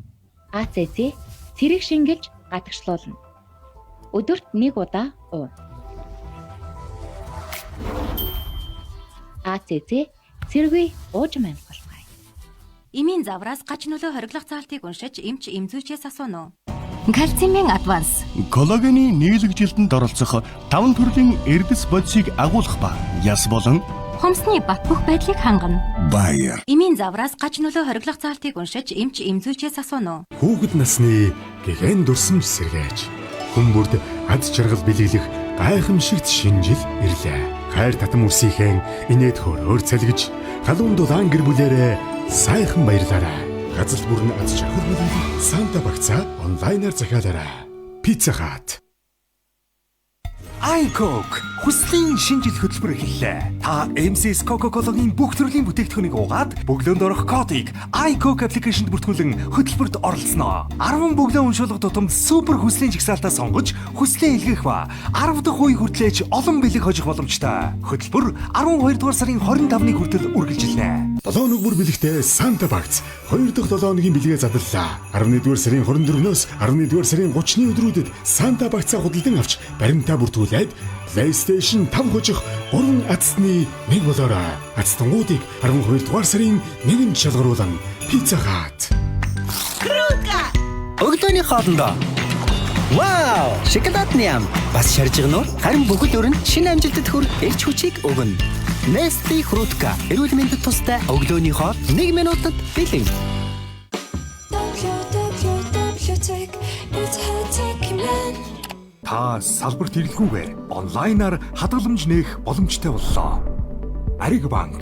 АЦЗ цэрэг шингэлж гадагшлуулна. Өдөрт 1 удаа ууна. АЦЗ цэргүй ууж амьсгалбай. Эмийн завраас гач нөлөө хориглох заалтыг уншиж эмч эмзүүчээс асууно. Кальцимын адванс. Коллагены нийлэгжилтэнд оролцох 5 төрлийн эрдэс бодисыг агуулах ба яс болон Хомсны бат бөх байдлыг хангана. Баяр. Эмийн завраас гач нөлөө хориглох заалтыг уншиж эмч эмзүүчээс асууно. Хүүхэд насны гэгэн дурсамж сэргээж хүмүүрд ад жаргал бэлэглэх гайхамшигт шинжил ирлээ. Хайр татам үсийнхэн инээд хөрөөр цалгиж халуун дулаан гэр бүлээрээ сайхан баярлаарай. Газал бүрэн аз жаргал бэлэглэх Санта багцаа онлайнаар захиалаарай. Пицца Хат. iCoke хүслийн шинжил хөтөлбөр эхэллээ. Та MCS Coca-Cola-гийн бүх төрлийн бүтээгдэхүүнийг уугаад бөглөөнд орох кодыг iCoke аппликейшнд бүртгүүлэн höтөлбөрт оролцсноо. 10 бөглөө уншуулга тутамд супер хүслийн жигсаалтаа сонгож хүслээ илгээх ба 10 дахь үе хүртлээч олон бэлэг хожих боломжтой. Хөтөлбөр 12 дугаар сарын 25-ны хүртэл үргэлжилнэ. 7 өнөг бүр бэлэгтэй Санта багц 2 дахь 7 өдрийн бэлгээ задлаа. 11-р сарын 24-ноос 11-р сарын 30-ны өдрүүдэд Санта багцаа худалдан авч баримтаа бүртгүүлээд PlayStation 5 хожих 3 атсны нэг болоорой. Атстангуудыг 12 дугаар сарын 1-нд шалгаруулан Pizza Hut. Круто! Өглөөний хоолндоо. Вау! Шоколадны ам. Бас шаржигнуу харин бүхэл өрөнд шинэ амжилтад хүр эрч хүчийг өгнө. Nestle Frutka эрүүл мэндэд тустай өглөөний хоол 1 минутад бэлэн. Та салбарт ирэлгүйгээр онлайнаар хадгаламж нээх боломжтой боллоо. Ариг банк.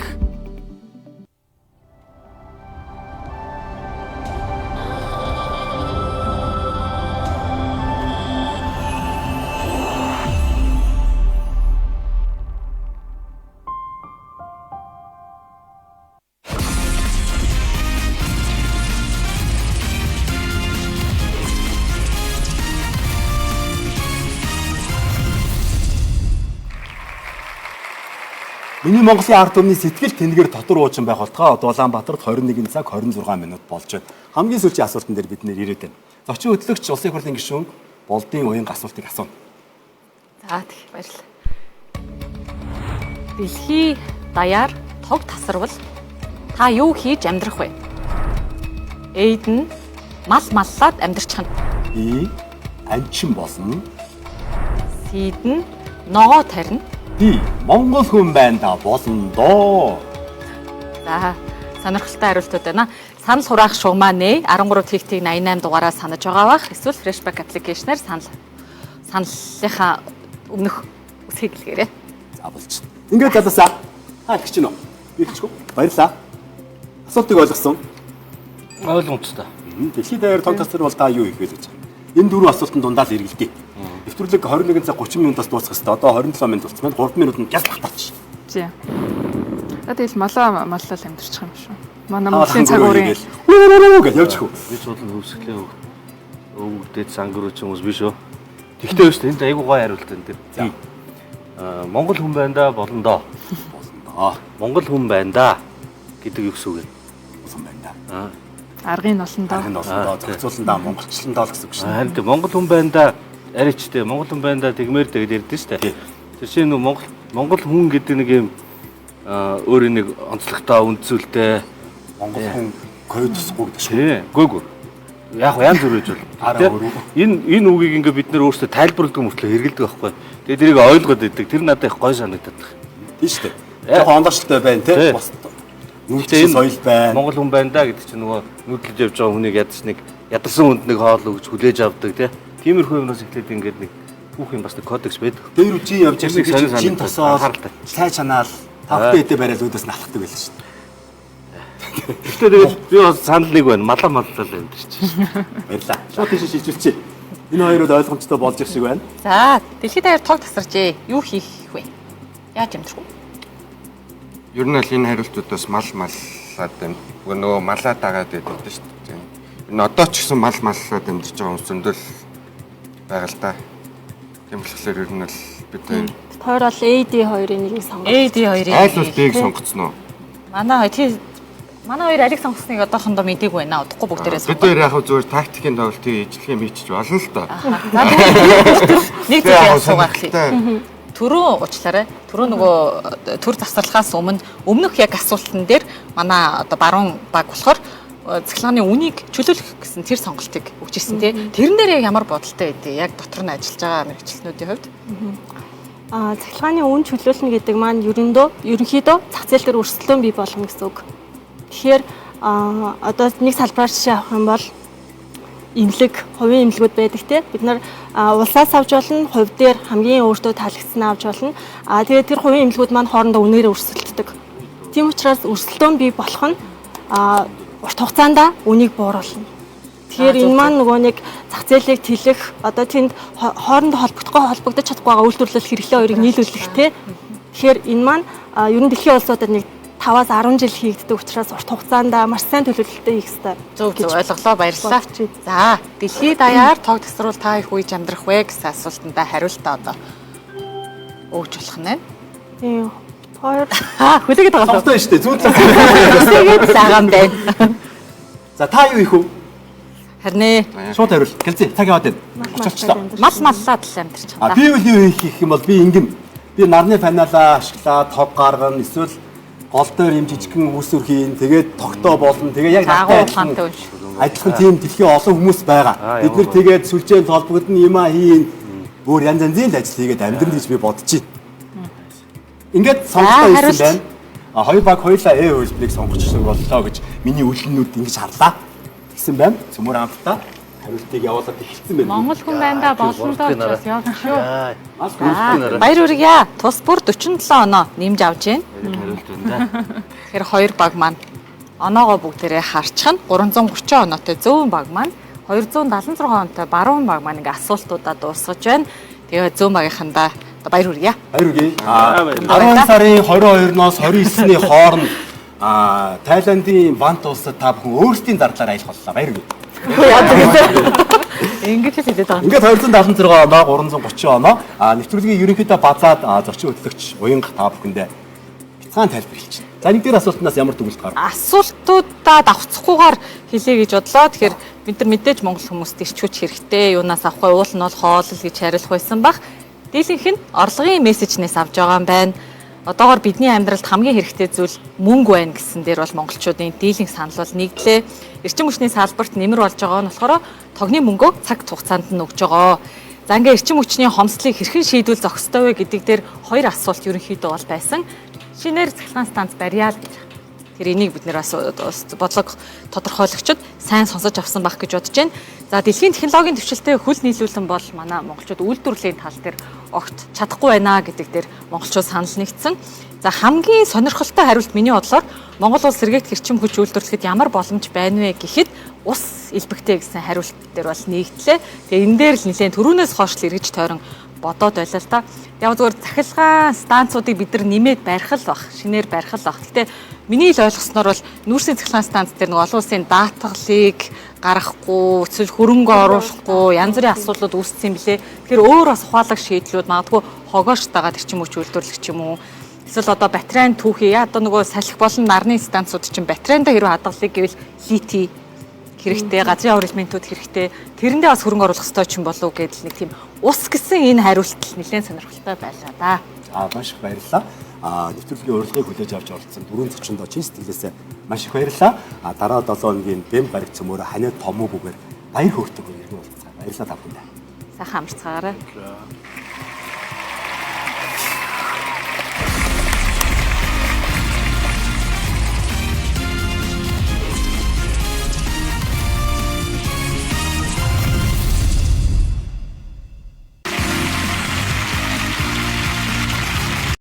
Миний Монголын ард түмний сэтгэл тэндгээр дотор уучин байх болтгоо одоо Улаанбаатарт 21 цаг 26 минут болж байна. Хамгийн сүүлийн асуултан дээр бид нэр ирээд байна. Зочин хөтлөгч улсын их хурлын гишүүн Болдын уянга асуултыг асууна. За тэгэх баярлалаа. Дэлхий даяар тог тасарвал та юу хийж амьдрах вэ? Эйд нь мал маллаад амьдрчихна. Би анчин болно. Сид нь ногоо тарина. Би Монгол хүн байна да болно доо. За сонирхолтой хариултууд байна. Санал хураах шугамаа нэ 13 TikTok 88 дугаараа санаж байгаа бах. Эсвэл Freshback application-аар саналынхаа өмнөх үсгийг хэлгээрэй. За болчих. Ингээд залуусаа. Хаач чинь үү? Би хэлчихв. Баярлаа. Асуултыг ойлгосон. Ойлгомжтой. Дэлхийд даяар тог тасар бол та юу хийх вэ гэж байна. Энэ дөрвөн асуултанд дундаа л эргэлдээ. Нэвтрүүлэг 21 цаг 30 минутаас дуусах хэвээр. Одоо 27 минут болцсон байна. 3 минутанд гясах таач. За. Тэгэл маллал амьдэрчих юм шүү. Манай Монголын цагуурын гэж явчих уу? Би ч бодлоо хөвсглээ өвгдээд сангөрөөч хүмүүс биш үү. Тэгтээ биш энд айгуу гой хариулт энэ дэр. Монгол хүн байна да болно доо. Монгол хүн байна да гэдэг юу гэсэн үг вэ? Хүн байна да. Аргын олон доо. Аргын олон доо зохицуулсан да монголчлон доо гэсэн үг шүү. Харин тийм Монгол хүн байна да аричтэй Монгол хүн байна да тэгмээр тэгээд ярьдэн шүү дээ. Тэр чинь Монгол хүн гэдэг нэг юм өөрийн нэг онцлогтой үндсүүлтэй Монгол хүн кодсгүй гэдэг шүү. Тийм. Гүйгүй. Яг янз бүр гэж бол. Энэ үгийг ингээ бид нэр өөрсдөө тайлбарладаг мөртлөө хэрэгэлдэг байхгүй. Тэгээд тэрийг ойлгоод идэг. Тэр надад их гой санагдаад байна. Тийм шүү дээ. Яг ондооштой байна те. Нүдтэй соёл байна. Монгол хүн байна да гэдэг чинь нөгөө нүүдлэж явж байгаа хүнийг ядаж нэг ядарсан хүнд нэг хоол өгч хүлээж авдаг те. Тиймэрхүү юмнаас эхлээд ингээд нэг түүх юм бас нэг кодекс байдаг. Тэр үчи явж байгаа чинь тосоо цай чанаал тавтай эдэ барайл үүдээс налхдаг байлаа шүү дээ. Гэхдээ тэгээд би бас санал нэг байна. Малаа маллал амьдэрч. Баярлаа. Шууд тийш шилжүүлчихье. Энэ хоёроо ойлгомжтой болж их шиг байна. За, дэлхийд даяар тог тасарчээ. Юу хийх вэ? Яаж амьдрах вэ? Ер нь л энэ хариултуудаас мал маллаад нөгөө малаа дагаад байдаг шүү дээ. Энэ одоо ч гэсэн мал маллаад амьдарч байгаа хүмүүс зөндөл байгаа л да. Тийм болохоор ер нь л бид тойр бол AD 2-ын нэрийг сонгосон. AD 2-ын. Айл бол Д-г сонгоцсон уу? Манай хоёр алиг сонгосныг одоохондоо мэдээгүй байна. Удахгүй бүгдээрээ сонгоо. Бид хоёр яг зүгээр тактикийн тоглолтын ижлэгээ хийчих болно л доо. Нэг зүйл асуугаад хэлье. Түрүү уучлаарай. Түрүү нөгөө төр завсарлахаас өмнөх яг асуултан дээр манай одоо баруун баг болохоор цахилгааны үнийг чөлөөлөх гэсэн тэр сонголтыг өгчээсэн тий. Тэрэн дээр яг ямар бодолтой байдгийг яг дотор нь ажиллаж байгаа мэргэжилтнүүдийн хувьд. Цахилгааны үн чөлөөлнө гэдэг маань ерөнхийдөө зах зээл дээр өрсөлдөөн бий болгоно гэсэн үг. Тэгэхээр одоо нэг салбараар жишээ авах юм бол имлэг, хувийн имлэгүүд байдаг те. Бид нар улсаас авч болно, хувь дээр хамгийн өөртөө таалагдсан авч болно. Тэгээд тэр хувийн имлэгүүд маань хоорондоо үнээрээ өрсөлддөг. Тийм учраас өрсөлдөөн бий болох нь урт хугацаанд үнийг бууруулна. Тэгэхээр энэ маань нөгөө нэг зах зээлийг тэлэх, одоо тэнд хоорондоо холбогдож чадахгүй байгаа үйлдвэрлэл хэрэглээ хоёрыг нийлүүлэх те. Тэгэхээр энэ маань ер нь дэлхийн улсуудад нэг 5-аас 10 жил хийгддэг учраас урт хугацаанд маш сайн төлөвлөлттэй хийх хэрэгтэй. Зөв ойлголоо, баярлалаа. За, дэлхийд даяар тог тасарвал та их үеж амьдрах вэ гэсэн асуултандаа хариултаа одоо өгж болох нь байна. Тийм. Хоёр хүлээгээд байгаа. Тогтоо шүү дээ. Зүүн талаас байгаа юм байна. За, та юу хийх вэ? Харин ээ. Шууд хариул. Гэлзээ, цаг яваад байна. Очолчлоо. Мал маллаад л амьдарч байгаа. Би юу хийх юм бол би ингэн. Би нарны паналаа ашиглаад тог гаргана, эсвэл гол дээр юм жижигхэн үүсвэр хийн, тэгээд тогтоо болно. Тэгээ яг адилхан тийм дэлхийн олон хүмүүс байгаа. Бид нэр тэгээд сүлжээнд холбогдно юм хийн. Өөр янз янзын ажил хийгээд амьдрал гэж би бодож байна. Ингээд сонголтоо хийсэн байна. Хоёр баг хоёулаа хөлбөрийг сонгочихсон боллоо гэж миний үлгэнүүд ингэж харлаа. Гэсэн байна. Цөмөр хамтдаа хариултыг явуулаад эхэлсэн байна. Монгол хүн байна да болно доо гэж явах шүү. Баяр хүргье. Тус бүр 47 оноо нэмж авч байна. Хариулт байна да. Тэгэхээр хоёр баг маань оноогоо бүгдээрээ харчих нь 330 оноотой зөөвөн баг маань 276 оноотой баруун баг маань ингээ асуултуудаа дуусгаж байна. Тэгээ зөөвөн багийнхандаа баяр хүргье. Баяр хүргье. 10 сарын 22-ноос 29-ний хооронд Тайландын Бант улсад та бүхэн өөрсдийн зарлаар аялах боллоо. Баяр хүргье. Ингэж л хэлээд байгаа. Ингээд 276 оноо 330 оноо нэвтрүүлгийн ерөнхийдөө базаад зочин хөтлөгч уянга та бүхэндээ хязгаан тайлбар хэлчихэ. За нэг дээр асуултнаас ямар төгөлд гарав? Асуултуудаа давхцахгүйгээр хэлье гэж бодлоо. Тэгэхээр бид нар мэдээж монгол хүмүүст ирч хүч хэрэгтэй. Юунаас авах вэ? Уул нь бол хоол л гэж хариулах байсан баг. Дийлэнх нь орлогын мессежнээс авж байгаа юм байна. Одоогоор бидний амьдралд хамгийн хэрэгтэй зүйл мөнгө байна гэсэн дээр бол монголчуудын дийлэнх санал бол нэгдлээ. Эрчим хүчний салбарт нэмэр болж байгаа нь болохоор тогны мөнгөө цаг хугацаанд нь өгж байгаа. За ингээ эрчим хүчний хомсдлыг хэрхэн шийдвэл зохистой вэ гэдэг дээр хоёр асуулт ерөнхийдөө бол байсан. Шинээр цахилгаан станц барьяа гэж. Тэр энийг бид нэр бас бодлого тодорхойлогчид сайн сонсож авсан байх гэж бодож байна. За дэлхийн технологийн төвчлөлтэй хөл нийлүүлэн бол манай монголчууд үйлдвэрлэлийн тал дээр огт чадахгүй байна гэдэг дээр монголчууд санал нэгдсэн. За хамгийн сонирхолтой хариулт миний бодлоор Монгол улс сэргээгт эрчим хүч үйлдвэрлэхэд ямар боломж байна вэ гэхэд ус элбэгтэй гэсэн хариулт дээр бол нэгдлээ. Тэгээ энэ дээр л нэлээд төрүүнээс хойш л эргэж тойрон бодоод байлаа л та. Яг зүгээр цахилгаан станцуудыг бид нар нэмээд барих л бах, шинээр барих л бах. Гэтэ миний л ойлгосноор бол нүүрсийн цахилгаан станц дээр нэг олон улсын даатгалыг гаргахгүй, эсвэл хөрөнгө оруулахгүй янз бүрийн асуудлууд үүссэн юм билээ. Тэгэхээр өөр бас ухаалаг шийдлүүд магадгүй хогоош дагаад эрчим хүч үйлдвэрлэх юм уу? Эсвэл одоо батарейн түүхий одоо нөгөө салхи болон нарны станцууд чинь батарейндаа хэрэг хадгалыг гэвэл литий хэрэгтэй, газрын аваар элементүүд хэрэгтэй. Тэрэндээ бас хөрөнгө оруулах хэрэгтэй ч юм болов уу гэдэл нэг тийм ус гэсэн энэ хариулт нэлээд сонирхолтой байлаа да. За маш их баярлалаа. Нэвтрүүлгийн урилгыг хүлээж авч оролцсон дөрвөн зочиндоо чин сэтгэлээсээ маш их баярлалаа. Дараа 7 хоногийн бэм гарагт цөмөөрө ханиад томоогүйгээр баяр хөөртэйгээр ирнэ уулзцаа. Баярлалаа та бүхэнд. Сайхан амарцгаарай.